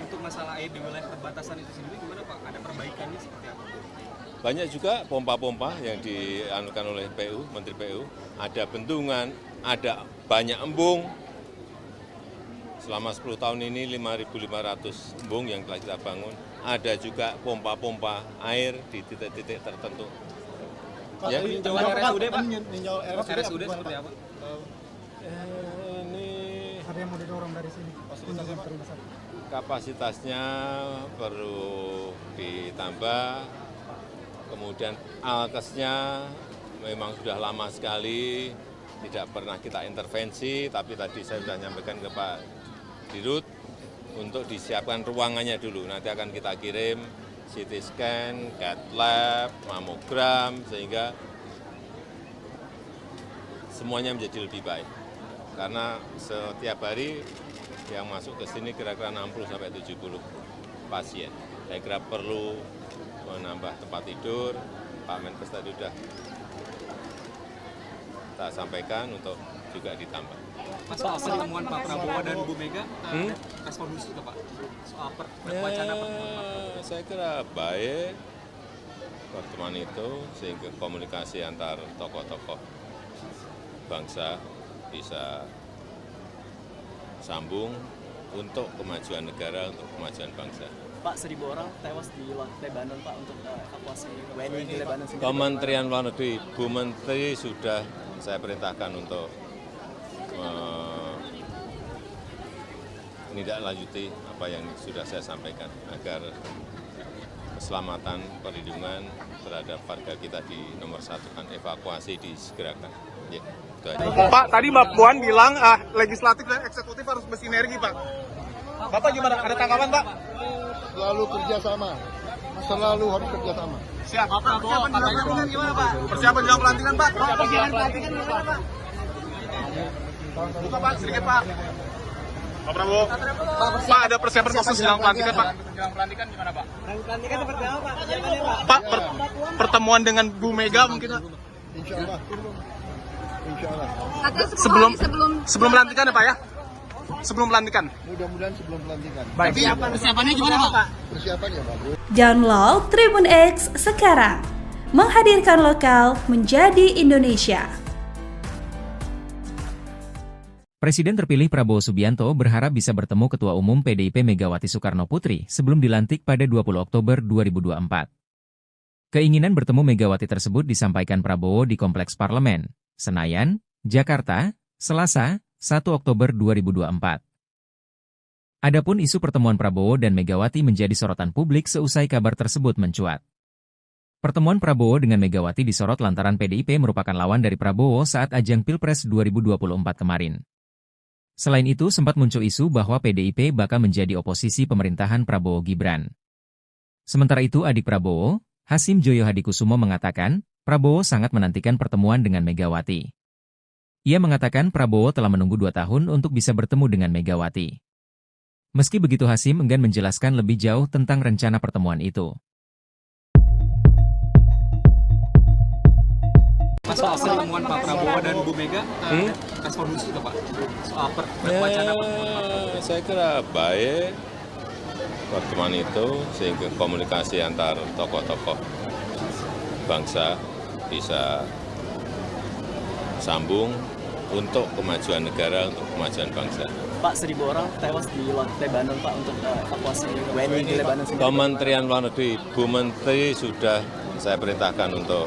Untuk masalah air di wilayah perbatasan itu sendiri gimana Pak? Ada perbaikannya seperti apa? Banyak juga pompa-pompa yang dianukan oleh PU, Menteri PU. Ada bendungan, ada banyak embung. Selama 10 tahun ini 5.500 embung yang telah kita bangun. Ada juga pompa-pompa air di titik-titik tertentu. Ya, Tinjauan RSUD Pak? Tinjau RSUD seperti apa? Ini Ada yang mau didorong dari sini. kapasitasnya perlu ditambah, kemudian alkesnya memang sudah lama sekali, tidak pernah kita intervensi, tapi tadi saya sudah menyampaikan ke Pak Dirut untuk disiapkan ruangannya dulu. Nanti akan kita kirim CT scan, CAT lab, mamogram, sehingga semuanya menjadi lebih baik. Karena setiap hari yang masuk ke sini kira-kira 60-70 pasien. Saya kira perlu menambah tempat tidur. Pak Menkes tadi sudah kita sampaikan untuk juga ditambah. Mas, soal pertemuan Pak Prabowo dan Bu Mega, respon khusus Pak? Soal wacana pertemuan. Saya kira baik pertemuan itu, sehingga komunikasi antar tokoh-tokoh bangsa bisa sambung untuk kemajuan negara, untuk kemajuan bangsa. Pak, 1.000 orang tewas di Lebanon Pak untuk evakuasi WNI di Lebanon sendiri. Kementerian Luar Negeri, Bu Menteri sudah saya perintahkan untuk menindaklanjuti apa yang sudah saya sampaikan agar keselamatan, perlindungan terhadap warga kita di nomor satu kan, evakuasi disegerakan. Ya, itu aja. Pak, tadi Mbak Puan bilang legislatif dan eksekutif harus bersinergi, Pak. Bapak gimana? Ada tanggapan, Pak? Selalu kerjasama. Selalu harus kerjasama. Siap. Persiapan jelang pelantikan gimana Pak? Persiapan jelang pelantikan, Pak. Persiapan jelang pelantikan gimana Pak? Buka, Pak, sedikit, Pak. Pak Prabowo. Pak, ada persiapan khusus jelang pelantikan, Pak. Jelang pelantikan gimana, Pak? Jelang pelantikan seperti apa Pak? Persiapannya Pak? Pak, pertemuan dengan Bu Mega mungkin Insya Allah. Insya Allah. sebelum pelantikan ya, Pak ya? Sebelum pelantikan. Mudah-mudahan sebelum pelantikan. Baik. Persiapannya gimana Pak? Persiapan ya bagus. Download Tribun X sekarang. Menghadirkan lokal menjadi Indonesia. Presiden terpilih Prabowo Subianto berharap bisa bertemu Ketua Umum PDIP Megawati Soekarno Putri sebelum dilantik pada 20 Oktober 2024. Keinginan bertemu Megawati tersebut disampaikan Prabowo di Kompleks Parlemen, Senayan, Jakarta, Selasa, 1 Oktober 2024. Adapun isu pertemuan Prabowo dan Megawati menjadi sorotan publik seusai kabar tersebut mencuat. Pertemuan Prabowo dengan Megawati disorot lantaran PDIP merupakan lawan dari Prabowo saat ajang Pilpres 2024 kemarin. Selain itu sempat muncul isu bahwa PDIP bakal menjadi oposisi pemerintahan Prabowo Gibran. Sementara itu adik Prabowo, Hasim Joyo Hadikusumo mengatakan, Prabowo sangat menantikan pertemuan dengan Megawati. Ia mengatakan Prabowo telah menunggu 2 tahun untuk bisa bertemu dengan Megawati. Meski begitu Hasim enggan menjelaskan lebih jauh tentang rencana pertemuan itu. Mas, soal pertemuan Pak Prabowo dan Bu Mega, respon khusus Pak? Soal wacana pertemuan. Saya kira baik pertemuan itu, sehingga komunikasi antar tokoh-tokoh bangsa bisa sambung untuk kemajuan negara, untuk kemajuan bangsa. Pak, 1.000 orang tewas di Lebanon Pak untuk evakuasi WNI di Lebanon sendiri. Kementerian Luar Negeri, Bu Menteri sudah saya perintahkan untuk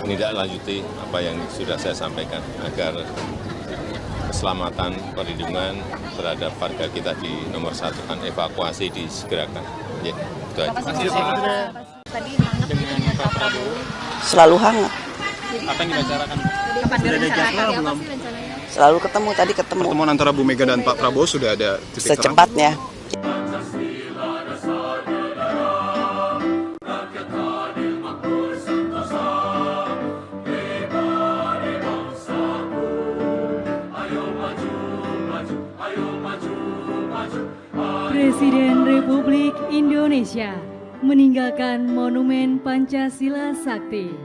menindaklanjuti apa yang sudah saya sampaikan agar keselamatan, perlindungan terhadap warga kita di nomor satu kan, evakuasi disegerakan. Ya, itu aja. Tadi hangat dengan Pak Prabowo. Selalu hangat. Apa yang dibicarakan? Kapan direncanakan? Apa sih rencananya? Selalu ketemu, tadi ketemu. Pertemuan antara Bu Mega dan Pak Prabowo sudah ada titik terang? Secepatnya. Presiden Republik Indonesia meninggalkan Monumen Pancasila Sakti.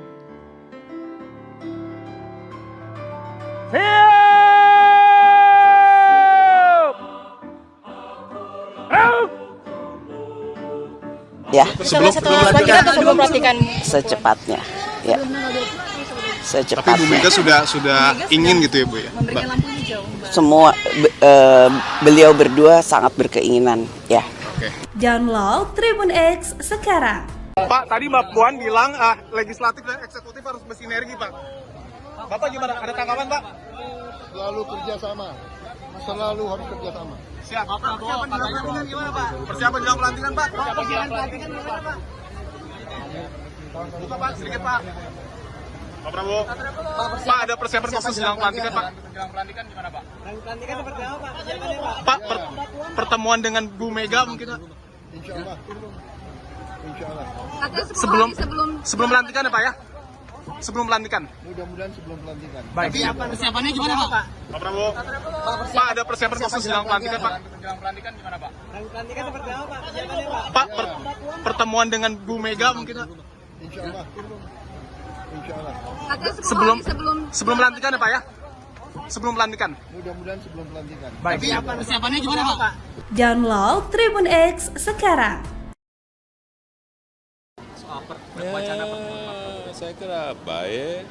Ya, Setelah pelantikan atau sebelum pelantikan? secepatnya. Ya, Tapi secepatnya. Bu Mega sudah ingin gitu ya Bu ya? Memberikan lampu hijau, Mbak. Semua beliau berdua sangat berkeinginan. Ya. Download Tribun X sekarang. Pak, tadi Mbak Puan bilang legislatif dan eksekutif harus bersinergi Pak. Bapak gimana? Ada tanggapan Pak? Selalu kerjasama. Selalu harus kerjasama. Siap. Pak Prabowo, Persiapan jelang pelantikan gimana, Pak? persiapan jelang pelantikan Pak. Persiapan pelantikan gimana, Pak? Buka Pak, sedikit Pak. Pak Prabowo. Pak, ada persiapan khusus jelang pelantikan Pak. Jelang pelantikan gimana Pak? Pelantikan seperti apa, Pak? Persiapannya, Pak? Pak, pertemuan dengan Bu Mega mungkin Pak? Insya Allah. Insya Allah. Sebelum pelantikan ya Pak ya? Sebelum pelantikan. Mudah-mudahan sebelum pelantikan. Baik. Persiapannya gimana, Pak? Pak Prabowo. Pak, ada persiapan khusus jelang pelantikan Pak. Jelang pelantikan gimana Pak? Pelantikan seperti apa, Pak? Persiapannya, Pak? Pak, pertemuan dengan Bu Mega mungkin Pak? Insya Allah. Insya Allah. Sebelum pelantikan ya Pak ya? Sebelum pelantikan. Mudah-mudahan sebelum pelantikan. Baik. Persiapannya gimana, Pak? Download Tribun X sekarang. Saya kira baik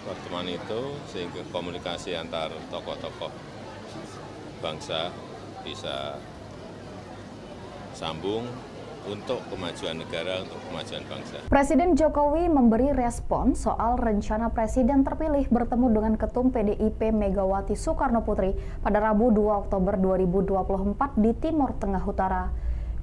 pertemuan itu sehingga komunikasi antar tokoh-tokoh bangsa bisa sambung untuk kemajuan negara, untuk kemajuan bangsa. Presiden Jokowi memberi respon soal rencana Presiden terpilih bertemu dengan Ketum PDIP Megawati Soekarnoputri pada Rabu 2 Oktober 2024 di Timur Tengah Utara.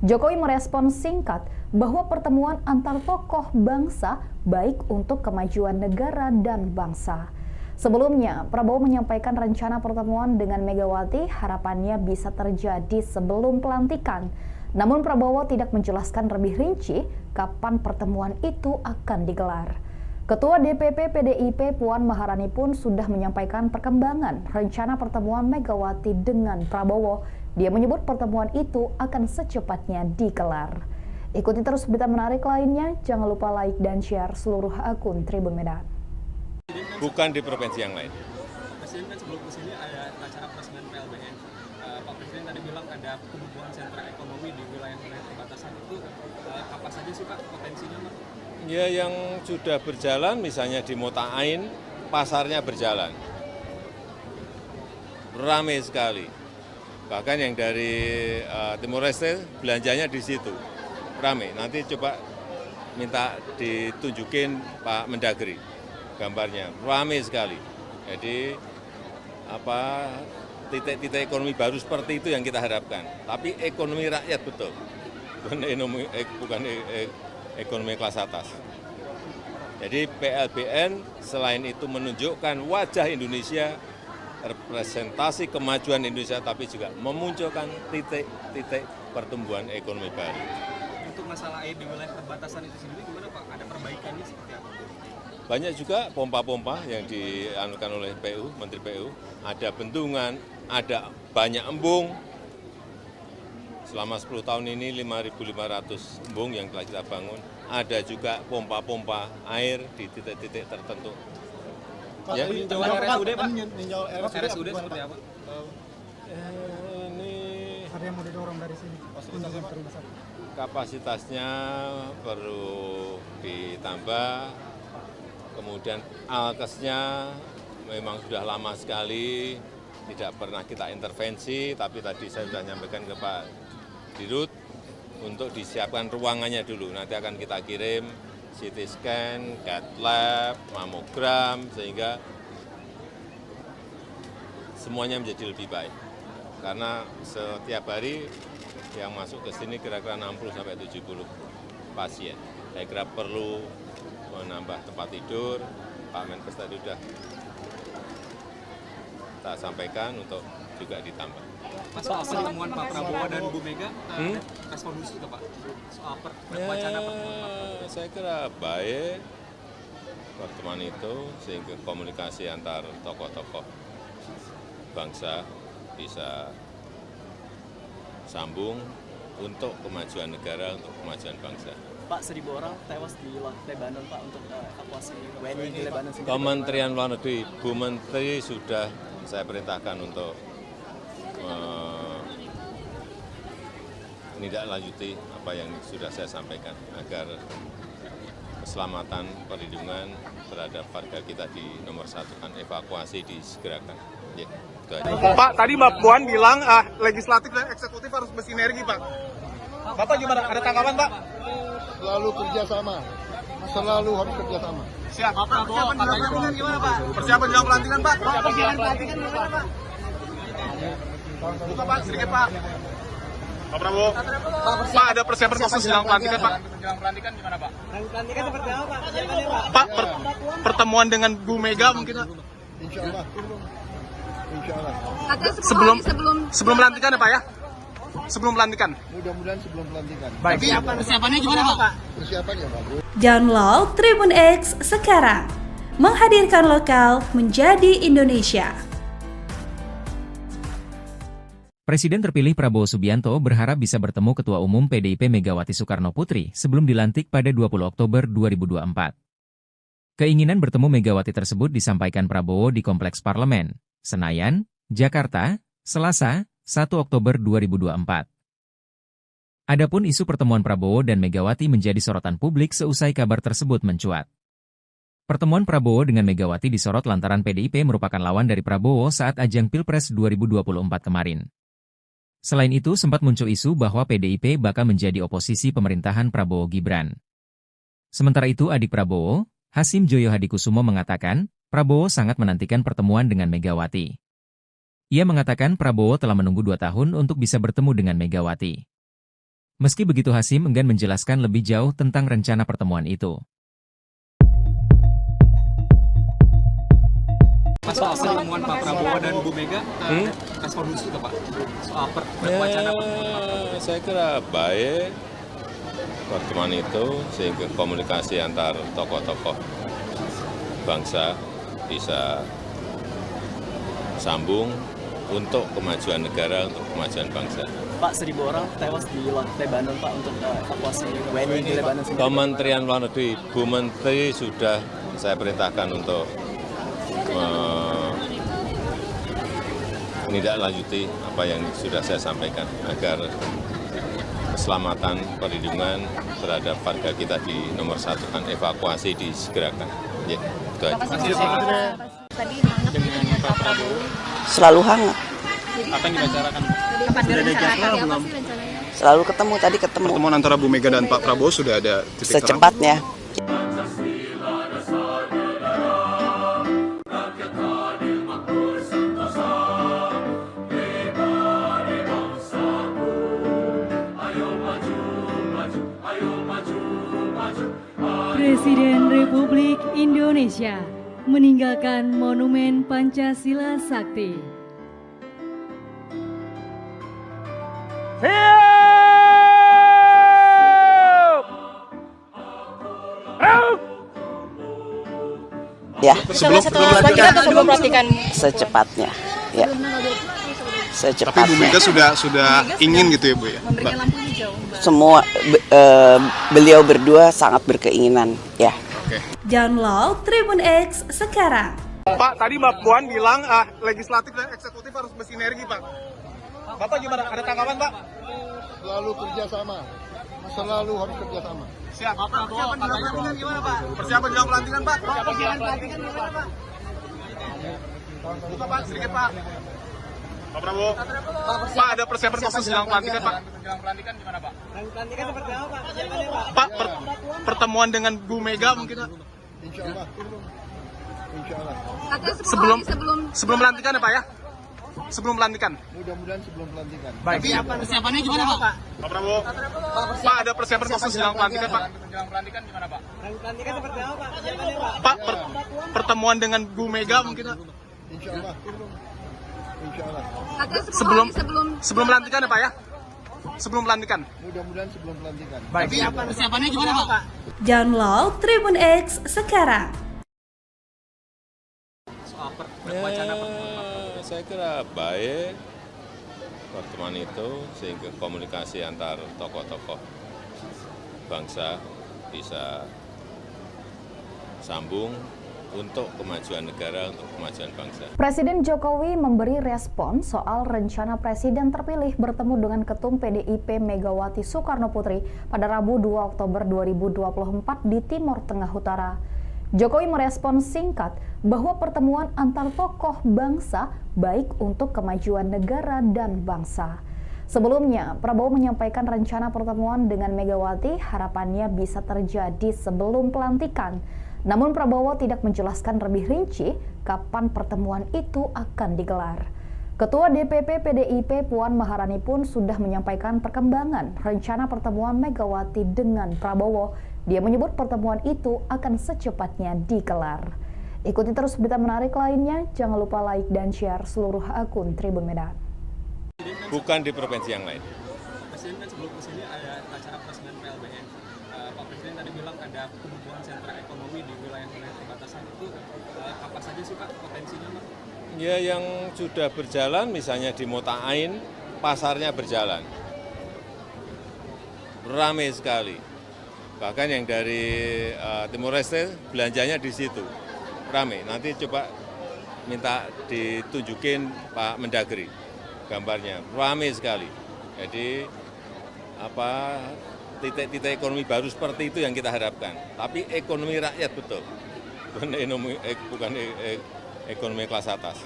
Jokowi merespon singkat bahwa pertemuan antar tokoh bangsa baik untuk kemajuan negara dan bangsa. Sebelumnya, Prabowo menyampaikan rencana pertemuan dengan Megawati harapannya bisa terjadi sebelum pelantikan. Namun Prabowo tidak menjelaskan lebih rinci kapan pertemuan itu akan digelar. Ketua DPP PDIP Puan Maharani pun sudah menyampaikan perkembangan rencana pertemuan Megawati dengan Prabowo. Dia menyebut pertemuan itu akan secepatnya digelar. Ikuti terus berita menarik lainnya, jangan lupa like dan share seluruh akun Tribun Medan. Bukan di provinsi yang lain. Presiden kan sebelum kesini ada acara peresmian PLBN. Pak Presiden tadi bilang ada pembukaan sentra ekonomi di wilayah-wilayah perbatasan itu apa saja sih Pak potensinya Pak? Ya yang sudah berjalan misalnya di Mota Ain, pasarnya berjalan. Ramai sekali. Bahkan yang dari Timor Leste belanjanya di situ. Ramai. Nanti coba minta ditunjukin Pak Mendagri gambarnya. Ramai sekali. Jadi titik-titik ekonomi baru seperti itu yang kita harapkan. Tapi ekonomi rakyat betul. Bukan ekonomi kelas atas. Jadi PLBN selain itu menunjukkan wajah Indonesia, representasi kemajuan Indonesia, tapi juga memunculkan titik-titik pertumbuhan ekonomi baru. Untuk masalah air di wilayah perbatasan itu sendiri gimana Pak? Ada perbaikannya seperti apa? Banyak juga pompa-pompa yang dianukan oleh PU, Menteri PU. Ada bendungan, ada banyak embung. Selama 10 tahun ini 5.500 embung yang telah kita bangun. Ada juga pompa-pompa air di titik-titik tertentu. Pak, ya. RSUD Pak? RSUD seperti apa? Ini Ada yang mau didorong dari sini. kapasitasnya perlu ditambah, kemudian alkesnya memang sudah lama sekali, tidak pernah kita intervensi, tapi tadi saya sudah nyampaikan ke Pak Dirut untuk disiapkan ruangannya dulu, nanti akan kita kirim CT scan, cath lab, mamogram, sehingga semuanya menjadi lebih baik. Karena setiap hari yang masuk ke sini kira-kira 60-70 pasien. Saya kira perlu menambah tempat tidur, Pak Menkes tadi sudah kita sampaikan untuk juga ditambah. Soal pertemuan Pak Prabowo dan Bu Mega, respon khusus ke Pak? Soal wacana pertemuan. Saya kira baik pertemuan itu sehingga komunikasi antar tokoh-tokoh bangsa bisa sambung untuk kemajuan negara, untuk kemajuan bangsa. Pak, 1.000 orang tewas di Lebanon, Pak, untuk evakuasi WNI di Lebanon sendiri. Kementerian Luar Negeri, Bu Menteri sudah saya perintahkan untuk menindaklanjuti apa yang sudah saya sampaikan agar keselamatan, perlindungan terhadap warga kita di nomor satu kan evakuasi disegerakan. Ya, itu aja. Pak, tadi Mbak Puan bilang legislatif dan eksekutif harus bersinergi, Pak. Bapak gimana? Ada tanggapan, Pak? Selalu kerjasama. Selalu harus kerjasama. Siap. Persiapan jelang pelantikan gimana, Pak? Persiapan jelang pelantikan, Pak? Persiapan pelantikan gimana, Pak? Buka, Pak, sedikit, Pak. Pak Prabowo. Pak, ada persiapan khusus jelang pelantikan, Pak? Jelang pelantikan gimana, Pak? Pelantikan seperti apa, Pak? Persiapannya, Pak? Pak, pertemuan dengan Bu Mega mungkin, Pak? Insya Allah. Insya Allah. Sebelum pelantikan ya, Pak ya? Sebelum pelantikan. Mudah-mudahan sebelum pelantikan. Baik. Persiapannya gimana, Pak? Persiapan ya bagus. Download Tribun X sekarang. Menghadirkan lokal menjadi Indonesia. Presiden terpilih Prabowo Subianto berharap bisa bertemu Ketua Umum PDIP Megawati Soekarno Putri sebelum dilantik pada 20 Oktober 2024. Keinginan bertemu Megawati tersebut disampaikan Prabowo di Kompleks Parlemen, Senayan, Jakarta, Selasa, 1 Oktober 2024. Adapun isu pertemuan Prabowo dan Megawati menjadi sorotan publik seusai kabar tersebut mencuat. Pertemuan Prabowo dengan Megawati disorot lantaran PDIP merupakan lawan dari Prabowo saat ajang Pilpres 2024 kemarin. Selain itu sempat muncul isu bahwa PDIP bakal menjadi oposisi pemerintahan Prabowo Gibran. Sementara itu adik Prabowo, Hasim Joyo Hadikusumo mengatakan, Prabowo sangat menantikan pertemuan dengan Megawati. Ia mengatakan Prabowo telah menunggu 2 tahun untuk bisa bertemu dengan Megawati. Meski begitu Hasim enggan menjelaskan lebih jauh tentang rencana pertemuan itu. Soal pertemuan Pak Prabowo dan Bu Mega, respon khusus itu Pak? Soal wacana pertemuan. Saya kira baik pertemuan itu sehingga komunikasi antar tokoh-tokoh bangsa bisa sambung untuk kemajuan negara, untuk kemajuan bangsa. Pak, 1.000 orang tewas di Lebanon, Pak, untuk evakuasi WNI di Lebanon sendiri. Kementerian Luar Negeri, Bu Menteri sudah saya perintahkan untuk menindaklanjuti apa yang sudah saya sampaikan agar keselamatan, perlindungan terhadap warga kita di nomor satu kan evakuasi disegerakan. Ya, itu aja. Tadi hangat dengan Pak Prabowo. Selalu hangat. Apa yang dibicarakan? Kapan direncanakan? Apa sih rencananya? Selalu ketemu, tadi ketemu. Pertemuan antara Bu Mega dan Pak Prabowo sudah ada titik terang? Secepatnya. Presiden Republik Indonesia meninggalkan Monumen Pancasila Sakti. Ya, Setelah pelantikan atau sebelum pelantikan? secepatnya. Ya. Tapi Secepatnya. Bu Mega sudah ingin gitu ya Bu ya? Memberikan lampu hijau, Mbak. Semua beliau berdua sangat berkeinginan, ya. Oke. Download Tribun X sekarang. Pak, tadi Mbak Puan bilang legislatif dan eksekutif harus bersinergi, Pak. Bapak gimana? Ada tanggapan, Pak? Selalu kerjasama. Selalu harus kerjasama. Siap. Persiapan jelang pelantikan gimana, Pak? Persiapan jelang pelantikan, Pak? Persiapan jelang pelantikan gimana, Pak? Buka, Pak, sedikit, Pak. Pak Prabowo. Pak, ada persiapan khusus jelang pelantikan, Pak? Jelang pelantikan gimana, Pak? Pelantikan seperti apa, Pak? Persiapannya, Pak? Pak, pertemuan dengan Bu Mega mungkin, Pak? Insya Allah. Insya Allah. Sebelum pelantikan ya, Pak ya? Sebelum pelantikan. Mudah-mudahan sebelum pelantikan. Baik. Persiapannya gimana, Pak? Pak Prabowo. Pak, ada persiapan khusus jelang pelantikan, Pak? Jelang pelantikan gimana, Pak? Pelantikan seperti apa, Pak? Persiapannya, Pak? Pak, pertemuan dengan Bu Mega mungkin, Pak? Insya Allah. Insya Allah. Sebelum pelantikan ya, Pak ya? Sebelum pelantikan. Mudah-mudahan sebelum pelantikan. Baik. Persiapannya gimana, Pak? Download Tribun X sekarang. Soal wacana pertemuan. Saya kira baik pertemuan itu sehingga komunikasi antar tokoh-tokoh bangsa bisa sambung untuk kemajuan negara, untuk kemajuan bangsa. Presiden Jokowi memberi respon soal rencana Presiden terpilih bertemu dengan Ketum PDIP Megawati Soekarno Putri pada Rabu 2 Oktober 2024 di Timur Tengah Utara. Jokowi merespon singkat bahwa pertemuan antar tokoh bangsa baik untuk kemajuan negara dan bangsa. Sebelumnya, Prabowo menyampaikan rencana pertemuan dengan Megawati harapannya bisa terjadi sebelum pelantikan. Namun Prabowo tidak menjelaskan lebih rinci kapan pertemuan itu akan digelar. Ketua DPP PDIP Puan Maharani pun sudah menyampaikan perkembangan rencana pertemuan Megawati dengan Prabowo. Dia menyebut pertemuan itu akan secepatnya digelar. Ikuti terus berita menarik lainnya, jangan lupa like dan share seluruh akun Tribun Medan. Bukan di provinsi yang lain. Presiden kan sebelum kesini ada acara presiden PLBN. Pak Presiden tadi bilang ada pembukaan sentra ekonomi di wilayah-wilayah perbatasan itu apa saja sih Pak potensinya Pak? Ya yang sudah berjalan misalnya di Mota Ain, pasarnya berjalan. Ramai sekali. Bahkan yang dari Timor Leste belanjanya di situ. Ramai. Nanti coba minta ditunjukin Pak Mendagri gambarnya. Ramai sekali. Jadi titik-titik ekonomi baru seperti itu yang kita harapkan. Tapi ekonomi rakyat betul, bukan ekonomi kelas atas.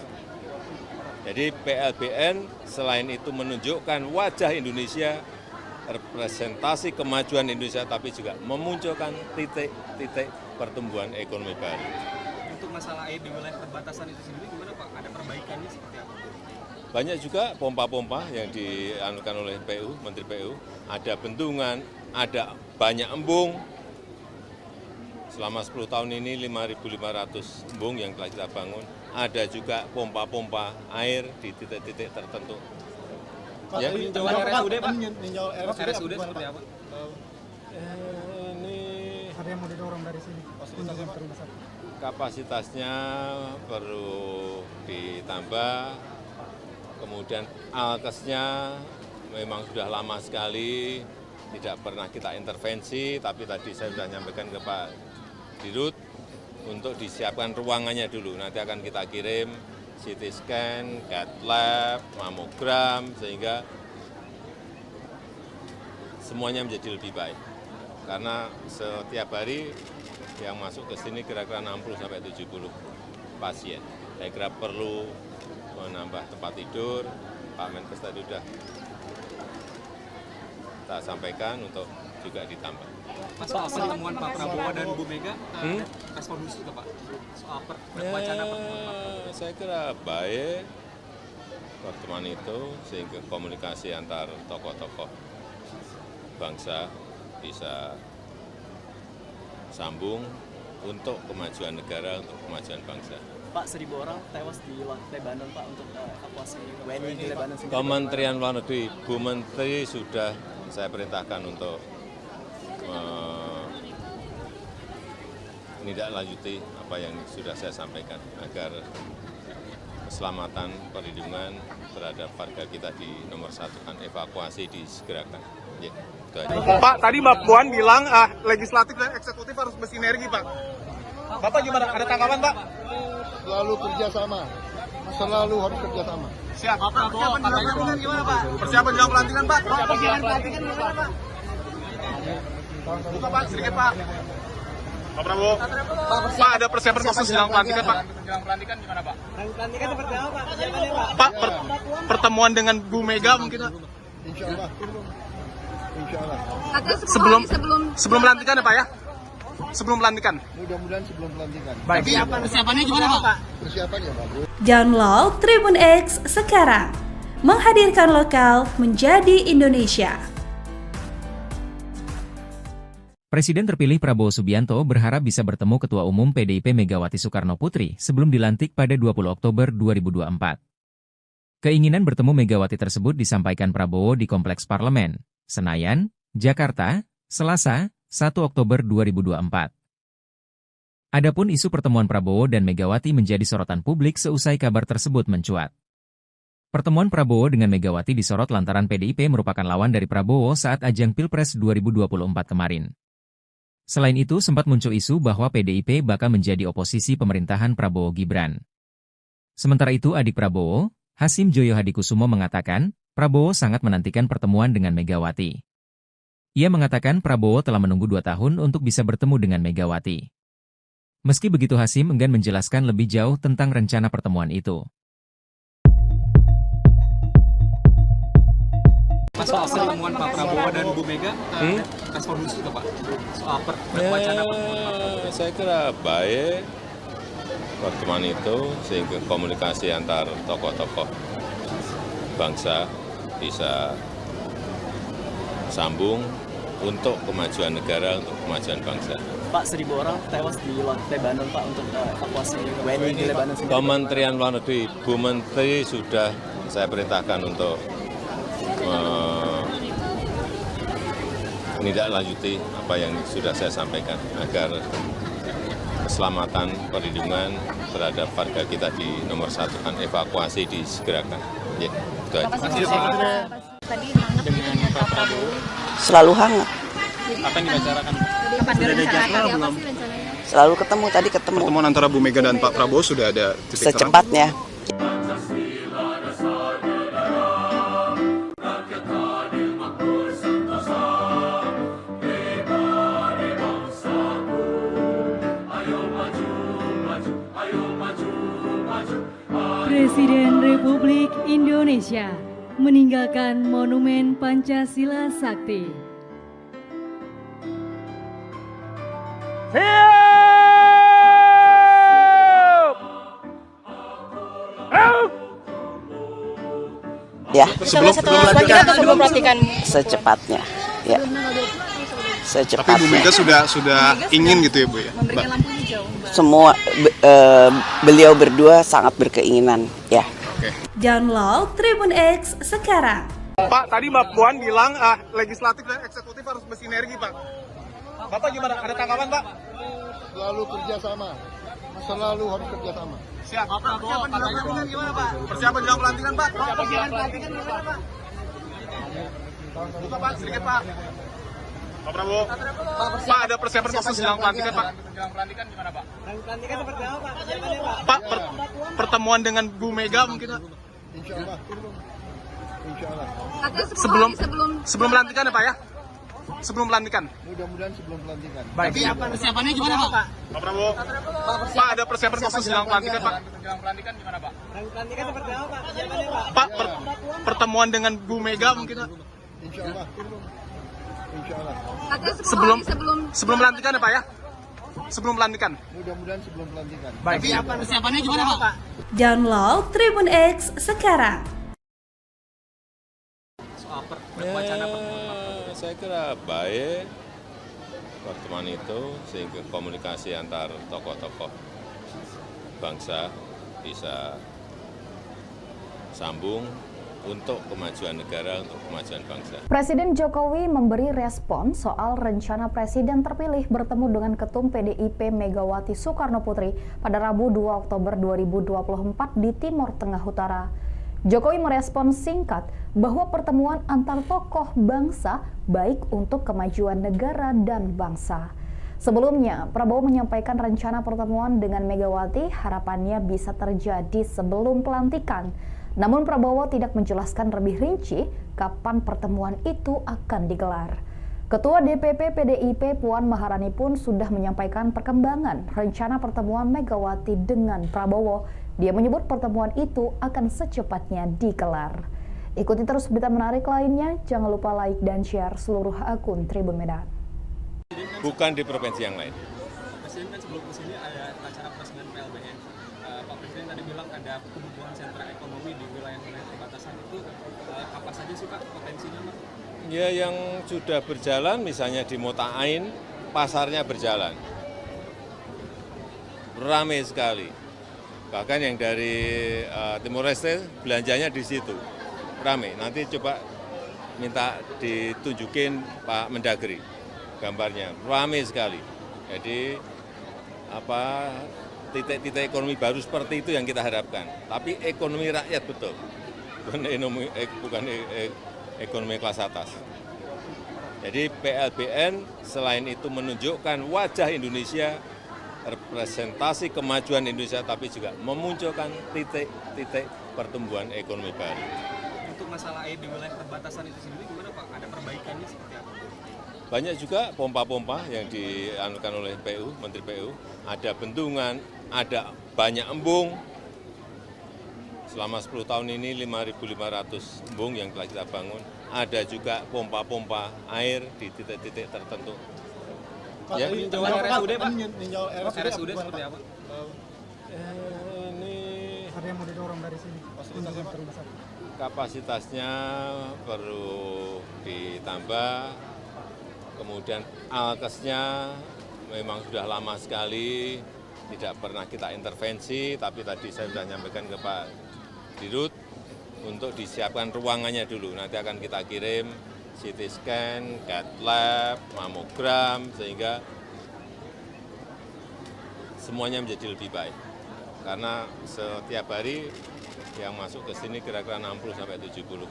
Jadi PLBN selain itu menunjukkan wajah Indonesia, representasi kemajuan Indonesia, tapi juga memunculkan titik-titik pertumbuhan ekonomi baru. Untuk masalah air di wilayah perbatasan itu sendiri gimana Pak? Ada perbaikannya seperti apa? Banyak juga pompa-pompa yang dianukan oleh PU, Menteri PU. Ada bendungan, ada banyak embung. Selama 10 tahun ini 5.500 embung yang telah kita bangun. Ada juga pompa-pompa air di titik-titik tertentu. Pak, ya? RSUD Pak? RSUD seperti apa? Ini ada yang mau didorong dari sini. kapasitasnya perlu ditambah. Kemudian alkesnya memang sudah lama sekali, tidak pernah kita intervensi, tapi tadi saya sudah menyampaikan ke Pak Dirut untuk disiapkan ruangannya dulu. Nanti akan kita kirim CT scan, CAT lab, mamogram, sehingga semuanya menjadi lebih baik. Karena setiap hari yang masuk ke sini kira-kira 60-70 pasien. Saya kira perlu menambah tempat tidur. Pak Menkes tadi sudah kita sampaikan untuk juga ditambah. Soal pertemuan Pak Prabowo dan Bu Mega, respon khusus ke Pak? Soal wacana pertemuan Pak? Saya kira baik pertemuan itu sehingga komunikasi antar tokoh-tokoh bangsa bisa sambung untuk kemajuan negara, untuk kemajuan bangsa. Pak, 1.000 orang tewas di Lebanon Pak untuk evakuasi WNI di Lebanon sendiri. Kementerian Luar Negeri, Bu Menteri sudah saya perintahkan untuk menindaklanjuti apa yang sudah saya sampaikan agar keselamatan, perlindungan terhadap warga kita di nomor satu kan evakuasi disegerakan. Ya, itu aja. Pak, tadi Mbak Puan bilang legislatif dan eksekutif harus bersinergi Pak. Bapak gimana? Ada tanggapan Pak? Selalu kerjasama, selalu harus kerjasama. Siap. Persiapan jelang pelantikan gimana Pak? Persiapan jelang pelantikan Pak? Persiapan jelang pelantikan gimana Pak? Buka Pak, sedikit Pak. Pak Prabowo. Pak, ada persiapan khusus jelang pelantikan Pak? Jelang pelantikan gimana Pak? Pelantikan seperti apa Pak? Persiapannya Pak? Pak, pertemuan dengan Bu Mega mungkin Pak? Insya Allah. Insya Allah. Sebelum pelantikan ya Pak ya? Sebelum pelantikan. Mudah-mudahan sebelum pelantikan. Baik. Persiapannya gimana Pak? Persiapannya bagus. Download Tribun X sekarang. Menghadirkan lokal menjadi Indonesia. Presiden terpilih Prabowo Subianto berharap bisa bertemu Ketua Umum PDIP Megawati Soekarno Putri sebelum dilantik pada 20 Oktober 2024. Keinginan bertemu Megawati tersebut disampaikan Prabowo di Kompleks Parlemen, Senayan, Jakarta, Selasa, 1 Oktober 2024. Adapun isu pertemuan Prabowo dan Megawati menjadi sorotan publik seusai kabar tersebut mencuat. Pertemuan Prabowo dengan Megawati disorot lantaran PDIP merupakan lawan dari Prabowo saat ajang Pilpres 2024 kemarin. Selain itu, sempat muncul isu bahwa PDIP bakal menjadi oposisi pemerintahan Prabowo Gibran. Sementara itu, adik Prabowo, Hasim Joyo Hadikusumo mengatakan, Prabowo sangat menantikan pertemuan dengan Megawati. Ia mengatakan Prabowo telah menunggu 2 tahun untuk bisa bertemu dengan Megawati. Meski begitu, Hasim enggan menjelaskan lebih jauh tentang rencana pertemuan itu. Soal pertemuan Pak Prabowo dan Bu Mega, respon khusus nggak Pak? Soal wacana pertemuan. Saya kira baik pertemuan itu sehingga komunikasi antar tokoh-tokoh bangsa bisa sambung untuk kemajuan negara, untuk kemajuan bangsa. Pak, 1.000 orang tewas di Lebanon Pak untuk evakuasi WNI di Lebanon sendiri. Kementerian Luar Negeri, Bu Menteri sudah saya perintahkan untuk menindaklanjuti apa yang sudah saya sampaikan agar keselamatan, perlindungan terhadap warga kita di nomor 1 kan evakuasi disegerakan. Ya, itu aja. Tadi hangat dengan Pak Prabowo. Selalu hangat. Apa yang dibicarakan? Kapan direncanakan? Apa sih rencananya? Selalu ketemu, tadi ketemu. Pertemuan antara Bu Mega dan Pak Prabowo sudah ada titik terang? Secepatnya. Presiden Republik Indonesia meninggalkan Monumen Pancasila Sakti. Ya. Sebelum pelantikan. Secepatnya. Ya. Tapi Bu Mega sudah ingin gitu ya Bu ya? Memberikan lampu hijau. Semua beliau berdua sangat berkeinginan. Ya. Download Tribun X sekarang. Pak, tadi Mbak Puan bilang legislatif dan eksekutif harus bersinergi Pak. Bapak gimana? Ada tanggapan Pak? Selalu kerjasama. Selalu harus kerjasama. Siap. Persiapan jelang pelantikan gimana Pak? Persiapan jelang pelantikan Pak? Persiapan pelantikan gimana Pak? Buka Pak, sedikit Pak. Pak Prabowo. Pak, ada persiapan khusus jelang pelantikan Pak? Jelang pelantikan gimana Pak? Pelantikan seperti apa Pak? Persiapannya Pak? Pak, pertemuan dengan Bu Mega mungkin Pak? Insya Allah. Insya Allah. Sebelum pelantikan ya Pak ya? Sebelum pelantikan? Mudah-mudahan sebelum pelantikan. Baik. Persiapannya gimana Pak? Pak Prabowo. Pak, ada persiapan khusus jelang pelantikan Pak? Jelang pelantikan gimana Pak? Pelantikan seperti apa Pak? Persiapannya Pak? Pak, pertemuan dengan Bu Mega mungkin Pak? Insya Allah. Insya Allah. Sebelum pelantikan ya Pak ya? Sebelum pelantikan? Mudah-mudahan sebelum pelantikan. Baik. Persiapannya gimana Pak? Download Tribun X sekarang. Soal wacana pertemuan. Saya kira baik pertemuan itu sehingga komunikasi antar tokoh-tokoh bangsa bisa sambung untuk kemajuan negara, untuk kemajuan bangsa. Presiden Jokowi memberi respon soal rencana Presiden terpilih bertemu dengan Ketum PDIP Megawati Soekarno Putri pada Rabu 2 Oktober 2024 di Timur Tengah Utara. Jokowi merespon singkat bahwa pertemuan antar tokoh bangsa baik untuk kemajuan negara dan bangsa. Sebelumnya, Prabowo menyampaikan rencana pertemuan dengan Megawati harapannya bisa terjadi sebelum pelantikan. Namun Prabowo tidak menjelaskan lebih rinci kapan pertemuan itu akan digelar. Ketua DPP PDIP Puan Maharani pun sudah menyampaikan perkembangan rencana pertemuan Megawati dengan Prabowo. Dia menyebut pertemuan itu akan secepatnya digelar. Ikuti terus berita menarik lainnya, jangan lupa like dan share seluruh akun Tribun Medan. Bukan di provinsi yang lain. Pak Presiden kan sebelum kesini ada acara peresmian PLBN. Pak Presiden tadi bilang ada pembukaan sentra ekonomi di wilayah-wilayah perbatasan itu apa saja sih Pak potensinya Pak? Ya yang sudah berjalan misalnya di Mota'ain, pasarnya berjalan. Ramai sekali. Bahkan yang dari Timor Leste belanjanya di situ. Ramai. Nanti coba minta ditunjukin Pak Mendagri gambarnya. Ramai sekali. Jadi titik-titik ekonomi baru seperti itu yang kita harapkan. Tapi ekonomi rakyat betul. bukan ekonomi kelas atas. Jadi PLBN selain itu menunjukkan wajah Indonesia, representasi kemajuan Indonesia, tapi juga memunculkan titik-titik pertumbuhan ekonomi baru. Untuk masalah air di wilayah perbatasan itu sendiri gimana Pak? Ada perbaikannya seperti apa? Banyak juga pompa-pompa yang dianukan oleh PU, Menteri PU. Ada bendungan, ada banyak embung. Selama 10 tahun ini 5.500 embung yang telah kita bangun. Ada juga pompa-pompa air di titik-titik tertentu. Ya, peninjauan RSUD Pak? RSUD seperti apa? Ini Ada yang mau didorong dari sini. kapasitasnya perlu ditambah. Kemudian alkesnya memang sudah lama sekali, tidak pernah kita intervensi, tapi tadi saya sudah nyampaikan ke Pak Dirut untuk disiapkan ruangannya dulu. Nanti akan kita kirim CT scan, cath lab, mamogram, sehingga semuanya menjadi lebih baik. Karena setiap hari yang masuk ke sini kira-kira 60-70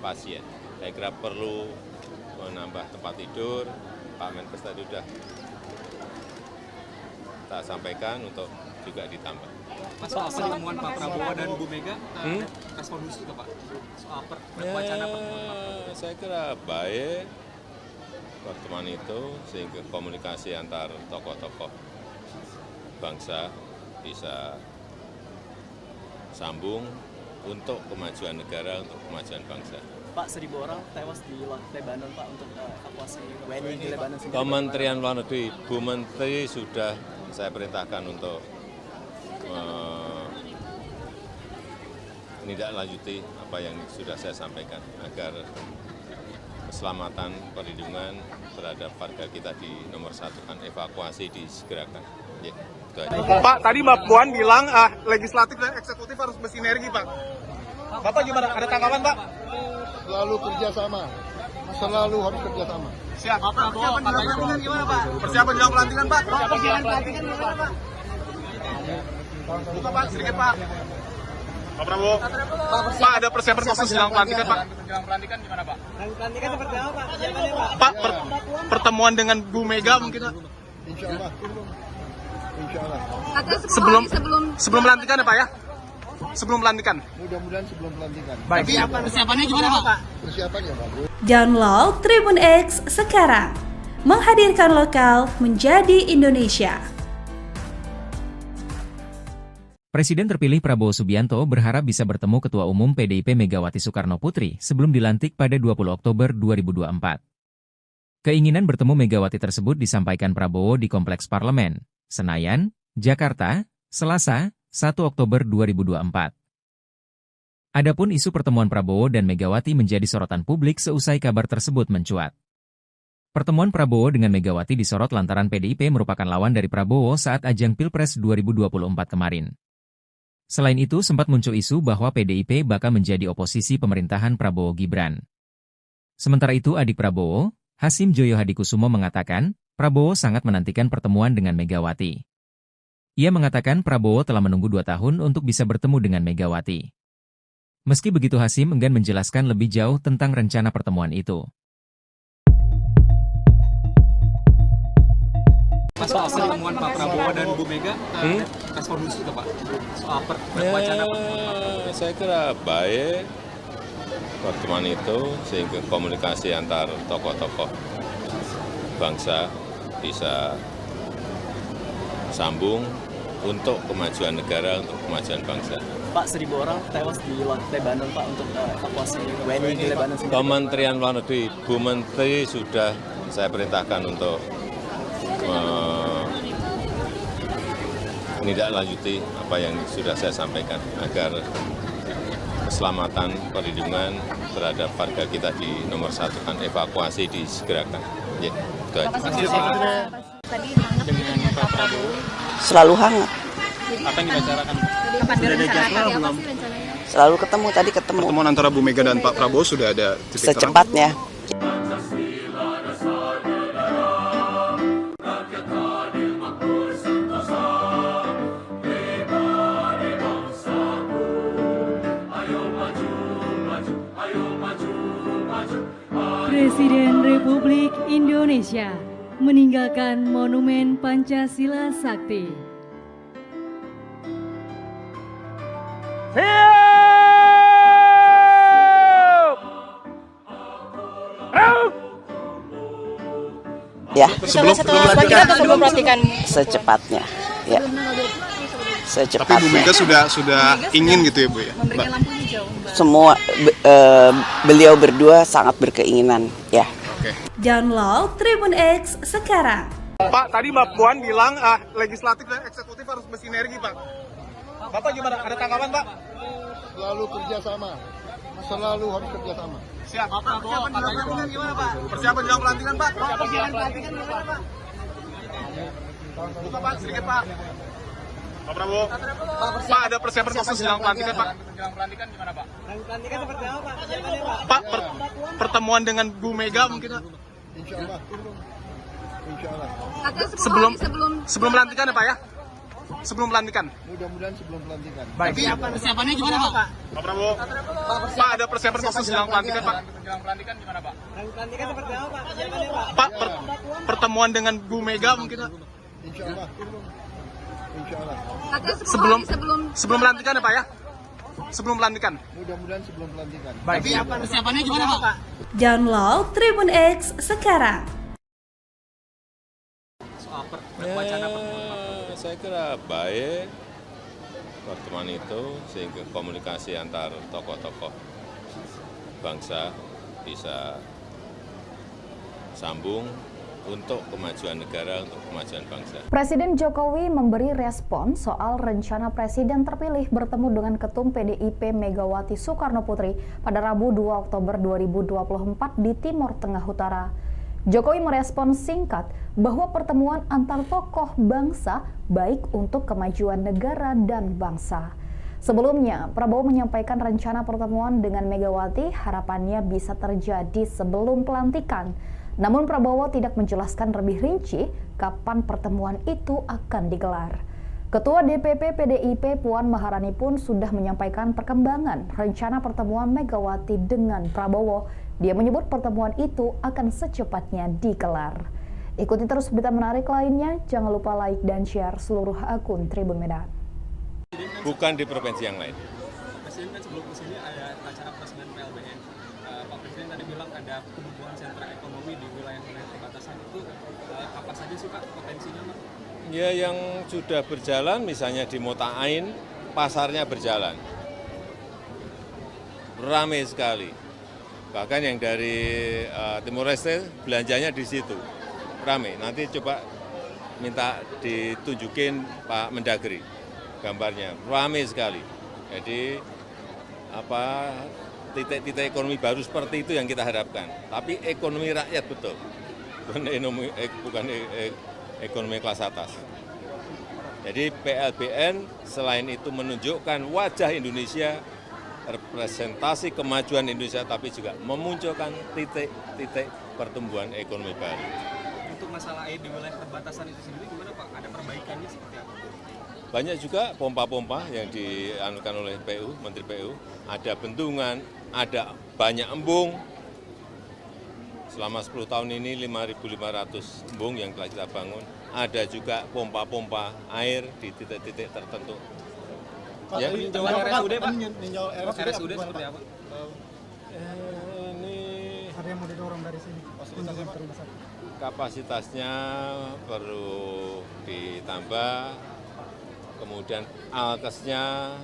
pasien. Saya kira perlu menambah tempat tidur. Pak Menkes tadi sudah kita sampaikan untuk juga ditambah. Mas, soal pertemuan Pak Prabowo dan Bu Mega, respon khusus ke Pak? Soal wacana pertemuan. Saya kira baik pertemuan itu, sehingga komunikasi antar tokoh-tokoh bangsa bisa sambung untuk kemajuan negara, untuk kemajuan bangsa. Pak, 1.000 orang tewas di Lebanon Pak untuk evakuasi WNI di Lebanon sendiri. Kementerian Luar Negeri, Bu Menteri sudah saya perintahkan untuk menindaklanjuti apa yang sudah saya sampaikan agar keselamatan perlindungan terhadap warga kita di nomor 1 kan evakuasi disegerakan. Ya, itu aja. Pak, tadi Mbak Puan bilang legislatif dan eksekutif harus bersinergi, Pak. Bapak gimana? Ada tanggapan, Pak? Selalu kerjasama, selalu harus kerjasama. Siap. Persiapan jelang pelantikan gimana, Pak? Persiapan jelang pelantikan, Pak? Persiapan jelang pelantikan gimana, Pak? Buka, Pak, sedikit, Pak. Pak Prabowo. Pak, ada persiapan khusus jelang pelantikan, Pak? Jelang pelantikan gimana, Pak? Jelang pelantikan seperti apa, Pak? Persiapannya, Pak? Pak, pertemuan dengan Bu Mega mungkin, Pak? Insya Allah. Insya Allah. Sebelum pelantikan ya, Pak ya? Sebelum pelantikan. Mudah-mudahan sebelum pelantikan. Baik. Persiapannya gimana, Pak? Persiapannya bagus. Download Tribun X sekarang. Menghadirkan lokal menjadi Indonesia. Presiden terpilih Prabowo Subianto berharap bisa bertemu Ketua Umum PDIP Megawati Soekarno Putri sebelum dilantik pada 20 Oktober 2024. Keinginan bertemu Megawati tersebut disampaikan Prabowo di Kompleks Parlemen, Senayan, Jakarta, Selasa, 1 Oktober 2024. Adapun isu pertemuan Prabowo dan Megawati menjadi sorotan publik seusai kabar tersebut mencuat. Pertemuan Prabowo dengan Megawati disorot lantaran PDIP merupakan lawan dari Prabowo saat ajang Pilpres 2024 kemarin. Selain itu sempat muncul isu bahwa PDIP bakal menjadi oposisi pemerintahan Prabowo Gibran. Sementara itu adik Prabowo, Hasim Joyo Hadikusumo mengatakan, Prabowo sangat menantikan pertemuan dengan Megawati. Ia mengatakan Prabowo telah menunggu 2 tahun untuk bisa bertemu dengan Megawati. Meski begitu Hasim enggan menjelaskan lebih jauh tentang rencana pertemuan itu. Mas, soal pertemuan Pak Prabowo dan Bu Mega, respon khusus ke Pak? Soal wacana pertemuan. Saya kira baik pertemuan itu, sehingga komunikasi antar tokoh-tokoh bangsa bisa sambung untuk kemajuan negara, untuk kemajuan bangsa. Pak, 1.000 orang tewas di Lebanon Pak untuk evakuasi WNI di Lebanon sendiri. Kementerian Luar Negeri, Bu Menteri sudah saya perintahkan untuk menindaklanjuti apa yang sudah saya sampaikan agar keselamatan perlindungan terhadap warga kita di nomor 1 kan evakuasi disegerakan. Ya, itu aja. Tadi hangat dengan Pak Prabowo. Selalu hangat. Apa yang dibicarakan? Kapan direncanakan? Apa sih rencananya? Selalu ketemu, tadi ketemu. Pertemuan antara Bu Mega dan Pak Prabowo sudah ada titik terang? Secepatnya. Ayo maju Presiden Republik Indonesia meninggalkan Monumen Pancasila Sakti. Ya, Sebelum pelantikan secepatnya. Ya, Tapi Bu secepatnya. Mega sudah ingin gitu ya Bu ya. Mbak. Semua beliau berdua sangat berkeinginan. Ya. Download Tribun X sekarang. Pak, tadi Mbak Puan bilang legislatif dan eksekutif harus bersinergi Pak. Bapak gimana? Ada tanggapan Pak? Selalu kerjasama. Selalu harus kerjasama. Siap. Persiapan jelang pelantikan gimana Pak? Persiapan jelang pelantikan Pak? Persiapan jelang pelantikan gimana Pak? Buka Pak, sedikit Pak. Pak Prabowo. Pak, ada persiapan khusus jelang pelantikan Pak? Jelang pelantikan gimana Pak? Pelantikan seperti apa Pak? Persiapannya Pak? Pak, pertemuan dengan Bu Mega mungkin Pak? Insya Allah. Insya Allah. Sebelum pelantikan ya Pak ya? Sebelum pelantikan. Mudah-mudahan sebelum pelantikan. Baik. Persiapannya gimana Pak? Pak Prabowo. Pak, ada persiapan khusus jelang pelantikan Pak? Jelang pelantikan gimana Pak? Pelantikan seperti apa Pak? Persiapannya Pak? Pak, pertemuan dengan Bu Mega mungkin Pak? Insya Allah. Insya Allah. Sebelum pelantikan ya Pak ya? Sebelum pelantikan. Mudah-mudahan sebelum pelantikan. Baik. Persiapannya gimana Pak? Download Tribun X sekarang. Soal wacana Saya kira baik pertemuan itu sehingga komunikasi antar tokoh-tokoh bangsa bisa sambung untuk kemajuan negara, untuk kemajuan bangsa. Presiden Jokowi memberi respon soal rencana Presiden terpilih bertemu dengan Ketum PDIP Megawati Soekarno Putri pada Rabu 2 Oktober 2024 di Timur Tengah Utara. Jokowi merespon singkat bahwa pertemuan antar tokoh bangsa baik untuk kemajuan negara dan bangsa. Sebelumnya, Prabowo menyampaikan rencana pertemuan dengan Megawati harapannya bisa terjadi sebelum pelantikan. Namun Prabowo tidak menjelaskan lebih rinci kapan pertemuan itu akan digelar. Ketua DPP PDIP Puan Maharani pun sudah menyampaikan perkembangan rencana pertemuan Megawati dengan Prabowo. Dia menyebut pertemuan itu akan secepatnya digelar. Ikuti terus berita menarik lainnya, jangan lupa like dan share seluruh akun Tribun Medan. Bukan di provinsi yang lain. Presiden kan sebelum kesini ada acara presiden PLBN. Pak Presiden tadi bilang ada pembukaan sentra ekonomi di wilayah-wilayah perbatasan itu apa saja sih Pak potensinya Pak? Ya yang sudah berjalan misalnya di Mota'ain, pasarnya berjalan. Ramai sekali. Bahkan yang dari Timor Leste belanjanya di situ. Ramai. Nanti coba minta ditunjukin Pak Mendagri gambarnya. Ramai sekali. Jadi titik-titik ekonomi baru seperti itu yang kita harapkan. Tapi ekonomi rakyat betul. Bukan ekonomi kelas atas. Jadi PLBN selain itu menunjukkan wajah Indonesia, representasi kemajuan Indonesia, tapi juga memunculkan titik-titik pertumbuhan ekonomi baru. Untuk masalah air di wilayah perbatasan itu sendiri gimana Pak? Ada perbaikannya seperti apa? Banyak juga pompa-pompa yang dianukan oleh PU, Menteri PU. Ada bendungan, ada banyak embung. Selama 10 tahun ini 5.500 embung yang telah kita bangun. Ada juga pompa-pompa air di titik-titik tertentu. Ya, peninjauan RSUD Pak? RSUD seperti apa? Ini Ada yang mau didorong dari sini. kapasitasnya perlu ditambah, kemudian alkesnya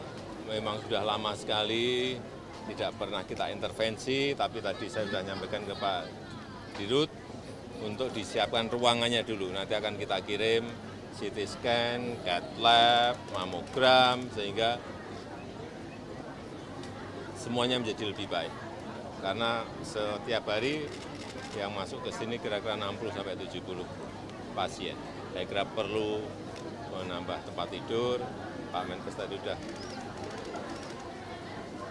memang sudah lama sekali, tidak pernah kita intervensi, tapi tadi saya sudah nyampaikan ke Pak Dirut untuk disiapkan ruangannya dulu, nanti akan kita kirim CT scan, CAT lab, mamogram, sehingga semuanya menjadi lebih baik. Karena setiap hari yang masuk ke sini kira-kira 60-70 pasien. Saya kira perlu menambah tempat tidur, Pak Menkes tadi sudah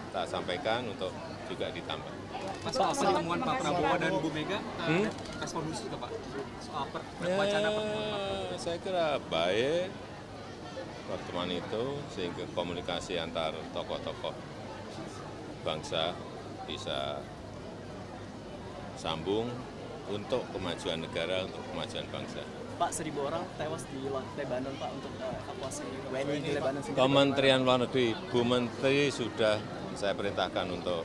kita sampaikan untuk juga ditambah. Soal pertemuan Pak Prabowo dan Bu Mega, respon khusus Pak? Soal wacana pertemuan. Saya kira baik pertemuan itu sehingga komunikasi antar tokoh-tokoh bangsa bisa sambung untuk kemajuan negara, untuk kemajuan bangsa. Pak, 1.000 orang tewas di Lebanon, Pak, untuk evakuasi WNI di Lebanon sendiri. Kementerian Luar Negeri, Bu Menteri sudah saya perintahkan untuk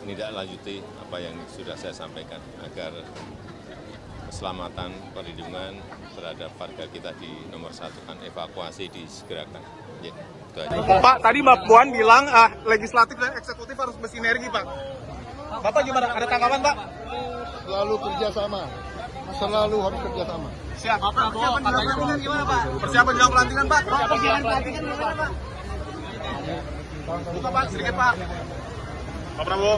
menindaklanjuti apa yang sudah saya sampaikan agar keselamatan, perlindungan terhadap warga kita di nomor 1 kan evakuasi disegerakan. Ya, itu aja. Pak, tadi Mbak Puan bilang legislatif dan eksekutif harus bersinergi, Pak. Bapak gimana? Ada tanggapan, Pak? Selalu kerjasama. Selalu harus kerjasama. Siap. Persiapan jelang pelantikan gimana, Pak? Persiapan jelang pelantikan, Pak? Persiapan pelantikan gimana, Pak? Buka, Pak, sedikit, Pak. Pak Prabowo.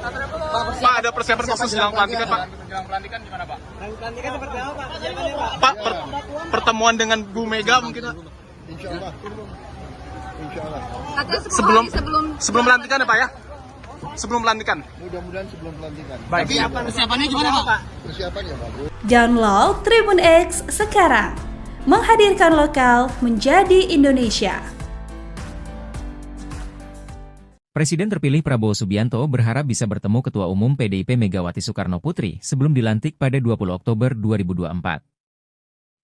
Pak, ada persiapan khusus jelang pelantikan, Pak? Jelang pelantikan gimana, Pak? Pelantikan seperti apa, Pak? Persiapannya, Pak? Pak, pertemuan dengan Bu Mega mungkin, Pak? Insya Allah. Insya Allah. Sebelum pelantikan ya, Pak ya? Sebelum pelantikan. Mudah-mudahan sebelum pelantikan. Baik. Persiapannya gimana, Pak? Persiapannya bagus. Download Tribun X sekarang. Menghadirkan lokal menjadi Indonesia. Presiden terpilih Prabowo Subianto berharap bisa bertemu Ketua Umum PDIP Megawati Soekarno Putri sebelum dilantik pada 20 Oktober 2024.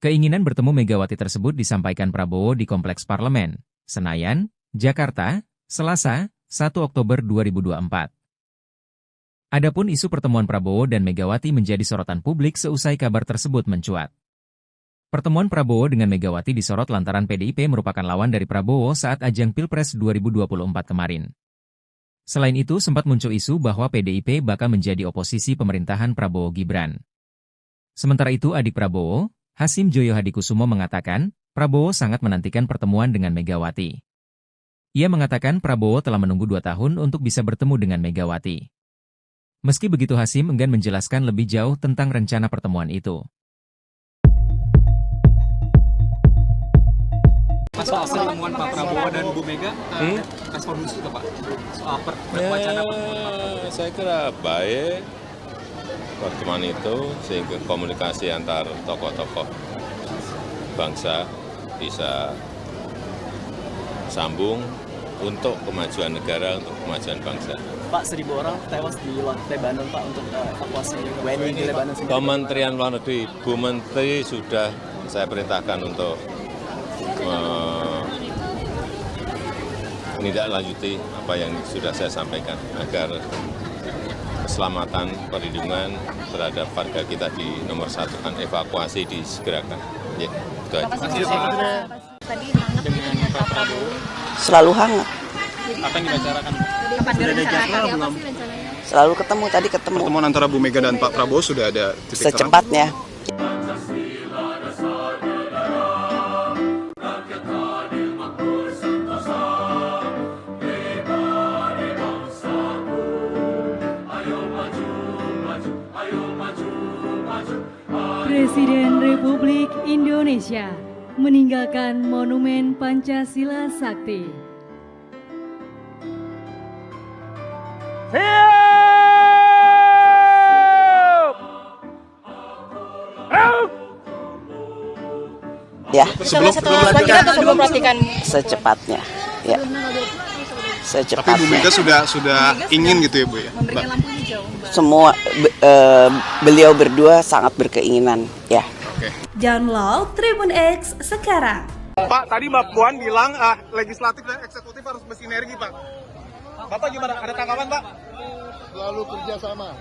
Keinginan bertemu Megawati tersebut disampaikan Prabowo di Kompleks Parlemen, Senayan, Jakarta, Selasa, 1 Oktober 2024. Adapun isu pertemuan Prabowo dan Megawati menjadi sorotan publik seusai kabar tersebut mencuat. Pertemuan Prabowo dengan Megawati disorot lantaran PDIP merupakan lawan dari Prabowo saat ajang Pilpres 2024 kemarin. Selain itu sempat muncul isu bahwa PDIP bakal menjadi oposisi pemerintahan Prabowo Gibran. Sementara itu adik Prabowo, Hasim Joyo Hadikusumo mengatakan, Prabowo sangat menantikan pertemuan dengan Megawati. Ia mengatakan Prabowo telah menunggu 2 tahun untuk bisa bertemu dengan Megawati. Meski begitu Hasim enggan menjelaskan lebih jauh tentang rencana pertemuan itu. Soal pertemuan Pak Prabowo dan Bu Mega, respon khusus Pak soal wacana pertemuan. Saya kira baik pertemuan itu sehingga komunikasi antar tokoh-tokoh bangsa bisa sambung untuk kemajuan negara, untuk kemajuan bangsa. Pak, 1.000 orang tewas di Lebanon, Pak, untuk evakuasi WNI di Lebanon sendiri. Kementerian Luar Negeri, Bu Menteri sudah saya perintahkan untuk menindaklanjuti apa yang sudah saya sampaikan agar keselamatan, perlindungan terhadap warga kita di nomor 1 kan evakuasi disegerakan. Ya, itu aja. Tadi hangat dengan Pak Prabowo. Selalu hangat. Apa yang dibicarakan? Kapan direncanakan? Apa sih rencananya? Selalu ketemu, tadi ketemu. Pertemuan antara Bu Mega dan Pak Prabowo sudah ada titik terang? Secepatnya. Presiden Republik Indonesia meninggalkan Monumen Pancasila Sakti. Ya, Sebelum pelantikan. secepatnya. Ya. Secepatnya. Tapi Bu Mega sudah ingin gitu ya, Bu ya? Memberikan lampu hijau, Mbak. Semua beliau berdua sangat berkeinginan, ya. Download Tribun X sekarang. Pak, tadi Mbak Puan bilang legislatif dan eksekutif harus bersinergi, Pak. Bapak gimana? Ada tanggapan, Pak? Selalu kerjasama.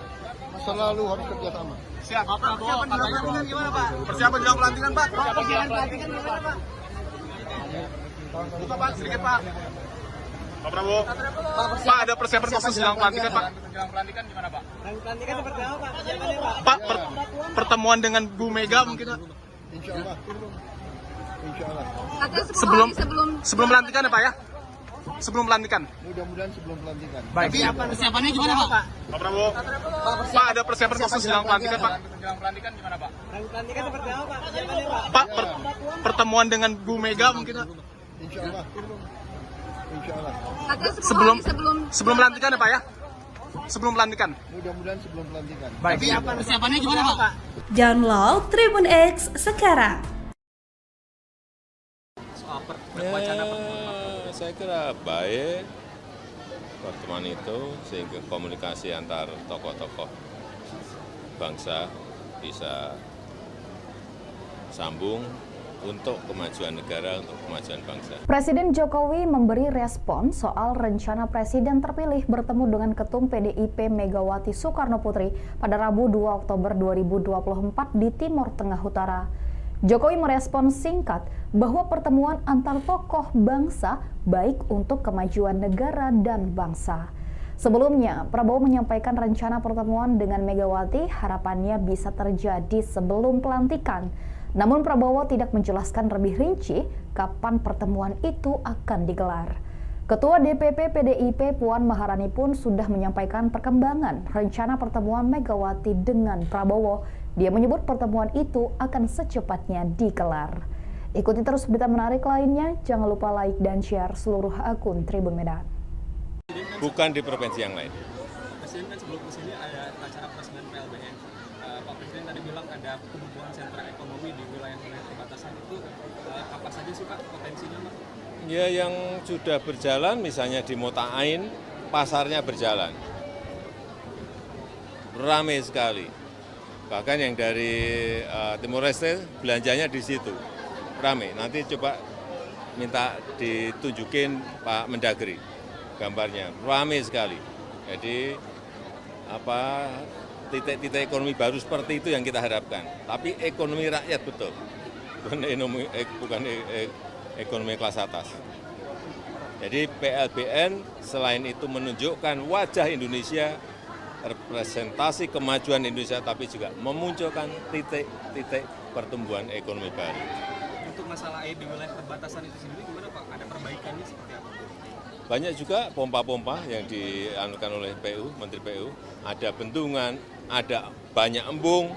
Selalu harus kerjasama. Siap. Persiapan jelang pelantikan gimana, Pak? Persiapan jelang pelantikan, Pak? Persiapan pelantikan gimana, Pak? Buka, Pak, sedikit, Pak. Pak Prabowo. Pak, ada persiapan khusus jelang pelantikan, Pak? Jelang pelantikan gimana, Pak? Pelantikan seperti apa, Pak? Persiapannya, Pak? Pak, pertemuan dengan Bu Mega mungkin, Pak? Insya Allah. Insya Allah. Sebelum pelantikan ya, Pak ya? Sebelum pelantikan. Mudah-mudahan sebelum pelantikan. Baik. Persiapannya gimana, Pak? Pak Prabowo. Pak, ada persiapan khusus jelang pelantikan, Pak? Jelang pelantikan gimana, Pak? Pelantikan seperti apa, Pak? Persiapannya, Pak? Pak, pertemuan dengan Bu Mega mungkin, Pak? Insya Allah. Insya Allah. Sebelum pelantikan ya, Pak ya? Sebelum pelantikan. Mudah-mudahan sebelum pelantikan. Baik. Persiapannya gimana, Pak? Download Tribun X sekarang. Soal wacana pertemuan. Saya kira baik pertemuan itu sehingga komunikasi antar tokoh-tokoh bangsa bisa sambung untuk kemajuan negara, untuk kemajuan bangsa. Presiden Jokowi memberi respon soal rencana Presiden terpilih bertemu dengan Ketum PDIP Megawati Soekarno Putri pada Rabu 2 Oktober 2024 di Timur Tengah Utara. Jokowi merespon singkat bahwa pertemuan antar tokoh bangsa baik untuk kemajuan negara dan bangsa. Sebelumnya, Prabowo menyampaikan rencana pertemuan dengan Megawati harapannya bisa terjadi sebelum pelantikan. Namun Prabowo tidak menjelaskan lebih rinci kapan pertemuan itu akan digelar. Ketua DPP PDIP Puan Maharani pun sudah menyampaikan perkembangan rencana pertemuan Megawati dengan Prabowo. Dia menyebut pertemuan itu akan secepatnya digelar. Ikuti terus berita menarik lainnya, jangan lupa like dan share seluruh akun Tribun Medan. Bukan di provinsi yang lain. Presiden kan sebelum kesini ada acara presiden PLBN. Pak Presiden tadi bilang ada pembukaan sentra ekonomi di wilayah-wilayah perbatasan itu apa saja sih Pak potensinya Pak? Ya yang sudah berjalan misalnya di Mota'ain, pasarnya berjalan. Ramai sekali. Bahkan yang dari Timor Leste belanjanya di situ. Ramai. Nanti coba minta ditunjukin Pak Mendagri gambarnya. Ramai sekali. Jadi titik-titik ekonomi baru seperti itu yang kita harapkan. Tapi ekonomi rakyat betul. Bukan ekonomi kelas atas. Jadi PLBN selain itu menunjukkan wajah Indonesia, representasi kemajuan Indonesia, tapi juga memunculkan titik-titik pertumbuhan ekonomi baru. Untuk masalah air di wilayah perbatasan itu sendiri gimana Pak? Ada perbaikannya seperti apa? Banyak juga pompa-pompa yang dianukan oleh PU, Menteri PU. Ada bendungan, ada banyak embung.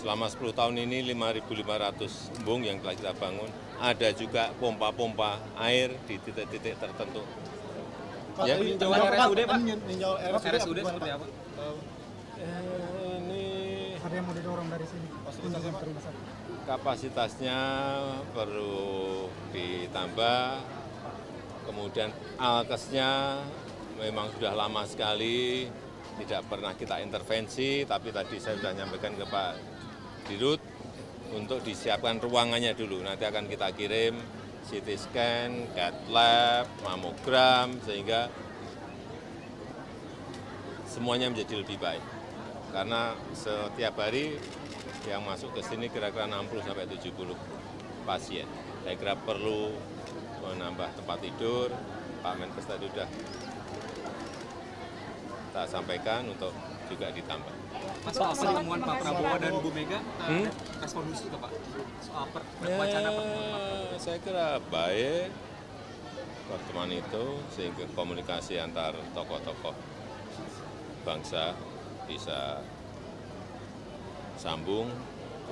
Selama 10 tahun ini 5.500 embung yang telah kita bangun. Ada juga pompa-pompa air di titik-titik tertentu. Ya, RSUD Pak? RSUD seperti apa? Ini Ada yang mau didorong dari sini? kapasitasnya perlu ditambah. Kemudian alkesnya memang sudah lama sekali, tidak pernah kita intervensi, tapi tadi saya sudah menyampaikan ke Pak Dirut untuk disiapkan ruangannya dulu. Nanti akan kita kirim CT scan, CAT lab, mamogram, sehingga semuanya menjadi lebih baik. Karena setiap hari yang masuk ke sini kira-kira 60-70 pasien. Saya kira perlu menambah tempat tidur. Pak Menkes tadi sudah kita sampaikan untuk juga ditambah. Soal pertemuan Pak Prabowo dan Bu Mega, respon khusus juga Pak? Soal wacana pertemuan Pak? Saya kira baik pertemuan itu sehingga komunikasi antar tokoh-tokoh bangsa bisa sambung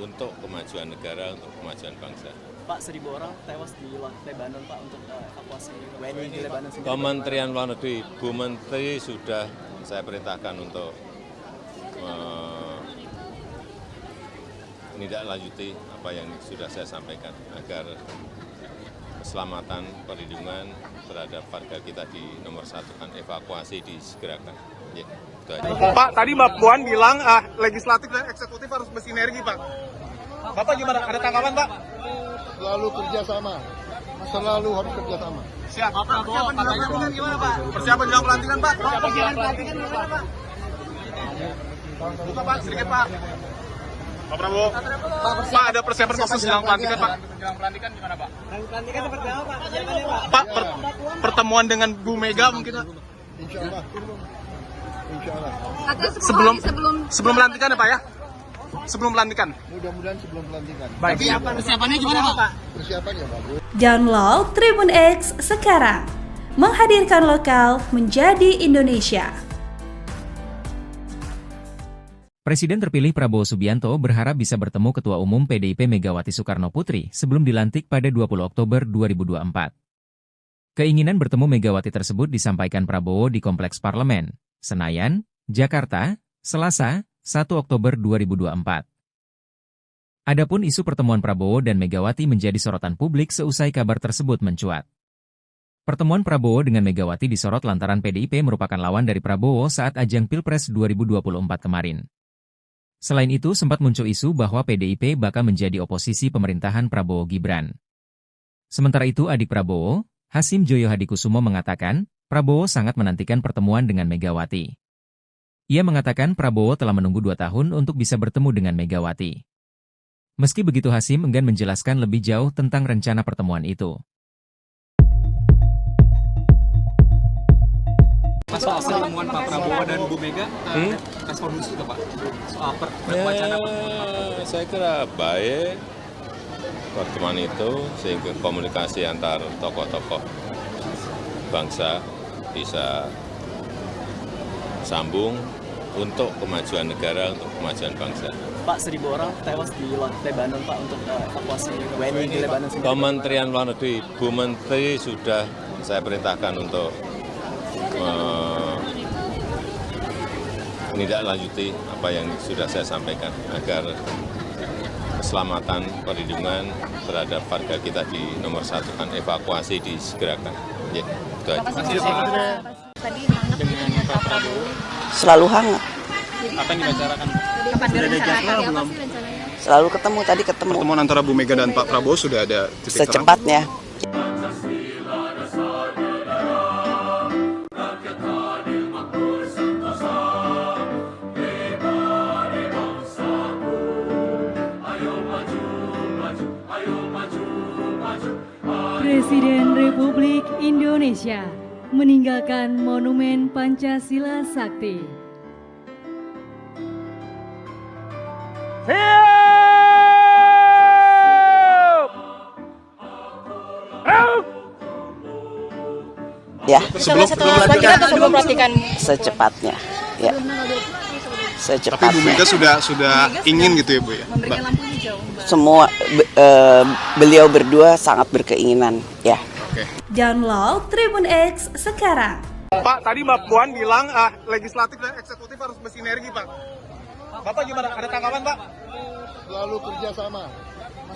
untuk kemajuan negara, untuk kemajuan bangsa. Pak, 1.000 orang tewas di Lebanon Pak untuk evakuasi WNI di Lebanon sendiri. Kementerian Luar Negeri, Bu Menteri sudah saya perintahkan untuk menindaklanjuti apa yang sudah saya sampaikan agar keselamatan perlindungan terhadap warga kita di nomor 1 kan evakuasi disegerakan. Ya, itu aja. Pak, tadi Mbak Puan bilang legislatif dan eksekutif harus bersinergi Pak. Bapak gimana? Ada tanggapan Pak? Selalu kerjasama. Selalu harus kerjasama. Siap. Pak Prabowo, Pelantikan gimana Pak? persiapan jelang pelantikan Pak. Persiapan pelantikan gimana Pak? Buka Pak, sedikit Pak. Pak Prabowo. Pak, ada persiapan khusus jelang pelantikan Pak. Jelang pelantikan gimana Pak? Pelantikan seperti apa Pak? Persiapannya Pak? Pak, pertemuan dengan Bu Mega mungkin Pak. Insya Allah. Insya Allah. Sebelum pelantikan ya Pak ya? Sebelum pelantikan. Mudah-mudahan sebelum pelantikan. Baik. Persiapannya gimana Pak? Persiapannya bagus. Download Tribun X sekarang. Menghadirkan lokal menjadi Indonesia. Presiden terpilih Prabowo Subianto berharap bisa bertemu Ketua Umum PDIP Megawati Soekarno Putri sebelum dilantik pada 20 Oktober 2024. Keinginan bertemu Megawati tersebut disampaikan Prabowo di Kompleks Parlemen, Senayan, Jakarta, Selasa, 1 Oktober 2024. Adapun isu pertemuan Prabowo dan Megawati menjadi sorotan publik seusai kabar tersebut mencuat. Pertemuan Prabowo dengan Megawati disorot lantaran PDIP merupakan lawan dari Prabowo saat ajang Pilpres 2024 kemarin. Selain itu, sempat muncul isu bahwa PDIP bakal menjadi oposisi pemerintahan Prabowo Gibran. Sementara itu, adik Prabowo, Hasim Joyo Hadikusumo mengatakan, Prabowo sangat menantikan pertemuan dengan Megawati. Ia mengatakan Prabowo telah menunggu 2 tahun untuk bisa bertemu dengan Megawati. Meski begitu, Hasim enggan menjelaskan lebih jauh tentang rencana pertemuan itu. Soal pertemuan Pak Prabowo dan Bu Mega, respon khusus itu Pak? Soal wacana pertemuan. Saya kira baik pertemuan itu sehingga komunikasi antar tokoh-tokoh bangsa bisa sambung untuk kemajuan negara, untuk kemajuan bangsa. Pak, 1.000 orang tewas di Lebanon Pak untuk evakuasi WNI di Lebanon sendiri. Kementerian Luar Negeri, Bu Menteri sudah saya perintahkan untuk menindaklanjuti apa yang sudah saya sampaikan agar keselamatan, perlindungan terhadap warga kita di nomor 1 kan evakuasi disegerakan. Ya, itu aja. Tadi hangat dengan Pak Prabowo. Selalu hangat. Apa yang dibicarakan? Kapan direncanakan? Apa sih rencananya? Selalu ketemu, tadi ketemu. Pertemuan antara Bu Mega dan Pak Prabowo sudah ada titik terang? Secepatnya. Presiden Republik Indonesia meninggalkan Monumen Pancasila Sakti. Ya. Setelah pelatihan atau sebelum pelatihan? Secepatnya. Ya. Tapi Bu Mega sudah ingin gitu ya Bu ya? Memberikan lampu hijau. Semua beliau berdua sangat berkeinginan. Ya. Download Tribun X sekarang. Pak, tadi Mbak Puan bilang legislatif dan eksekutif harus bersinergi Pak. Bapak gimana? Ada tanggapan Pak? Selalu kerjasama.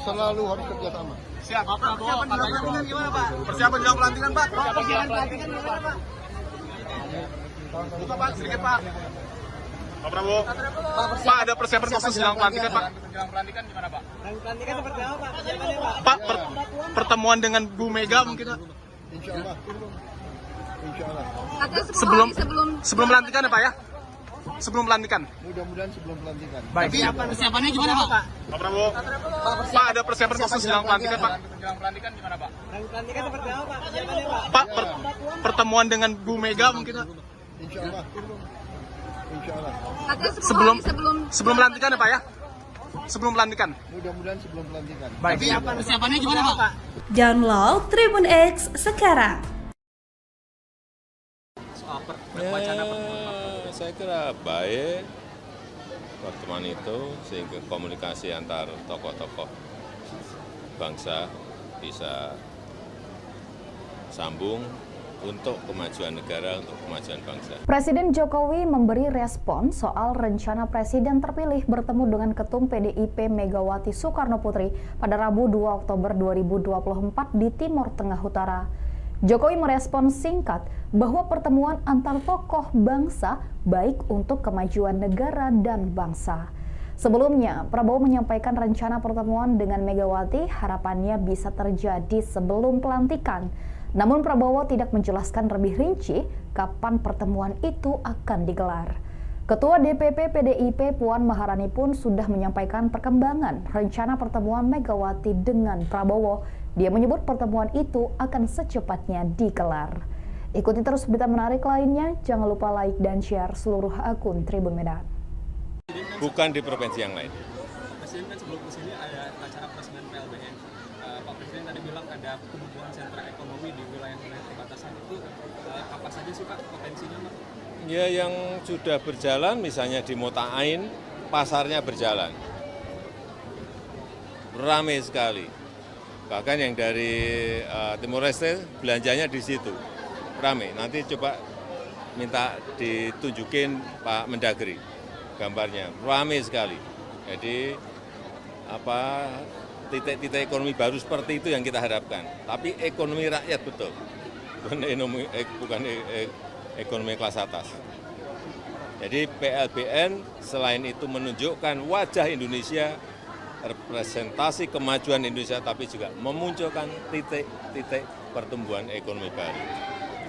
Selalu harus kerjasama. Siap. Persiapan jelang pelantikan gimana Pak? Persiapan jelang pelantikan Pak. Persiapan jelang pelantikan gimana Pak? Buka Pak, sedikit Pak. Pak Prabowo. Pak, ada persiapan khusus jelang pelantikan Pak. Jelang pelantikan gimana Pak? Pelantikan seperti apa Pak? Persiapannya Pak? Pak, pertemuan dengan Bu Mega mungkin Pak? Insya Allah. Insya Allah. Sebelum pelantikan ya Pak ya? Sebelum pelantikan. Mudah-mudahan sebelum pelantikan. Baik. Persiapannya gimana Pak? Pak Prabowo. Pak, ada persiapan khusus jelang pelantikan Pak? Jelang pelantikan gimana Pak? Pelantikan seperti apa Pak? Persiapannya Pak? Pak, pertemuan dengan Bu Mega mungkin Pak? Insya Allah. Insya Allah. Sebelum pelantikan ya Pak ya? Sebelum pelantikan. Mudah-mudahan sebelum pelantikan. Baik. Persiapannya gimana Pak? Download Tribun X sekarang. Soal wacana pertemuan. Saya kira baik pertemuan itu sehingga komunikasi antar tokoh-tokoh bangsa bisa sambung untuk kemajuan negara, untuk kemajuan bangsa. Presiden Jokowi memberi respon soal rencana Presiden terpilih bertemu dengan Ketum PDIP Megawati Soekarnoputri pada Rabu 2 Oktober 2024 di Timur Tengah Utara. Jokowi merespon singkat bahwa pertemuan antar tokoh bangsa baik untuk kemajuan negara dan bangsa. Sebelumnya, Prabowo menyampaikan rencana pertemuan dengan Megawati harapannya bisa terjadi sebelum pelantikan. Namun Prabowo tidak menjelaskan lebih rinci kapan pertemuan itu akan digelar. Ketua DPP PDIP Puan Maharani pun sudah menyampaikan perkembangan rencana pertemuan Megawati dengan Prabowo. Dia menyebut pertemuan itu akan secepatnya digelar. Ikuti terus berita menarik lainnya, jangan lupa like dan share seluruh akun Tribun Medan. Bukan di provinsi yang lain. Presiden kan sebelum kesini ada acara peresmian PLBN. Pak Presiden tadi bilang ada pembukaan sentra ekonomi di wilayah-wilayah perbatasan itu. Apa saja sih Pak potensinya Pak? Ya yang sudah berjalan misalnya di Mota'ain, pasarnya berjalan. Ramai sekali. Bahkan yang dari Timor Leste belanjanya di situ. Ramai. Nanti coba minta ditunjukin Pak Mendagri gambarnya. Ramai sekali. Jadi titik-titik ekonomi baru seperti itu yang kita harapkan. Tapi ekonomi rakyat betul. bukan ekonomi kelas atas. Jadi PLBN selain itu menunjukkan wajah Indonesia, representasi kemajuan Indonesia, tapi juga memunculkan titik-titik pertumbuhan ekonomi baru.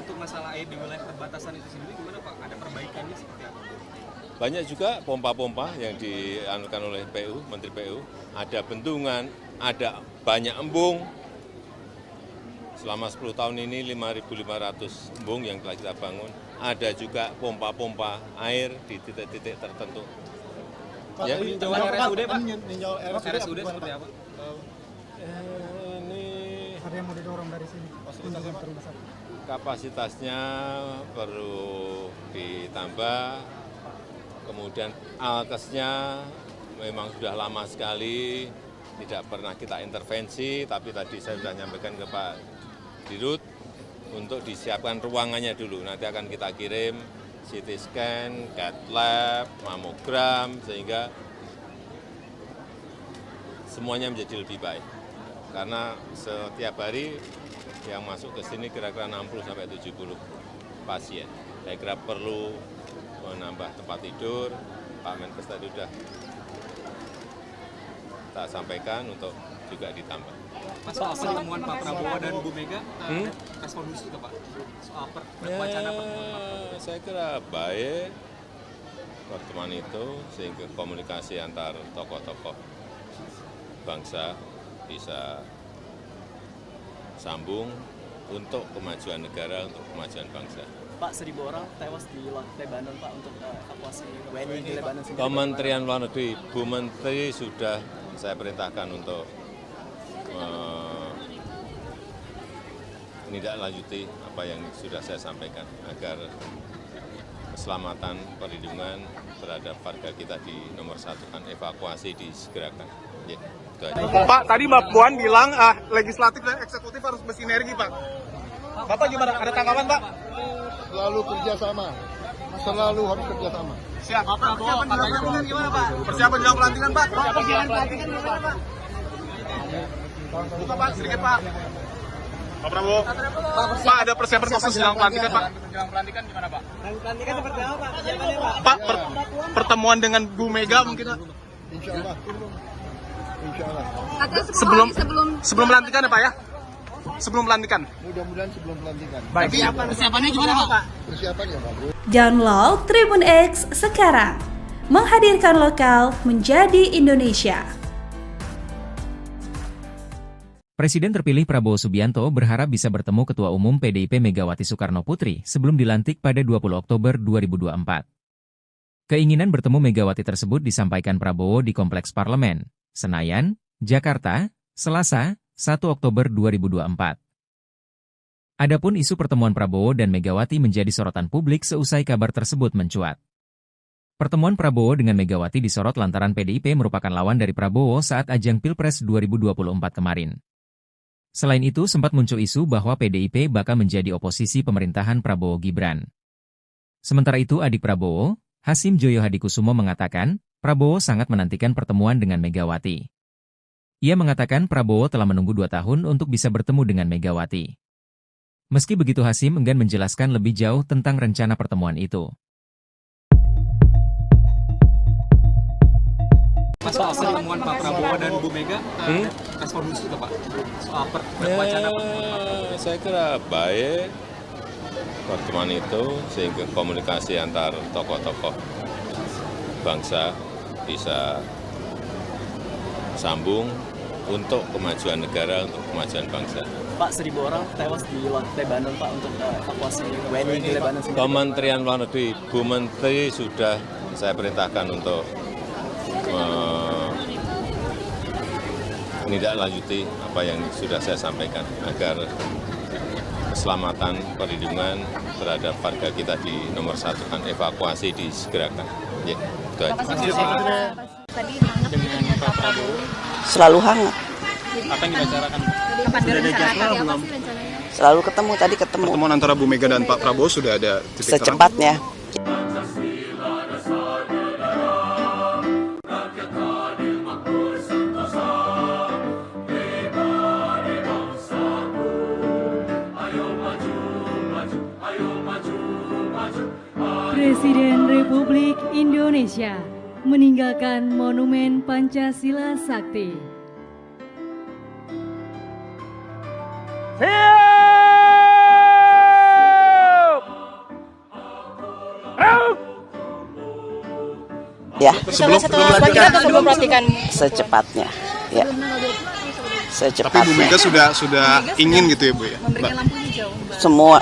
Untuk masalah air di wilayah perbatasan itu sendiri gimana Pak? Ada perbaikannya seperti apa? Banyak juga pompa-pompa yang dianukan oleh PU, Menteri PU. Ada bendungan, ada banyak embung. Selama 10 tahun ini 5.500 embung yang telah kita bangun. Ada juga pompa-pompa air di titik-titik tertentu. Pak, Ya. tadi Jauh RSUD Pak? Ninjau RSUD seperti apa? Ini Ada yang mau didorong dari sini. kapasitasnya perlu ditambah, kemudian alkesnya memang sudah lama sekali, tidak pernah kita intervensi, tapi tadi saya sudah nyampaikan ke Pak Dirut untuk disiapkan ruangannya dulu. Nanti akan kita kirim CT scan, CAT lab, mamogram, sehingga semuanya menjadi lebih baik. Karena setiap hari yang masuk ke sini kira-kira 60-70 pasien. Saya kira perlu menambah tempat tidur. Pak Menkes tadi sudah tak sampaikan untuk juga ditambah. Mas, soal pertemuan Pak Prabowo dan Bu Mega, respon khusus ke Pak? Soal wacana pertemuan Pak? Saya kira baik pertemuan itu, sehingga komunikasi antar tokoh-tokoh bangsa bisa sambung untuk kemajuan negara, untuk kemajuan bangsa. Pak, 1.000 orang tewas di Lebanon Pak untuk evakuasi WNI di Lebanon sendiri. Kementerian Luar Negeri, Bu Menteri sudah saya perintahkan untuk menindaklanjuti apa yang sudah saya sampaikan agar keselamatan perlindungan terhadap warga kita di nomor satu kan, evakuasi disegerakan. Ya, itu aja. Pak, tadi Mbak Puan bilang legislatif dan eksekutif harus bersinergi, Pak. Bapak gimana? Ada tanggapan, Pak? Selalu kerjasama, selalu harus kerjasama. Siap. Pak, persiapan jelang pelantikan gimana, Pak? Persiapan jelang pelantikan, Pak? Persiapan pelantikan gimana Pak? Buka, Pak, sedikit, Pak. Pak Prabowo. Pak, ada persiapan khusus jelang pelantikan, Pak. Jelang pelantikan gimana, Pak? Pelantikan seperti apa Pak? Persiapannya Pak? Pak, pertemuan dengan Bu Mega mungkin, Pak. Insya Allah. Insya Allah. Sebelum pelantikan ya, Pak ya? Sebelum pelantikan. Mudah-mudahan sebelum pelantikan. Baik. Persiapannya gimana Pak? Persiapan ya bagus. Download Tribun X sekarang. Menghadirkan lokal menjadi Indonesia. Presiden terpilih Prabowo Subianto berharap bisa bertemu Ketua Umum PDIP Megawati Soekarno Putri sebelum dilantik pada 20 Oktober 2024. Keinginan bertemu Megawati tersebut disampaikan Prabowo di Kompleks Parlemen, Senayan, Jakarta, Selasa, 1 Oktober 2024. Adapun isu pertemuan Prabowo dan Megawati menjadi sorotan publik seusai kabar tersebut mencuat. Pertemuan Prabowo dengan Megawati disorot lantaran PDIP merupakan lawan dari Prabowo saat ajang Pilpres 2024 kemarin. Selain itu sempat muncul isu bahwa PDIP bakal menjadi oposisi pemerintahan Prabowo Gibran. Sementara itu adik Prabowo, Hasim Joyo Hadikusumo mengatakan, Prabowo sangat menantikan pertemuan dengan Megawati. Ia mengatakan Prabowo telah menunggu 2 tahun untuk bisa bertemu dengan Megawati. Meski begitu Hasim enggan menjelaskan lebih jauh tentang rencana pertemuan itu. Mas, soal pertemuan Pak Prabowo dan Bu Mega, respon khusus ke Pak? Soal wacana pertemuan Pak? Saya kira baik pertemuan itu, sehingga komunikasi antar tokoh-tokoh bangsa bisa sambung untuk kemajuan negara, untuk kemajuan bangsa. Pak, 1.000 orang tewas di Lebanon Pak untuk evakuasi WNI di Lebanon sendiri. Kementerian Luar Negeri, Bu Menteri sudah saya perintahkan untuk menindaklanjuti apa yang sudah saya sampaikan agar keselamatan perlindungan terhadap warga kita di nomor satu kan, evakuasi disegerakan. Ya, itu aja. Tadi hangat dengan Pak Prabowo. Selalu hangat. Apa yang dibicarakan? Kapan direncanakan? Apa sih rencananya? Selalu ketemu, tadi ketemu. Pertemuan antara Bu Mega dan Pak Prabowo sudah ada titik terang? Secepatnya. Presiden Republik Indonesia meninggalkan Monumen Pancasila Sakti. Ya, Setelah pelantikan atau sebelum pelantikan? secepatnya. Ya, Tapi secepatnya. Bu Mega sudah ingin gitu ya Bu ya? Memberikan lampu hijau. Semua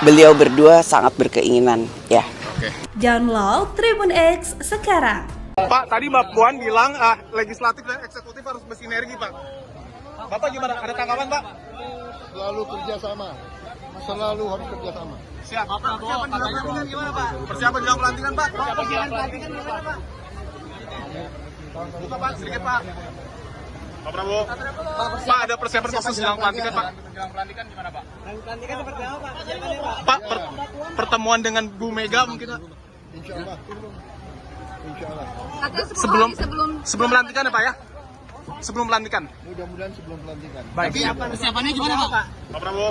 beliau berdua sangat berkeinginan. Ya. Oke. Download Tribun X sekarang. Pak, tadi Mbak Puan bilang legislatif dan eksekutif harus bersinergi Pak. Bapak gimana? Ada tanggapan Pak? Selalu kerjasama. Selalu harus kerjasama. Siap. Persiapan jelang pelantikan gimana Pak? Persiapan jelang pelantikan Pak? Persiapan jelang pelantikan gimana Pak? Buka Pak, sedikit Pak. Pak Prabowo. Pak, ada persiapan khusus jelang pelantikan Pak? Jelang pelantikan gimana Pak? Pelantikan seperti apa Pak? Persiapannya Pak? Pak, pertemuan dengan Bu Mega mungkin Pak? Insya Allah. Insya Allah. Sebelum pelantikan ya Pak ya? Sebelum pelantikan. Mudah-mudahan sebelum pelantikan. Baik. Persiapannya gimana Pak? Pak Prabowo.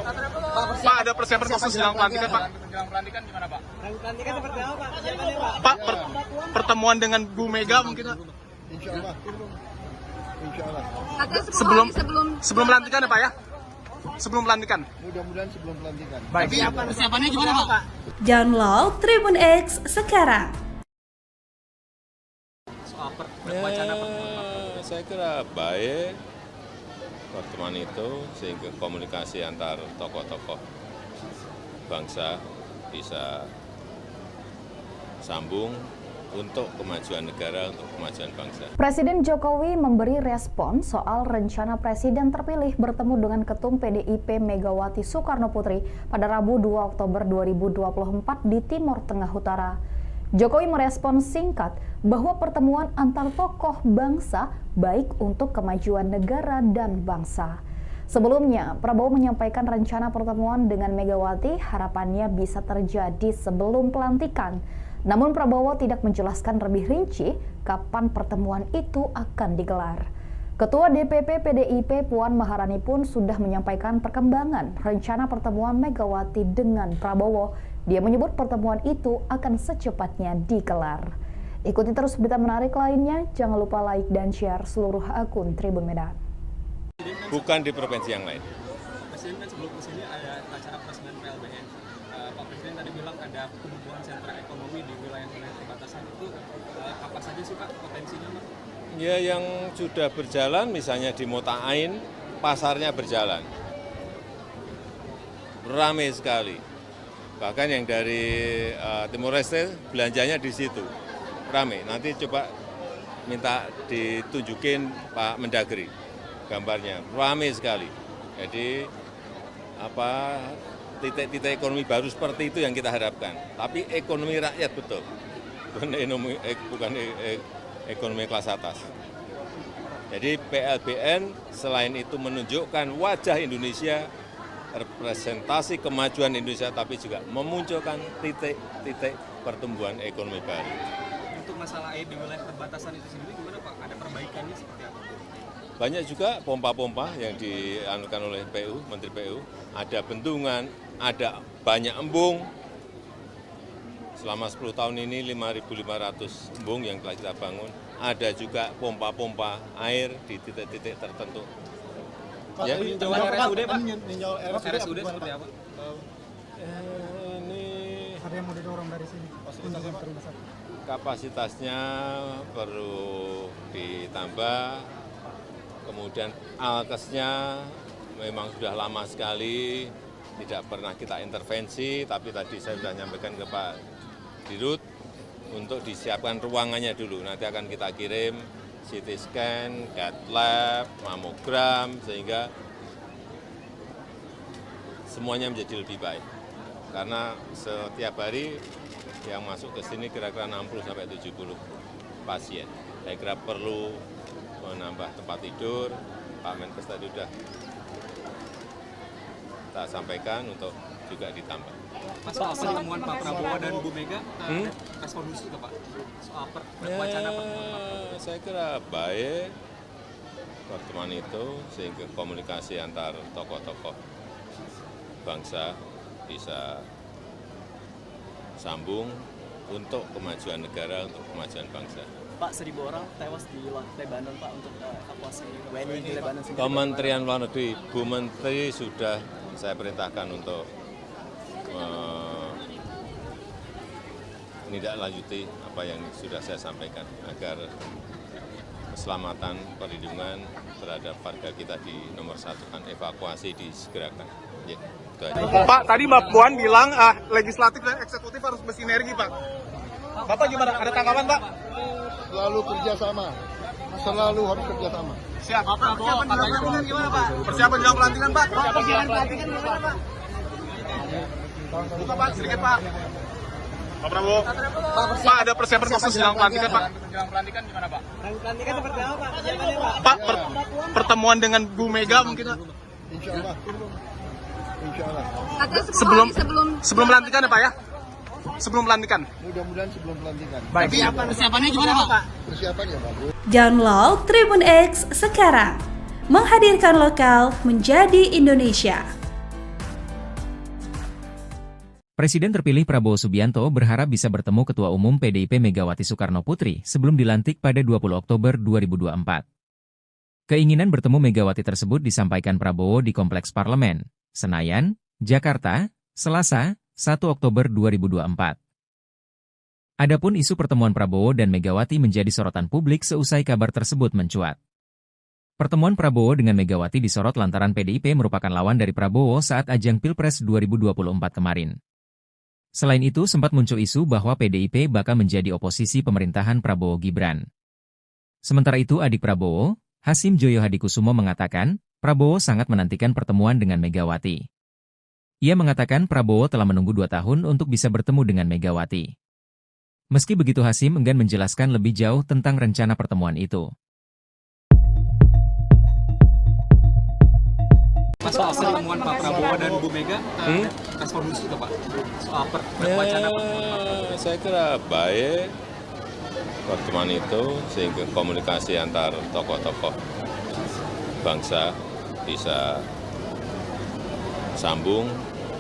Pak, ada persiapan khusus jelang pelantikan Pak? Jelang pelantikan gimana Pak? Pelantikan seperti apa Pak? Persiapannya Pak? Pak, pertemuan dengan Bu Mega mungkin Pak? Insya Allah. Insya Allah. Sebelum pelantikan ya Pak ya? Sebelum pelantikan. Mudah-mudahan sebelum pelantikan. Baik. Persiapannya gimana Pak? Download Tribun X sekarang. Soal wacana Saya kira baik pertemuan itu sehingga komunikasi antar tokoh-tokoh bangsa bisa sambung untuk kemajuan negara, untuk kemajuan bangsa. Presiden Jokowi memberi respon soal rencana Presiden terpilih bertemu dengan Ketum PDIP Megawati Soekarno Putri pada Rabu 2 Oktober 2024 di Timur Tengah Utara. Jokowi merespon singkat bahwa pertemuan antar tokoh bangsa baik untuk kemajuan negara dan bangsa. Sebelumnya, Prabowo menyampaikan rencana pertemuan dengan Megawati harapannya bisa terjadi sebelum pelantikan. Namun Prabowo tidak menjelaskan lebih rinci kapan pertemuan itu akan digelar. Ketua DPP PDIP Puan Maharani pun sudah menyampaikan perkembangan rencana pertemuan Megawati dengan Prabowo. Dia menyebut pertemuan itu akan secepatnya digelar. Ikuti terus berita menarik lainnya, jangan lupa like dan share seluruh akun Tribun Medan. Bukan di provinsi yang lain. Presiden kan sebelum kesini ada acara peresmian PLBN. Pak Presiden tadi bilang ada pembukaan sentra ekonomi di wilayah-wilayah perbatasan itu apa saja sih Pak potensinya Pak? Ya yang sudah berjalan misalnya di Mota'ain, pasarnya berjalan. Ramai sekali. Bahkan yang dari Timor Leste belanjanya di situ. Ramai. Nanti coba minta ditunjukin Pak Mendagri gambarnya. Ramai sekali. Jadi titik-titik ekonomi baru seperti itu yang kita harapkan. Tapi ekonomi rakyat betul. Bukan ekonomi kelas atas. Jadi PLBN selain itu menunjukkan wajah Indonesia, representasi kemajuan Indonesia, tapi juga memunculkan titik-titik pertumbuhan ekonomi baru. Untuk masalah air di wilayah perbatasan itu sendiri gimana Pak? Ada perbaikannya seperti apa? Banyak juga pompa-pompa yang dianukan oleh PU, Menteri PU. Ada bendungan, ada banyak embung. Selama 10 tahun ini 5.500 embung yang telah kita bangun. Ada juga pompa-pompa air di titik-titik tertentu. Pak, Ya. peninjauan RSUD Pak? RSUD seperti apa? Ini Ada yang mau didorong dari sini. kapasitasnya perlu ditambah, kemudian alkesnya memang sudah lama sekali, tidak pernah kita intervensi, tapi tadi saya sudah nyampaikan ke Pak Dirut untuk disiapkan ruangannya dulu, nanti akan kita kirim CT scan, cath lab, mamogram, sehingga semuanya menjadi lebih baik. Karena setiap hari yang masuk ke sini kira-kira 60-70 pasien. Saya kira perlu menambah tempat tidur, Pak Menkes tadi sudah kita sampaikan untuk juga ditambah. Soal pertemuan Pak Prabowo dan Bu Mega, respon khusus nggak Pak? Soal wacana pertemuan. Saya kira baik pertemuan itu sehingga komunikasi antar tokoh-tokoh bangsa bisa sambung untuk kemajuan negara, untuk kemajuan bangsa. Pak, 1.000 orang tewas di Lebanon, Pak, untuk evakuasi WNI di Lebanon sendiri. Kementerian Luar Negeri, Bu Menteri sudah saya perintahkan untuk menindaklanjuti apa yang sudah saya sampaikan agar keselamatan, perlindungan terhadap warga kita di nomor satu kan evakuasi disegerakan. Ya, itu aja. Pak, tadi Mbak Puan bilang legislatif dan eksekutif harus bersinergi, Pak. Bapak gimana? Ada tanggapan, Pak? Selalu kerjasama. Selalu harus kerjasama. Siap. Pak Prabowo, persiapan gimana, Pak? Persiapan jelang pelantikan, Pak? Persiapan jelang pelantikan gimana, Pak? Buka, Pak, sedikit, Pak. Pak Prabowo. Pak, ada persiapan khusus jelang pelantikan, Pak? Jelang pelantikan gimana, Pak? Pelantikan seperti apa, Pak? Persiapannya, Pak? Pak, pertemuan dengan Bu Mega mungkin, Pak? Insya Allah. Insya Allah. Sebelum pelantikan ya, Pak ya? Sebelum pelantikan. Mudah-mudahan sebelum pelantikan. Baik. Persiapannya gimana, Pak? Persiapannya bagus. Download Tribun X sekarang. Menghadirkan lokal menjadi Indonesia. Presiden terpilih Prabowo Subianto berharap bisa bertemu Ketua Umum PDIP Megawati Soekarno Putri sebelum dilantik pada 20 Oktober 2024. Keinginan bertemu Megawati tersebut disampaikan Prabowo di Kompleks Parlemen, Senayan, Jakarta, Selasa, 1 Oktober 2024. Adapun isu pertemuan Prabowo dan Megawati menjadi sorotan publik seusai kabar tersebut mencuat. Pertemuan Prabowo dengan Megawati disorot lantaran PDIP merupakan lawan dari Prabowo saat ajang Pilpres 2024 kemarin. Selain itu, sempat muncul isu bahwa PDIP bakal menjadi oposisi pemerintahan Prabowo Gibran. Sementara itu, adik Prabowo, Hasim Joyo Hadikusumo mengatakan, Prabowo sangat menantikan pertemuan dengan Megawati. Ia mengatakan Prabowo telah menunggu 2 tahun untuk bisa bertemu dengan Megawati. Meski begitu, Hasim enggan menjelaskan lebih jauh tentang rencana pertemuan itu. Soal pertemuan Pak Prabowo dan Bu Mega, respon khusus itu Pak? Soal wacana pertemuan. Saya kira baik pertemuan itu sehingga komunikasi antar tokoh-tokoh bangsa bisa sambung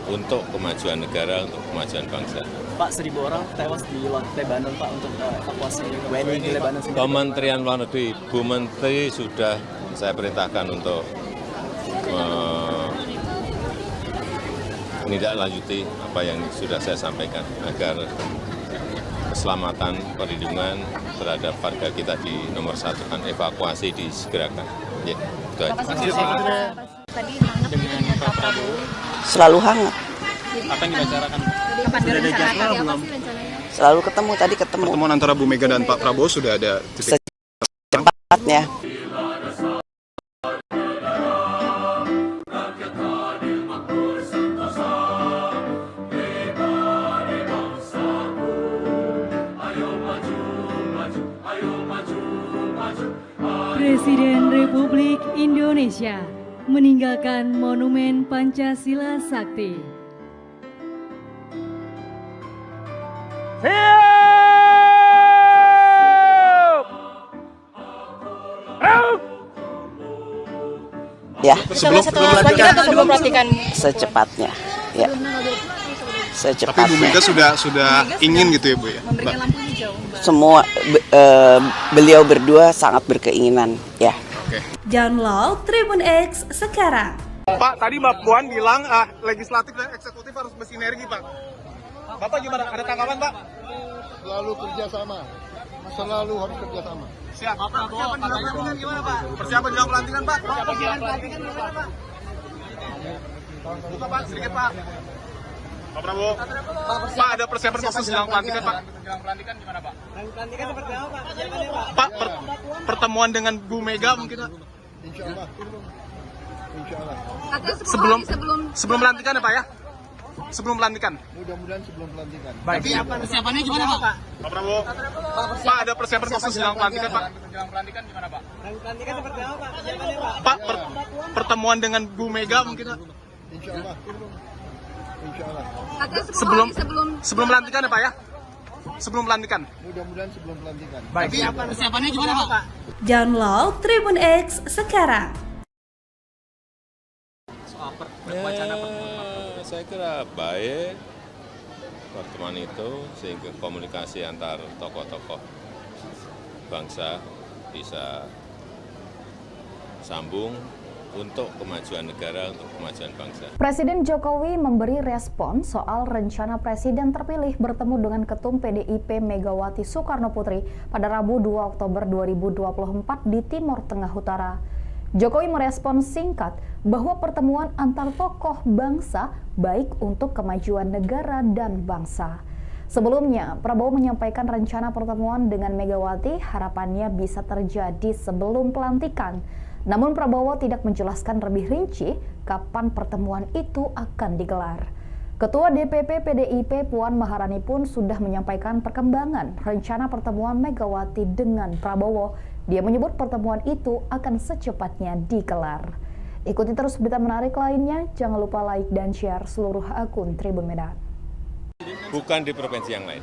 untuk kemajuan negara, untuk kemajuan bangsa. Pak, 1.000 orang tewas di Lebanon, Pak, untuk evakuasi WNI di Lebanon sendiri. Kementerian Luar Negeri, Bu Menteri sudah saya perintahkan untuk menindaklanjuti apa yang sudah saya sampaikan agar keselamatan, perlindungan terhadap warga kita di nomor satu kan evakuasi disegerakan. Ya, itu aja. Tadi hangat dengan Pak Prabowo. Selalu hangat. Apa yang dibicarakan? Kapan rencana? Apa sih rencananya? Selalu ketemu, tadi ketemu. Pertemuan antara Bu Mega dan Pak Prabowo sudah ada titik Secepatnya. Presiden Republik Indonesia meninggalkan Monumen Pancasila Sakti. Ya, Sebelum pelantikan. secepatnya. Ya. Tapi Secepatnya. Bu Mega sudah ingin gitu ya Bu ya? Memberikan lampu hijau. Semua beliau berdua sangat berkeinginan, ya. Oke. Download Tribun X sekarang. Pak, tadi Mbak Puan bilang legislatif dan eksekutif harus bersinergi, Pak. Bapak gimana? Ada tanggapan, Pak? Selalu kerjasama. Selalu harus kerjasama. Siap. Persiapan jelang pelantikan gimana, Pak? Persiapan jelang pelantikan, Pak? Persiapan jelang pelantikan gimana, Pak? Buka, Pak, sedikit, Pak. Pak Prabowo. Pak, ada persiapan khusus jelang pelantikan, Pak? Jelang pelantikan gimana, Pak? Pelantikan seperti apa, Pak? Persiapannya, Pak? Pak, pertemuan dengan Bu Mega mungkin, Pak? Insya Allah. Insya Allah. Sebelum pelantikan ya, Pak ya? Sebelum pelantikan. Mudah-mudahan sebelum pelantikan. Baik. Persiapannya gimana, Pak? Pak Prabowo. Pak, ada persiapan khusus jelang pelantikan, Pak? Jelang pelantikan gimana, Pak? Pelantikan seperti apa, Pak? Persiapannya, Pak? Pak, pertemuan dengan Bu Mega mungkin, Pak? Insya Allah. Insya Allah. Sebelum pelantikan ya, Pak ya? Sebelum pelantikan. Mudah-mudahan sebelum pelantikan. Baik. Persiapannya gimana, Pak? Download Tribun X sekarang. Soal wacana pertemuan. Saya kira baik pertemuan itu sehingga komunikasi antar tokoh-tokoh bangsa bisa sambung untuk kemajuan negara, untuk kemajuan bangsa. Presiden Jokowi memberi respon soal rencana Presiden terpilih bertemu dengan Ketum PDIP Megawati Soekarno Putri pada Rabu 2 Oktober 2024 di Timur Tengah Utara. Jokowi merespon singkat bahwa pertemuan antar tokoh bangsa baik untuk kemajuan negara dan bangsa. Sebelumnya, Prabowo menyampaikan rencana pertemuan dengan Megawati harapannya bisa terjadi sebelum pelantikan. Namun Prabowo tidak menjelaskan lebih rinci kapan pertemuan itu akan digelar. Ketua DPP PDIP Puan Maharani pun sudah menyampaikan perkembangan rencana pertemuan Megawati dengan Prabowo. Dia menyebut pertemuan itu akan secepatnya digelar. Ikuti terus berita menarik lainnya, jangan lupa like dan share seluruh akun Tribun Medan. Bukan di provinsi yang lain.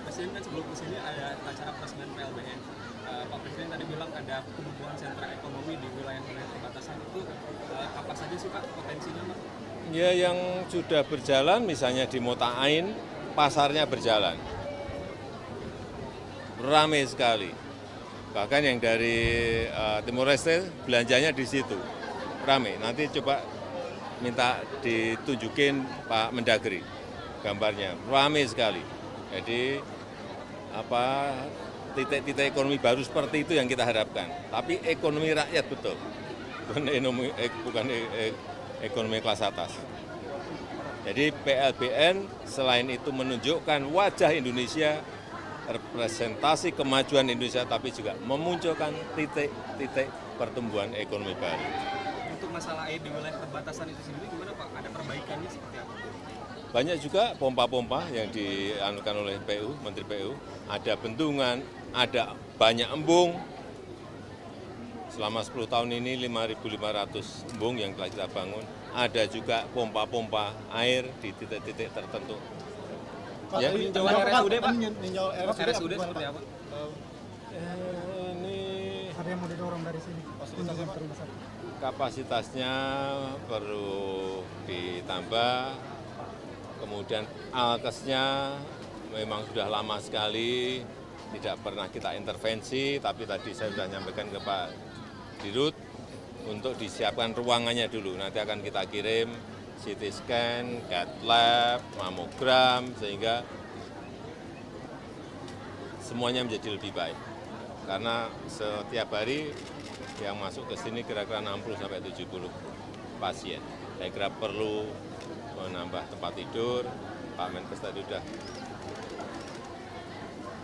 Presiden kan sebelum kesini ada acara presiden PLBN. Pak Presiden tadi bilang ada penumbuhan sentra ekonomi di wilayah-wilayah perbatasan itu apa saja sih Pak potensinya Pak? Ya yang sudah berjalan misalnya di Mota'ain, pasarnya berjalan. Ramai sekali. Bahkan yang dari Timor Leste belanjanya di situ. Ramai. Nanti coba minta ditunjukin Pak Mendagri gambarnya. Ramai sekali. Jadi titik-titik ekonomi baru seperti itu yang kita harapkan. Tapi ekonomi rakyat betul, bukan ekonomi kelas atas. Jadi PLBN selain itu menunjukkan wajah Indonesia, representasi kemajuan Indonesia, tapi juga memunculkan titik-titik pertumbuhan ekonomi baru. Untuk masalah air di wilayah perbatasan itu sendiri gimana Pak? Ada perbaikannya seperti apa? Banyak juga pompa-pompa yang dianukan oleh PU, Menteri PU. Ada bendungan, ada banyak embung. Selama 10 tahun ini 5.500 embung yang telah kita bangun. Ada juga pompa-pompa air di titik-titik tertentu. Pak, ya? RSUD Pak? RSUD seperti apa? Ini ada yang mau didorong dari sini. kapasitasnya perlu ditambah. Kemudian alkesnya memang sudah lama sekali, tidak pernah kita intervensi, tapi tadi saya sudah nyampaikan ke Pak Dirut untuk disiapkan ruangannya dulu. Nanti akan kita kirim CT scan, CAT lab, mamogram, sehingga semuanya menjadi lebih baik. Karena setiap hari yang masuk ke sini kira-kira 60-70 pasien. Saya kira perlu menambah tempat tidur. Pak Menkes tadi sudah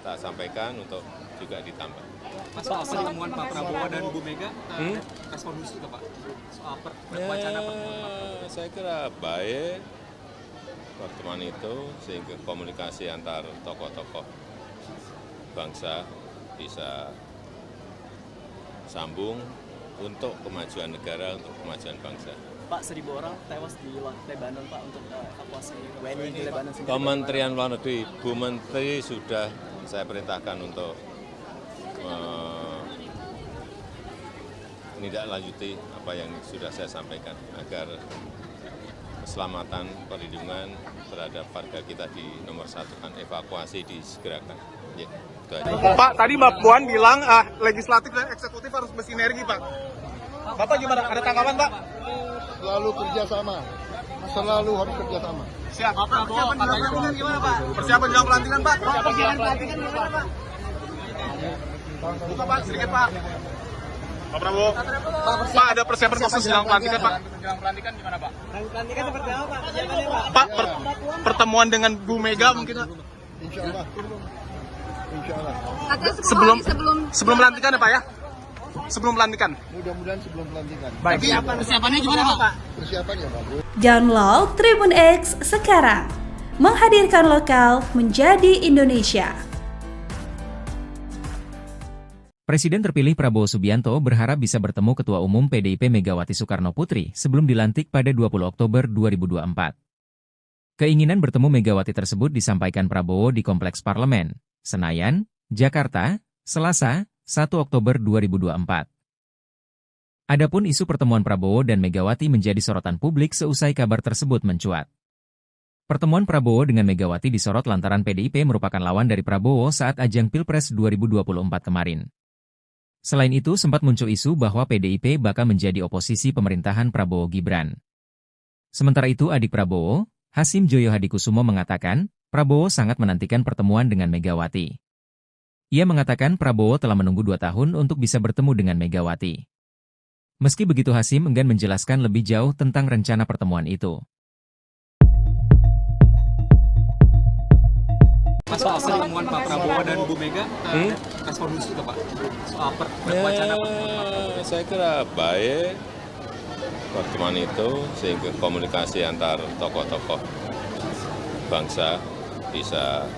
kita sampaikan untuk juga ditambah. Soal pertemuan Pak Prabowo dan Bu Mega, respon khusus nggak Pak? Soal wacana pertemuan. Saya kira baik pertemuan itu sehingga komunikasi antar tokoh-tokoh bangsa bisa sambung untuk kemajuan negara, untuk kemajuan bangsa. Pak, 1.000 orang tewas di Lebanon, Pak, untuk evakuasi WNI di Lebanon sendiri. Kementerian Luar Negeri, Bu Menteri sudah saya perintahkan untuk menindaklanjuti apa yang sudah saya sampaikan agar keselamatan, perlindungan terhadap warga kita di nomor satu kan evakuasi disegerakan. Ya, Pak, tadi Mbak Puan bilang legislatif dan eksekutif harus bersinergi, Pak. Bapak gimana? Ada tanggapan, Pak? Selalu kerjasama, selalu harus kerjasama. Siap. Persiapan jelang pelantikan gimana, Pak? Persiapan jelang pelantikan, Pak? Persiapan jelang pelantikan gimana, Pak? Buka, Pak, sedikit, Pak. Pak Prabowo. Pak, ada persiapan khusus jelang pelantikan, Pak? Jelang pelantikan gimana, Pak? Pelantikan seperti apa, Pak? Persiapannya, Pak? Pak, pertemuan dengan Bu Mega mungkin, Pak? Insya Allah. Insya Allah. Sebelum pelantikan ya, Pak ya? Sebelum pelantikan. Mudah-mudahan sebelum pelantikan. Baik. Persiapannya gimana, Pak? Persiapannya bagus. Download Tribun X sekarang. Menghadirkan lokal menjadi Indonesia. Presiden terpilih Prabowo Subianto berharap bisa bertemu Ketua Umum PDIP Megawati Soekarno Putri sebelum dilantik pada 20 Oktober 2024. Keinginan bertemu Megawati tersebut disampaikan Prabowo di Kompleks Parlemen, Senayan, Jakarta, Selasa, 1 Oktober 2024. Adapun isu pertemuan Prabowo dan Megawati menjadi sorotan publik seusai kabar tersebut mencuat. Pertemuan Prabowo dengan Megawati disorot lantaran PDIP merupakan lawan dari Prabowo saat ajang Pilpres 2024 kemarin. Selain itu, sempat muncul isu bahwa PDIP bakal menjadi oposisi pemerintahan Prabowo Gibran. Sementara itu, adik Prabowo, Hasim Joyo Hadikusumo mengatakan, Prabowo sangat menantikan pertemuan dengan Megawati. Ia mengatakan Prabowo telah menunggu 2 tahun untuk bisa bertemu dengan Megawati. Meski begitu, Hasim enggan menjelaskan lebih jauh tentang rencana pertemuan itu. Soal pertemuan Pak Prabowo dan Bu Mega, respon khusus Pak soal wacana pertemuan. Saya kira baik pertemuan itu sehingga komunikasi antar tokoh-tokoh bangsa bisa